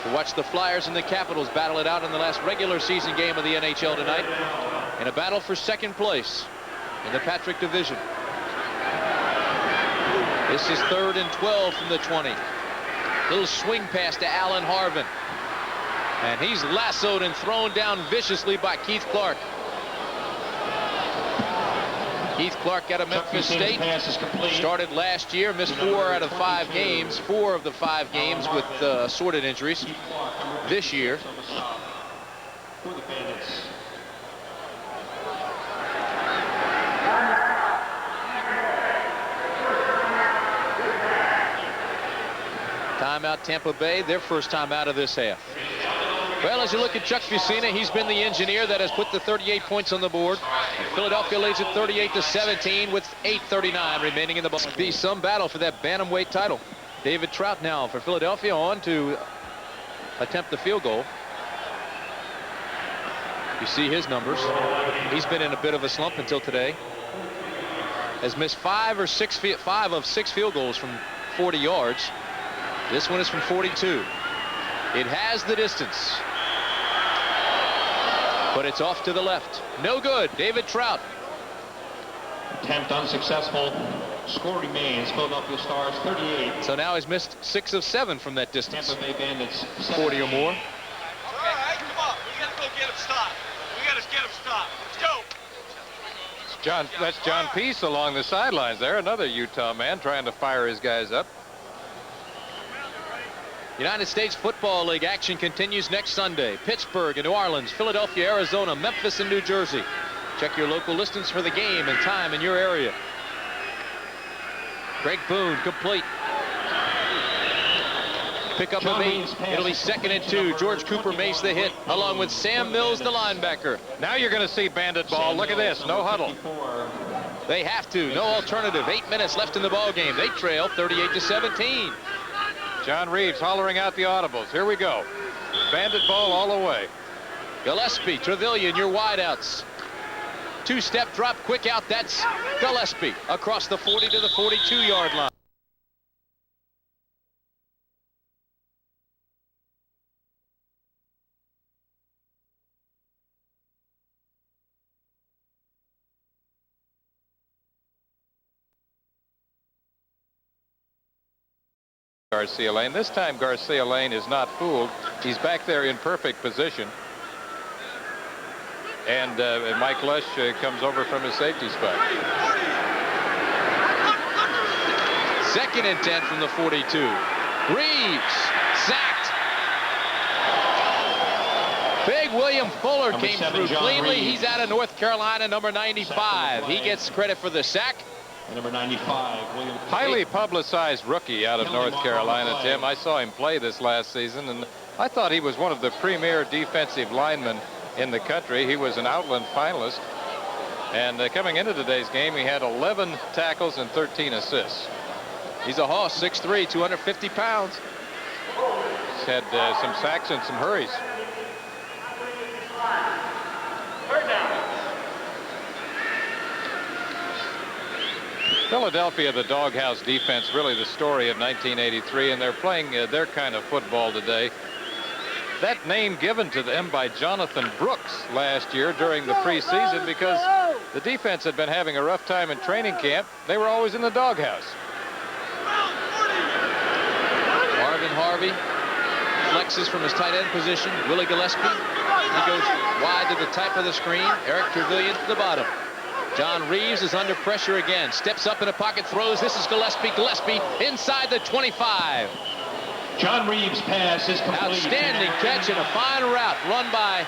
to watch the Flyers and the Capitals battle it out in the last regular season game of the NHL tonight in a battle for second place in the Patrick Division. This is 3rd and 12 from the 20. Little swing pass to Alan Harvin. And he's lassoed and thrown down viciously by Keith Clark. Keith Clark out of Memphis State. Started last year, missed 4 out of 5 games. 4 of the 5 games with assorted injuries. This year,
For the Bandits.
timeout Tampa Bay, their first time out of this half. Well, as you look at Chuck Fusina, he's been the engineer that has put the 38 points on the board. Philadelphia leads it 38-17 with 8:39 remaining in the ball. Be some battle for that bantamweight title. David Trout now for Philadelphia on to attempt the field goal. You see his numbers. He's been in a bit of a slump until today. Has missed 5 of 6 field goals from 40 yards. This one is from 42. It has the distance, but it's off to the left. No good. David Trout.
Attempt unsuccessful. Score remains Philadelphia Stars 38.
So now he's missed 6 of 7 from that distance.
Tampa Bay Bandits
40 or more.
All right, come on. We got to go get him stopped. We got to get him stopped. Let's go.
That's John Peace along the sidelines there. Another Utah man trying to fire his guys up.
United States Football League action continues next Sunday. Pittsburgh and New Orleans, Philadelphia, Arizona, Memphis, and New Jersey. Check your local listings for the game and time in your area. Greg Boone complete. Pick up of 8. It'll be 2nd and 2. George Cooper makes the hit along with Sam Mills, the linebacker.
Now you're going to see bandit ball. Look at this. No huddle.
They have to. No alternative. 8 minutes left in the ball game. They trail 38-17.
John Reeves hollering out the audibles. Here we go. Bandit ball all the way.
Gillespie, Trevelyan, your wideouts. 2-step drop, quick out. That's Gillespie across the 40 to the 42-yard line.
Garcia Lane. This time Garcia Lane is not fooled. He's back there in perfect position. And Mike Lush comes over from his safety spot.
2nd and 10 from the 42. Reeves sacked. Big William Fuller came through cleanly. He's out of North Carolina, number 95. He gets credit for the sack.
Number 95, William.
Highly publicized rookie out of North Carolina, Tim. I saw him play this last season, and I thought he was one of the premier defensive linemen in the country. He was an Outland finalist. And coming into today's game, he had 11 tackles and 13 assists.
He's a hoss, 6'3", 250 pounds.
He's had some sacks and some hurries. Philadelphia, the doghouse defense, really the story of 1983, and they're playing their kind of football today. That name given to them by Jonathan Brooks last year during the preseason because the defense had been having a rough time in training camp. They were always in the doghouse.
Marvin Harvey flexes from his tight end position. Willie Gillespie, he goes wide to the top of the screen. Eric Trevelyan to the bottom. John Reeves is under pressure again. Steps up in a pocket, throws. This is Gillespie. Gillespie inside the 25.
John Reeves' pass is complete.
Outstanding catch and a fine route run by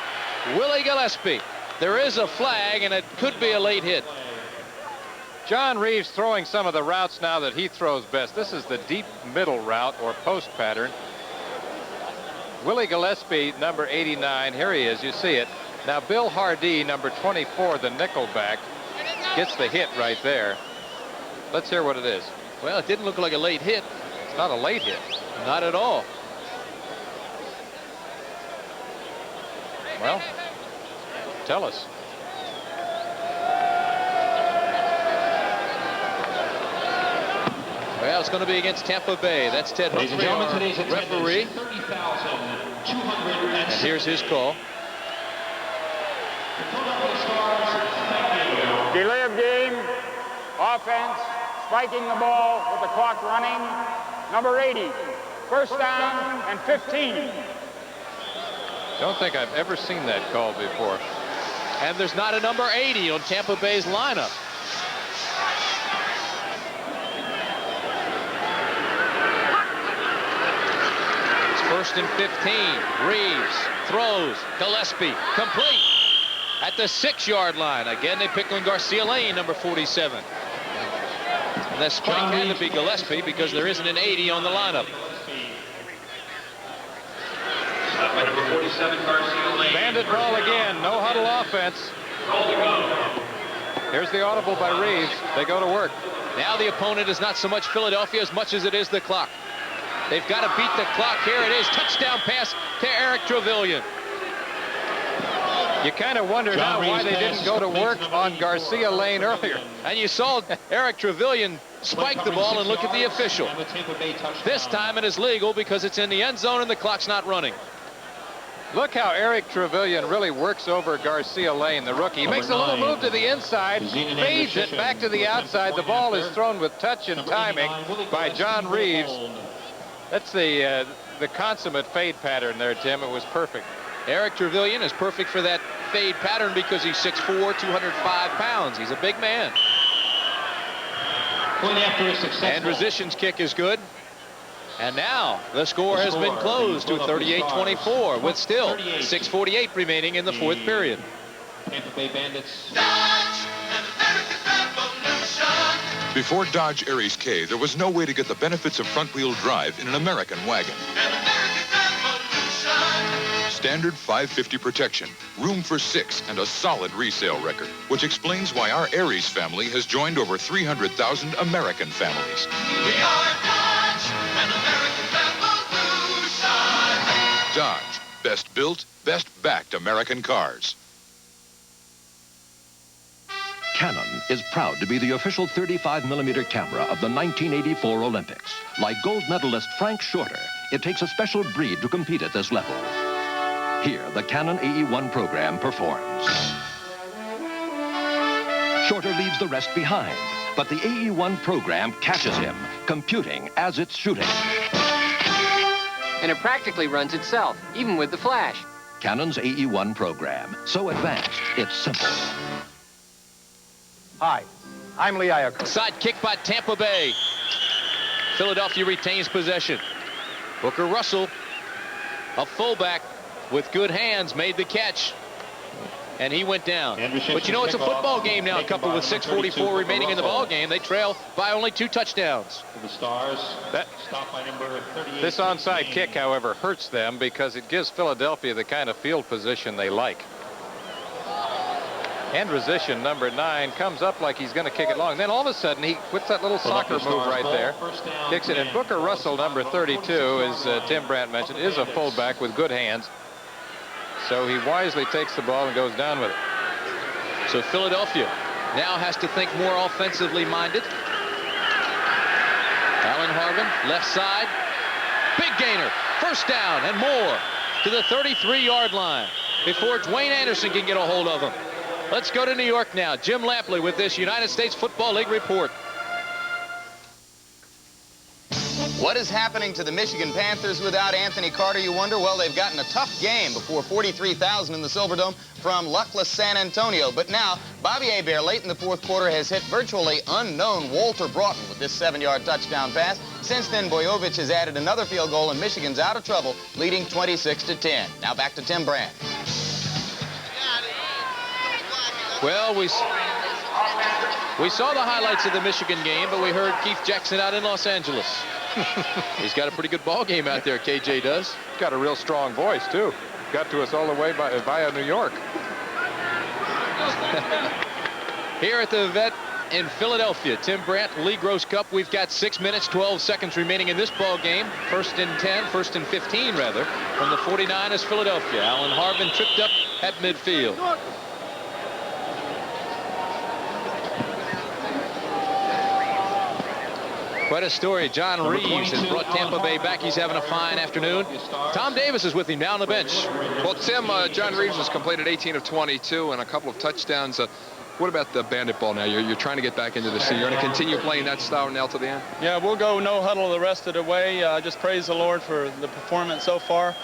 Willie Gillespie. There is a flag, and it could be a late hit.
John Reeves throwing some of the routes now that he throws best. This is the deep middle route or post pattern. Willie Gillespie, number 89. Here he is. You see it. Now, Bill Hardee, number 24, the nickelback, gets the hit right there. Let's hear what it is.
Well, it didn't look like a late hit.
It's not a late hit.
Not at all.
Well, tell us.
Well, it's going to be against Tampa Bay. That's Ted Humphrey, our referee. And here's his call.
Delay of game, offense, spiking the ball with the clock running. Number 80, first down and 15.
Don't think I've ever seen that call before.
And there's not a number 80 on Tampa Bay's lineup. It's first and 15. Reeves throws. Gillespie complete at the 6-yard line. Again, they pick on Garcia Lane, number 47. And the spike had to be Gillespie because there isn't an 80 on the lineup.
Bandit ball again. No huddle offense. Here's the audible by Reeves. They go to work.
Now the opponent is not so much Philadelphia as much as it is the clock. They've got to beat the clock. Here it is. Touchdown pass to Eric Trevelyan.
You kind of wonder now why they didn't go to work on Garcia Lane earlier.
And you saw Eric Trevelyan spike the ball and look at the official. This time it is legal because it's in the end zone and the clock's not running.
Look how Eric Trevelyan really works over Garcia Lane, the rookie. He makes a little move to the inside, fades it back to the outside. The ball is thrown with touch and timing by John Reeves. That's the consummate fade pattern there, Tim. It was perfect.
Eric Trevelyan is perfect for that fade pattern because he's 6'4", 205 pounds. He's a big man. Andrusic's kick is good. And now the score has been closed to 38-24 with still 6:48 remaining in the fourth period.
Tampa Bay Bandits.
Before Dodge Aries K, there was no way to get the benefits of front-wheel drive in an American wagon. Standard 550 protection, room for 6, and a solid resale record, which explains why our Aries family has joined over 300,000 American families.
We are Dodge, an American revolution.
Dodge, best built, best backed American cars.
Canon is proud to be the official 35mm camera of the 1984 Olympics. Like gold medalist Frank Shorter, it takes a special breed to compete at this level. Here, the Canon AE1 program performs. Shorter leaves the rest behind, but the AE1 program catches him, computing as it's shooting.
And it practically runs itself, even with the flash.
Canon's AE1 program, so advanced, it's simple.
Hi, I'm Lee Iacocca.
Side kick by Tampa Bay. Philadelphia retains possession. Booker Russell, a fullback with good hands, made the catch. And he went down. But you know, it's a football game now, coupled with 6:44 remaining in the ball game. They trail by only 2 touchdowns.
For the Stars, stop by number 38.
This onside kick, however, hurts them because it gives Philadelphia the kind of field position they like. Andrusic's number 9 comes up like he's going to kick it long. Then all of a sudden, he puts that little soccer move right there, kicks it. And Booker Russell, number 32, as Tim Brandt mentioned, is a fullback with good hands. So he wisely takes the ball and goes down with it.
So Philadelphia now has to think more offensively minded. Alan Harvin, left side. Big gainer. First down and more to the 33-yard line before Dwayne Anderson can get a hold of him. Let's go to New York now. Jim Lampley with this United States Football League report.
What is happening to the Michigan Panthers without Anthony Carter, you wonder? Well, they've gotten a tough game before 43,000 in the Silverdome from luckless San Antonio. But now, Bobby Hebert, late in the fourth quarter, has hit virtually unknown Walter Broughton with this 7-yard touchdown pass. Since then, Boyovich has added another field goal, and Michigan's out of trouble, leading 26-10. Now back to Tim Brandt.
Well, we saw the highlights of the Michigan game, but we heard Keith Jackson out in Los Angeles. He's got a pretty good ball game out there, KJ does.
Got a real strong voice, too. Got to us all the way via New York.
Here at the Vet in Philadelphia, Tim Brandt, Lee Gross Cup. We've got 6 minutes, 12 seconds remaining in this ball game. First and 15, rather, from the 49 is Philadelphia. Alan Harvin tripped up at midfield. Quite a story. John Reeves has brought Tampa Bay back. He's having a fine afternoon. Tom Davis is with him down the bench.
Well, Tim, John Reeves has completed 18 of 22 and a couple of touchdowns. What about the Bandit ball now? You're trying to get back into the scene. You're going to continue playing that style now to the end?
Yeah, we'll go no huddle the rest of the way. Just praise the Lord for the performance so far.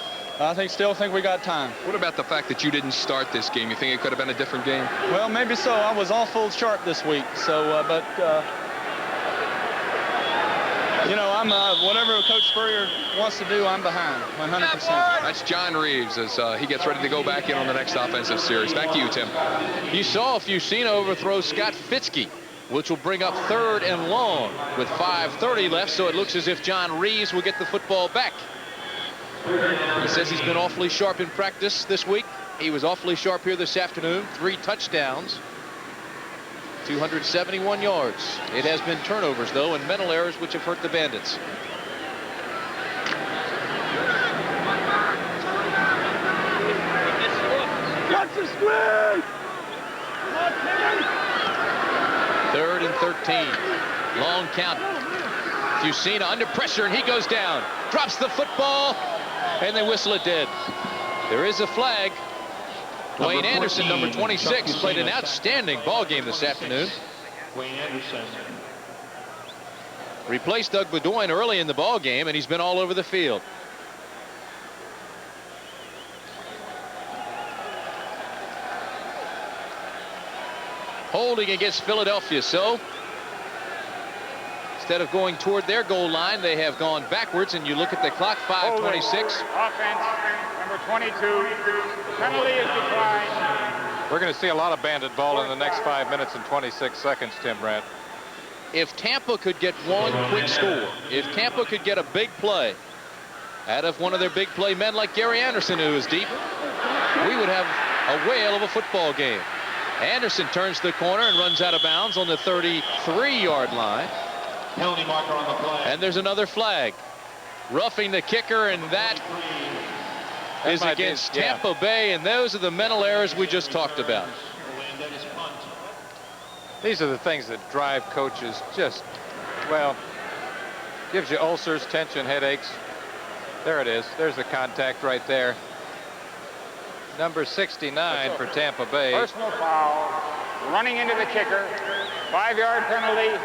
Still think we got time.
What about the fact that you didn't start this game? You think it could have been a different game?
Well, maybe so. I was awful sharp this week. So, I'm whatever Coach Spurrier wants to do, I'm behind 100%.
That's John Reeves as he gets ready to go back in on the next offensive series. Back to you, Tim.
You saw Fusina overthrow Scott Fitzke, which will bring up 3rd and long with 5:30 left, so it looks as if John Reeves will get the football back. He says he's been awfully sharp in practice this week. He was awfully sharp here this afternoon. 3 touchdowns, 271 yards. It has been turnovers, though, and mental errors which have hurt the Bandits.
Watch the screen!
3rd and 13. Long count. Fusina under pressure, and he goes down. Drops the football, and they whistle it dead. There is a flag. Dwayne Anderson, number 26, played an outstanding ball game this afternoon.
Dwayne Anderson.
Replaced Doug Bedoin early in the ball game, and he's been all over the field. Holding against Philadelphia, so instead of going toward their goal line, they have gone backwards, and you look at the clock, 5:26.
Offense, number 22. Penalty is declined.
We're going to see a lot of Bandit ball in the next 5 minutes and 26 seconds, Tim Brandt.
If Tampa could get one quick score, if Tampa could get a big play out of one of their big play men like Gary Anderson, who is deep, we would have a whale of a football game. Anderson turns the corner and runs out of bounds on the 33-yard line.
Penalty marker on the play.
And there's another flag. Roughing the kicker, and that is against Tampa Bay, and those are the mental errors we just talked about.
These are the things that drive coaches just, well, gives you ulcers, tension, headaches. There it is. There's the contact right there. Number 69 for Tampa Bay.
Personal foul, running into the kicker, 5-yard penalty,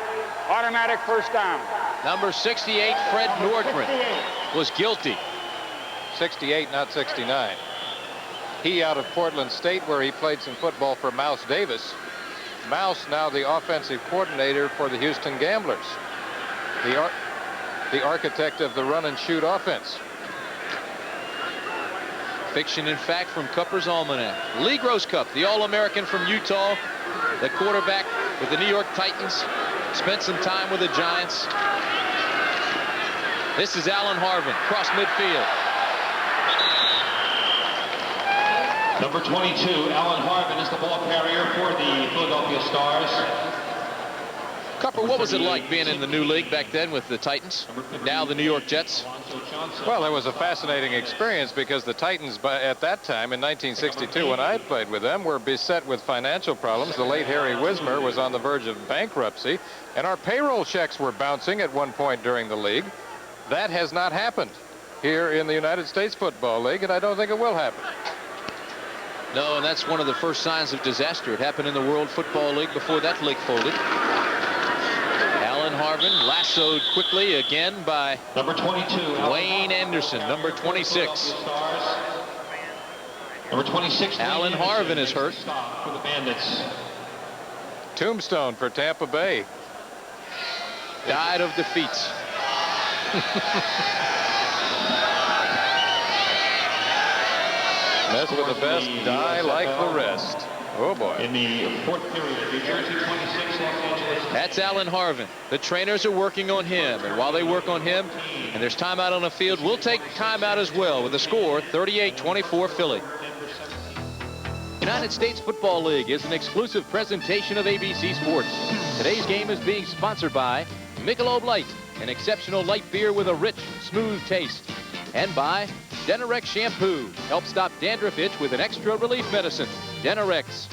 automatic first down.
Number 68, Fred Nordgren, was guilty.
68, not 69. He out of Portland State, where he played some football for Mouse Davis. Mouse now the offensive coordinator for the Houston Gamblers. The architect of the run and shoot offense.
Fiction and fact from Cupper's Almanac. Lee Grosscup, the All-American from Utah, the quarterback with the New York Titans, spent some time with the Giants. This is Alan Harvin, cross midfield.
Number 22, Alan Harvin, is the ball carrier for the Philadelphia Stars.
Cupper, what was it like being in the new league back then with the Titans, now the New York Jets?
Well, it was a fascinating experience because the Titans, at that time in 1962, when I played with them, were beset with financial problems. The late Harry Wismer was on the verge of bankruptcy, and our payroll checks were bouncing at one point during the league. That has not happened here in the United States Football League, and I don't think it will happen.
No, and that's one of the first signs of disaster. It happened in the World Football League before that league folded. Alan Harvin lassoed quickly again by
number 22,
Wayne Anderson, number 26.
Number 26,
Alan Harvin is hurt.
For the Bandits.
Tombstone for Tampa Bay.
Died of defeats.
Mess with the best, die like the rest. Oh, boy.
In the fourth period, New Jersey 26, Los Angeles.
That's Alan Harvin. The trainers are working on him, and while they work on him, and there's timeout on the field, we'll take timeout as well with the score 38-24 Philly. United States Football League is an exclusive presentation of ABC Sports. Today's game is being sponsored by Michelob Light, an exceptional light beer with a rich, smooth taste, and by Denorex Shampoo. Help stop dandruff itch with an extra relief medicine. Denorex.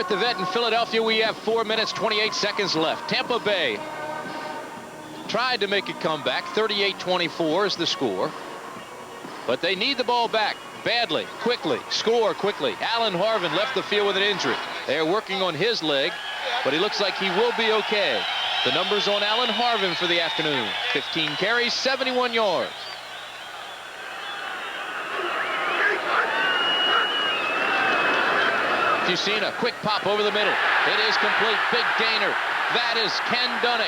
at the Vet in Philadelphia, we have 4 minutes, 28 seconds left. Tampa Bay tried to make a comeback. 38-24 is the score. But they need the ball back badly, quickly, score quickly. Alan Harvin left the field with an injury. They're working on his leg, but he looks like he will be okay. The numbers on Alan Harvin for the afternoon: 15 carries, 71 yards. Fusina, quick pop over the middle. It is complete. Big gainer. That is Ken Dunnick.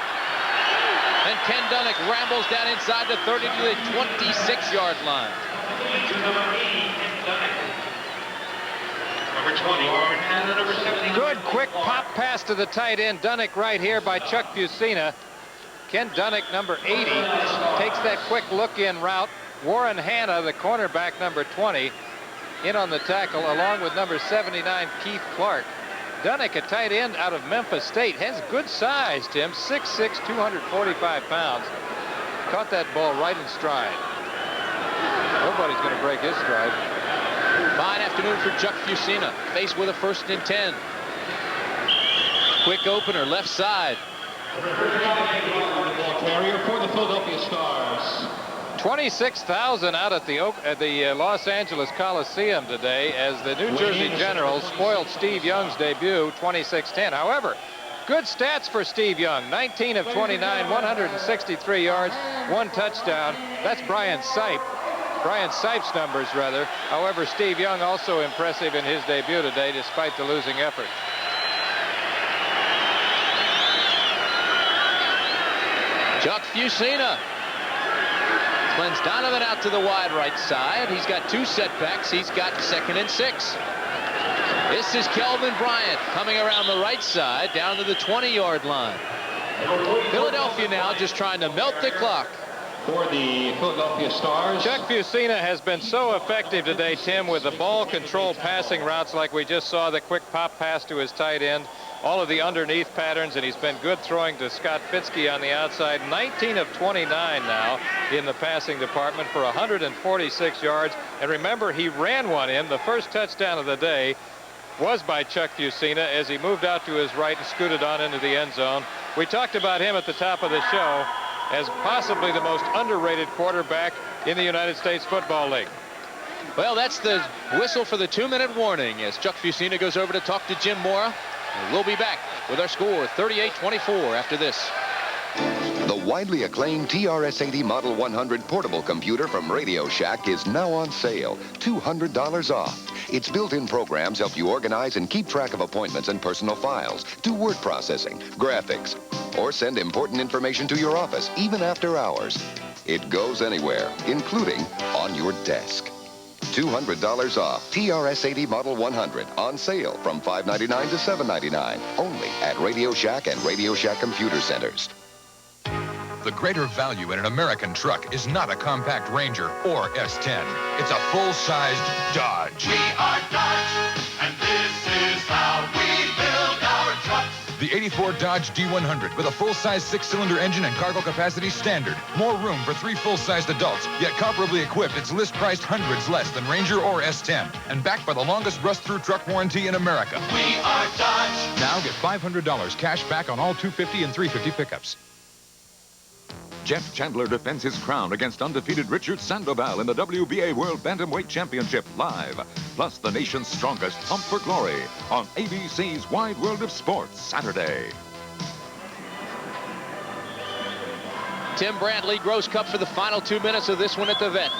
And Ken Dunnick rambles down inside the 30 to the 26-yard line.
Number 21 and number 79.
Good quick pop pass to the tight end. Dunnick right here by Chuck Fusina. Ken Dunnick, number 80, takes that quick look-in route. Warren Hanna, the cornerback, number 20, in on the tackle, along with number 79, Keith Clark. Dunnick, a tight end out of Memphis State, has good size, Tim. 6'6", 245 pounds. Caught that ball right in stride. Nobody's going to break his stride.
Fine afternoon for Chuck Fusina. Faced with a 1st and 10. Quick opener, left side.
Carrier for the Philadelphia Stars.
26,000 out at the Los Angeles Coliseum today as the New Jersey Generals spoiled Steve Young's debut, 26-10. However, good stats for Steve Young. 19 of 29, 163 yards, 1 touchdown. That's Brian Sipes' numbers, rather. However, Steve Young also impressive in his debut today, despite the losing effort.
Chuck Fusina. Clens Donovan out to the wide right side. He's got 2 setbacks. He's got 2nd and 6. This is Kelvin Bryant coming around the right side down to the 20-yard line. Philadelphia now just trying to melt the clock.
For the Philadelphia Stars.
Chuck Fusina has been so effective today, Tim, with the ball control passing routes like we just saw, the quick pop pass to his tight end, all of the underneath patterns, and he's been good throwing to Scott Fitzke on the outside. 19 of 29 now in the passing department for 146 yards. And remember, he ran one in. The first touchdown of the day was by Chuck Fusina as he moved out to his right and scooted on into the end zone. We talked about him at the top of the show as possibly the most underrated quarterback in the United States Football League.
Well, that's the whistle for the 2-minute warning as Chuck Fusina goes over to talk to Jim Mora. And we'll be back with our score, 38-24 after this.
The widely acclaimed TRS-80 Model 100 portable computer from Radio Shack is now on sale, $200 off. Its built-in programs help you organize and keep track of appointments and personal files, do word processing, graphics, or send important information to your office, even after hours. It goes anywhere, including on your desk. $200 off. TRS-80 Model 100 on sale from $599 to $799. Only at Radio Shack and Radio Shack Computer Centers.
The greater value in an American truck is not a compact Ranger or S10. It's a full-sized Dodge.
We are Dodge, and this is how we build our trucks.
The 84 Dodge D100 with a full-size 6-cylinder engine and cargo capacity standard. More room for 3 full-sized adults, yet comparably equipped. It's list-priced hundreds less than Ranger or S10. And backed by the longest rust-through truck warranty in America.
We are Dodge.
Now get $500 cash back on all 250 and 350 pickups.
Jeff Chandler defends his crown against undefeated Richard Sandoval in the WBA World Bantamweight Championship live. Plus the nation's strongest pump for glory on ABC's Wide World of Sports Saturday.
Tim Brandt, Lee Gross Cup for the final 2 minutes of this one at the Vet.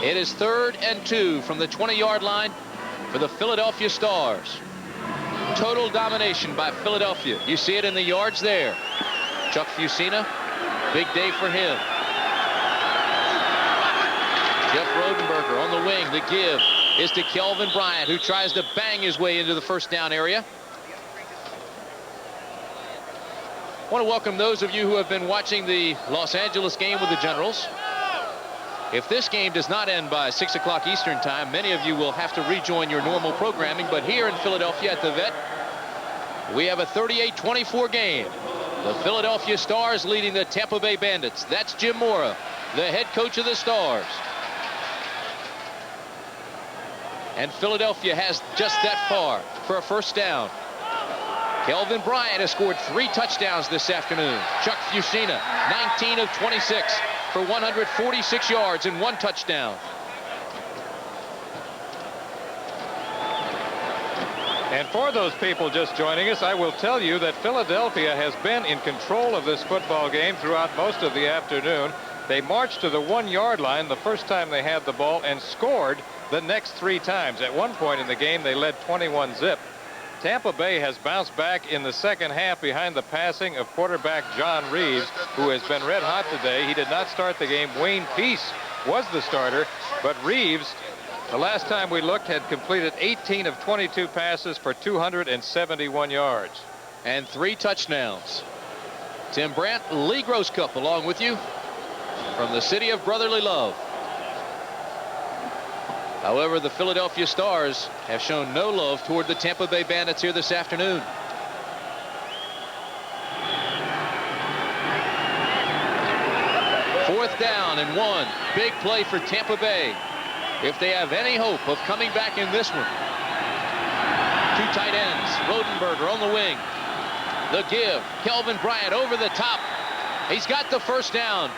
It is 3rd and 2 from the 20-yard line for the Philadelphia Stars. Total domination by Philadelphia. You see it in the yards there. Chuck Fusina. Big day for him. Jeff Rodenberger on the wing. The give is to Kelvin Bryant, who tries to bang his way into the first down area. I want to welcome those of you who have been watching the Los Angeles game with the Generals. If this game does not end by 6 o'clock Eastern time, many of you will have to rejoin your normal programming. But here in Philadelphia at the Vet, we have a 38-24 game. The Philadelphia Stars leading the Tampa Bay Bandits. That's Jim Mora, the head coach of the Stars. And Philadelphia has just that far for a first down. Kelvin Bryant has scored 3 touchdowns this afternoon. Chuck Fusina, 19 of 26 for 146 yards and 1 touchdown.
And for those people just joining us, I will tell you that Philadelphia has been in control of this football game throughout most of the afternoon. They marched to the 1-yard line the first time they had the ball and scored the next 3 times. At one point in the game, they led 21-zip. Tampa Bay has bounced back in the second half behind the passing of quarterback John Reeves, who has been red hot today. He did not start the game. Wayne Peace was the starter, but Reeves, the last time we looked, had completed 18 of 22 passes for 271 yards.
And 3 touchdowns. Tim Brandt, Lee Gross Cup along with you from the city of brotherly love. However, the Philadelphia Stars have shown no love toward the Tampa Bay Bandits here this afternoon. Fourth down and 1. Big play for Tampa Bay, if they have any hope of coming back in this one. 2 tight ends. Rodenberger on the wing. The give. Kelvin Bryant over the top. He's got the first down.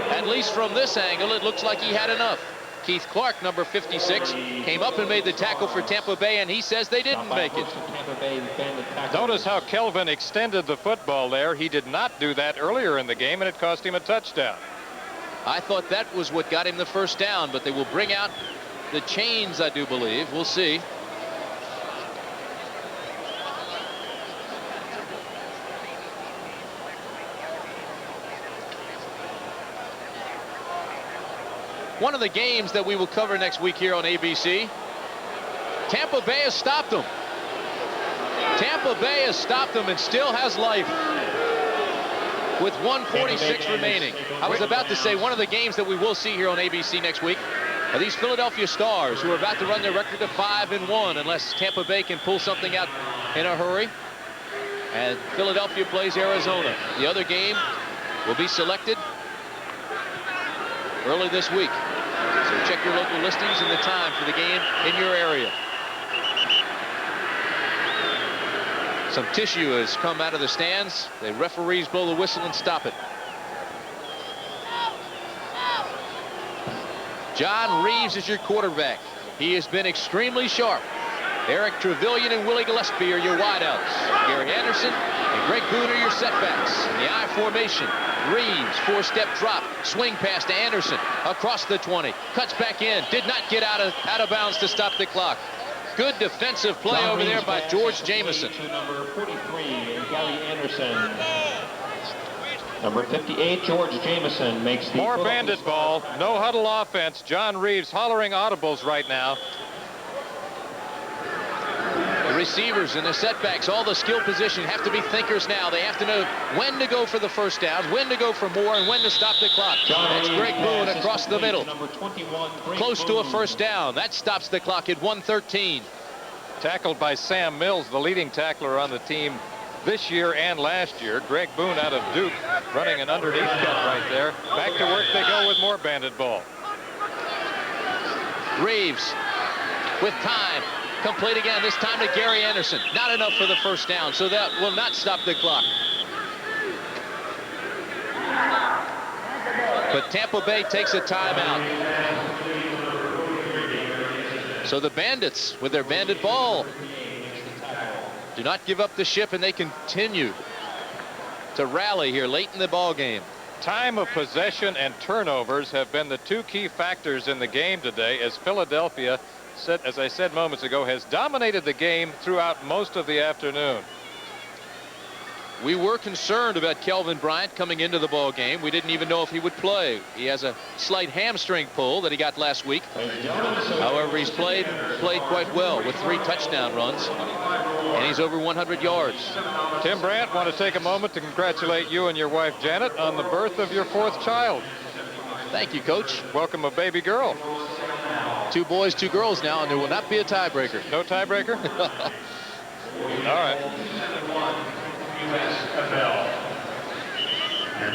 At least from this angle, it looks like he had enough. Keith Clark, number 56, came up and made the tackle for Tampa Bay, and he says they didn't make it.
Notice how Kelvin extended the football there. He did not do that earlier in the game, and it cost him a touchdown.
I thought that was what got him the first down, but they will bring out the chains, I do believe. We'll see. One of the games that we will cover next week here on ABC. Tampa Bay has stopped them. Tampa Bay has stopped them and still has life with 1:46 remaining. I was about to say one of the games that we will see here on ABC next week are these Philadelphia Stars, who are about to run their record to 5-1 unless Tampa Bay can pull something out in a hurry. And Philadelphia plays Arizona. The other game will be selected early this week. So check your local listings and the time for the game in your area. Some tissue has come out of the stands. The referees blow the whistle and stop it. John Reeves is your quarterback. He has been extremely sharp. Eric Trevelyan and Willie Gillespie are your wideouts. Gary Anderson and Greg Boone are your setbacks. In the I formation, Reeves, 4-step drop, swing pass to Anderson across the 20, cuts back in, did not get out of bounds to stop the clock. Good defensive play over there by George Jamison.
Number 43, Gary Anderson. Number 58, George Jamison makes the
more Bandit ball. No huddle offense. John Reeves hollering audibles right now.
The receivers and the setbacks, all the skill position, have to be thinkers now. They have to know when to go for the first down, when to go for more, and when to stop the clock. That's Greg Boone across the middle. Close to a first down. That stops the clock at 1:13.
Tackled by Sam Mills, the leading tackler on the team this year and last year. Greg Boone out of Duke running an underneath cut right there. Back to work they go with more Bandit ball.
Reeves with time. Complete again, this time to Gary Anderson. Not enough for the first down, so that will not stop the clock. But Tampa Bay takes a timeout. So the Bandits, with their Bandit ball, do not give up the ship, and they continue to rally here late in the ball game.
Time of possession and turnovers have been the 2 key factors in the game today, as Philadelphia, as I said moments ago, has dominated the game throughout most of the afternoon.
We were concerned about Kelvin Bryant coming into the ball game. We didn't even know if he would play. He has a slight hamstring pull that he got last week. However, he's played quite well with 3 touchdown runs, and he's over 100 yards.
Tim Brandt, want to take a moment to congratulate you and your wife Janet on the birth of your 4th child.
Thank you, Coach.
Welcome a baby girl.
2 boys, 2 girls now, and there will not be a tiebreaker.
No tiebreaker? All right.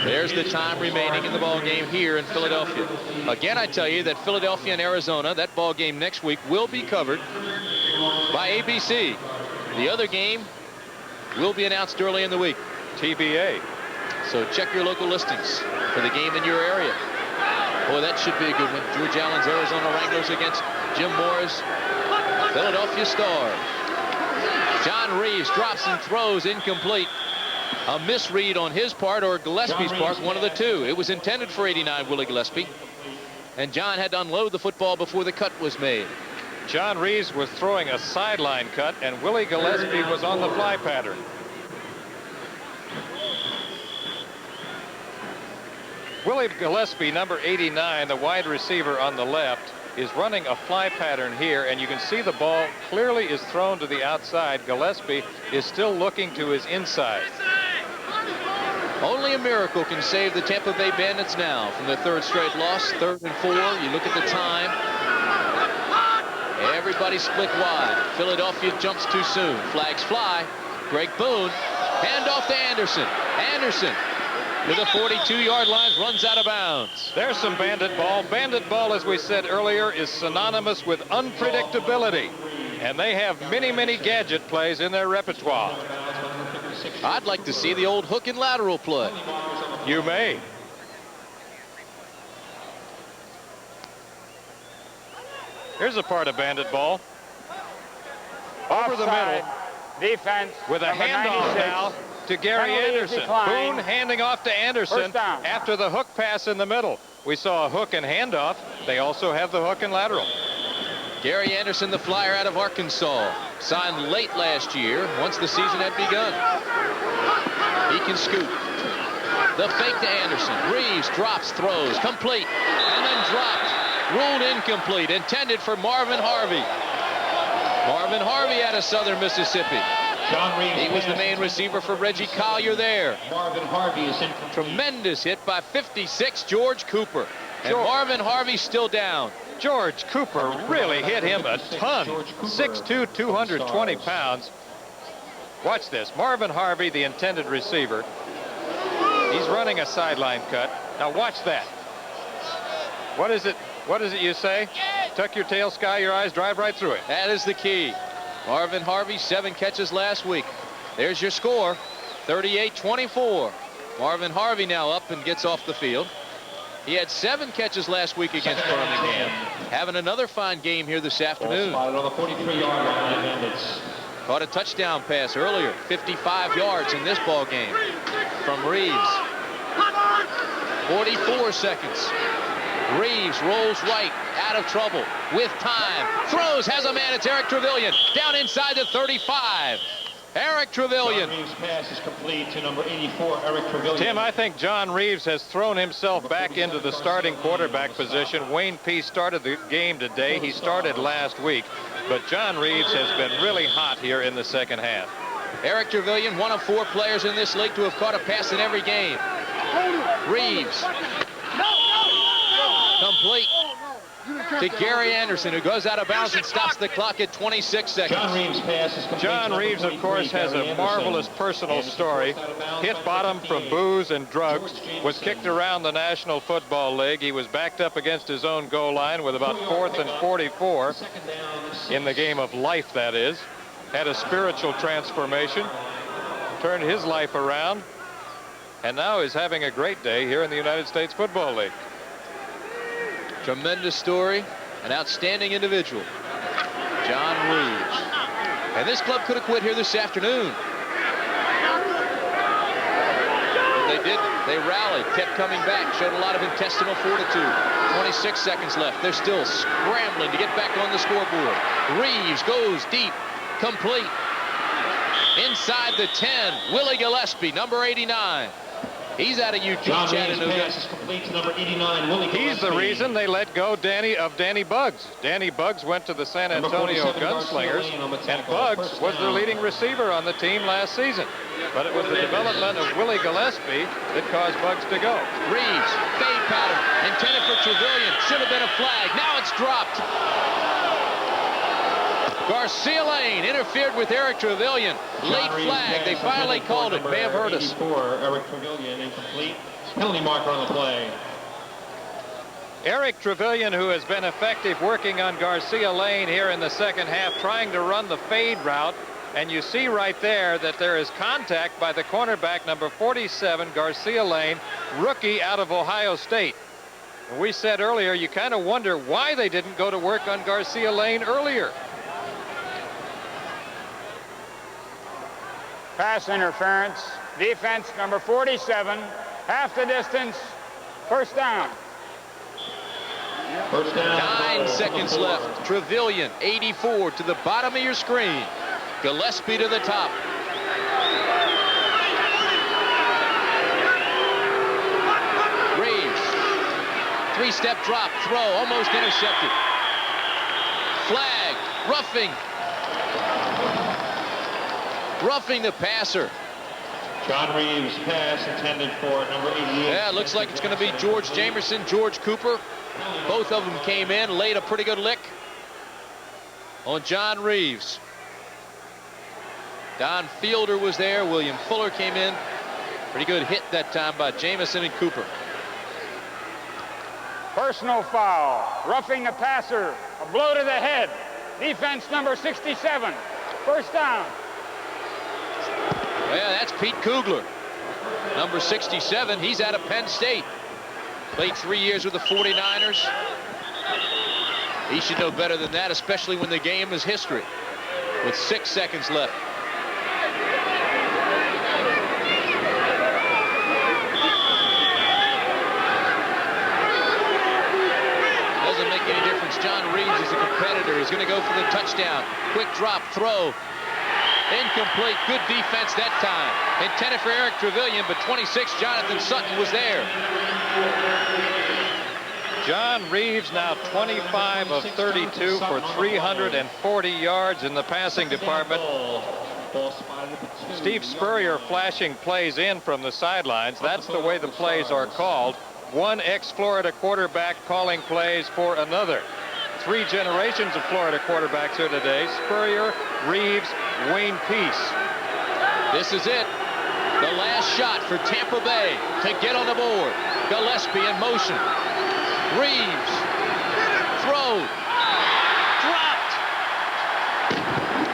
There's the time remaining in the ball game here in Philadelphia. Again, I tell you that Philadelphia and Arizona, that ball game next week, will be covered by ABC. The other game will be announced early in the week.
TBA.
So check your local listings for the game in your area. Boy, that should be a good one. George Allen's Arizona Wranglers against Jim Moore's Philadelphia Stars. John Reeves drops and throws incomplete. A misread on his part or Gillespie's part, one of the two. It was intended for 89, Willie Gillespie. And John had to unload the football before the cut was made.
John Reeves was throwing a sideline cut, and Willie Gillespie was on the fly pattern. Willie Gillespie, number 89, the wide receiver on the left, is running a fly pattern here, and you can see the ball clearly is thrown to the outside. Gillespie is still looking to his inside.
Only a miracle can save the Tampa Bay Bandits now from their third straight loss. 3rd and 4. You look at the time. Everybody split wide. Philadelphia jumps too soon. Flags fly. Greg Boone. Handoff to Anderson. Anderson to the 42-yard line, runs out of bounds.
There's some bandit ball. Bandit ball, as we said earlier, is synonymous with unpredictability. And they have many, many gadget plays in their repertoire.
I'd like to see the old hook and lateral play.
You may. Here's a part of bandit ball. Over the middle.
Defense.
With a handoff now to Gary Anderson. Boone handing off to Anderson after the hook pass in the middle. We saw a hook and handoff. They also have the hook and lateral.
Gary Anderson, the flyer out of Arkansas, signed late last year once the season had begun. He can scoot. The fake to Anderson. Reeves drops, throws, complete, and then dropped. Ruled incomplete, intended for Marvin Harvey. Marvin Harvey out of Southern Mississippi. He was the main receiver for Reggie Collier there.
Marvin Harvey is in.
Tremendous hit by 56, George Cooper. And Marvin Harvey's still down.
George Cooper really hit him a ton. 6'2", 220 pounds. Watch this. Marvin Harvey, the intended receiver. He's running a sideline cut. Now watch that. What is it? What is it you say? Tuck your tail, sky your eyes, drive right through it.
That is the key. Marvin Harvey, 7 catches last week. There's your score, 38-24. Marvin Harvey now up and gets off the field. He had 7 catches last week against Birmingham. Having another fine game here this afternoon.
On the 43-yard line, Bandits.
Caught a touchdown pass earlier, 55 yards in this ball game from Reeves. 44 seconds. Reeves rolls right, out of trouble, with time, throws, has a man, it's Eric Trevelyan, down inside the 35. Eric Trevelyan.
John Reeves' pass is complete to number 84, Eric Trevelyan.
Tim, I think John Reeves has thrown himself back into the starting quarterback position. Wayne Peace started the game today. He started last week, but John Reeves has been really hot here in the second half.
Eric Trevelyan, one of 4 players in this league to have caught a pass in every game. Reeves. Complete to Gary Anderson, who goes out of bounds and stops the clock at 26 seconds.
John Reeves' pass is complete.
John Reeves, of course, has a marvelous personal story. Hit bottom from booze and drugs, was kicked around the National Football League. He was backed up against his own goal line with about 4th and 44 in the game of life, that is. Had a spiritual transformation, turned his life around, and now is having a great day here in the United States Football League.
Tremendous story, an outstanding individual, John Reeves. And this club could have quit here this afternoon. But they did. They rallied, kept coming back, showed a lot of intestinal fortitude. 26 seconds left. They're still scrambling to get back on the scoreboard. Reeves goes deep, complete. Inside the 10, Willie Gillespie, number 89. He's out of UT Chattanooga.
Pass is complete to number 89, Willie Gillespie.
He's the reason they let go Danny Buggs. Danny Buggs went to the San Antonio Gunslingers, and Buggs was their leading receiver on the team last season. But it was the development of Willie Gillespie that caused Buggs to go.
Reeves, fade pattern, intended for Trevelyan. Should have been a flag. Now it's dropped. Garcia Lane interfered with Eric Trevelyan. Late flag. They finally called it. May have hurt us.
Eric Trevelyan, incomplete. Penalty marker on the play.
Eric Trevelyan, who has been effective working on Garcia Lane here in the second half, trying to run the fade route, And you see right there that there is contact by the cornerback, number 47, Garcia Lane, rookie out of Ohio State. And we said earlier, you kind of wonder why they didn't go to work on Garcia Lane earlier.
Pass interference. Defense number 47, half the distance, first down.
9 seconds left. Trevelyan, 84 to the bottom of your screen. Gillespie to the top. Reeves, 3-step drop, throw, almost intercepted. Flag, roughing. Roughing the passer.
John Reeves pass intended for number 88.
Yeah, it looks like it's going to be George Jamerson, George Cooper. Both of them came in, laid a pretty good lick on John Reeves. Don Fielder was there. William Fuller came in. Pretty good hit that time by Jamerson and Cooper.
Personal foul. Roughing the passer. A blow to the head. Defense number 67. First down.
Well, that's Pete Kugler. Number 67. He's out of Penn State. Played 3 years with the 49ers. He should know better than that, especially when the game is history. With 6 seconds left. Doesn't make any difference. John Reeves is a competitor. He's going to go for the touchdown. Quick drop, throw. Incomplete. Good defense that time. Intended for Eric Trevelyan, but 26, Jonathan Sutton was there.
John Reeves now 25 of 32 for 340 yards in the passing department. Steve Spurrier flashing plays in from the sidelines. That's the way the plays are called. One ex-Florida quarterback calling plays for another. 3 generations of Florida quarterbacks here today. Spurrier, Reeves, Wayne Peace.
This is it. The last shot for Tampa Bay to get on the board. Gillespie in motion. Reeves. Throw. Dropped.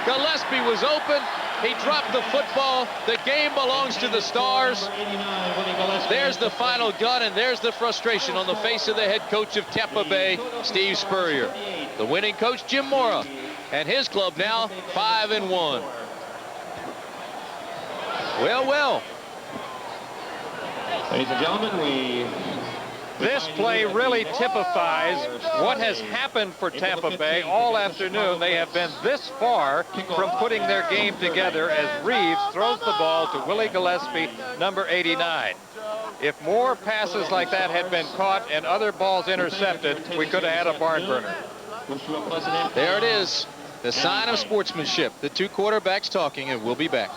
Gillespie was open. He dropped the football. The game belongs to the Stars. There's the final gun, and there's the frustration on the face of the head coach of Tampa Bay, Steve Spurrier. The winning coach, Jim Mora, and his club now 5-1. Well, well.
Ladies and gentlemen,
this play really typifies what has happened for Tampa Bay all afternoon. They have been this far from putting their game together as Reeves throws the ball to Willie Gillespie, number 89. If more passes like that had been caught and other balls intercepted, we could have had a barn burner.
There it is, the sign of sportsmanship. The two quarterbacks talking, and we'll be back.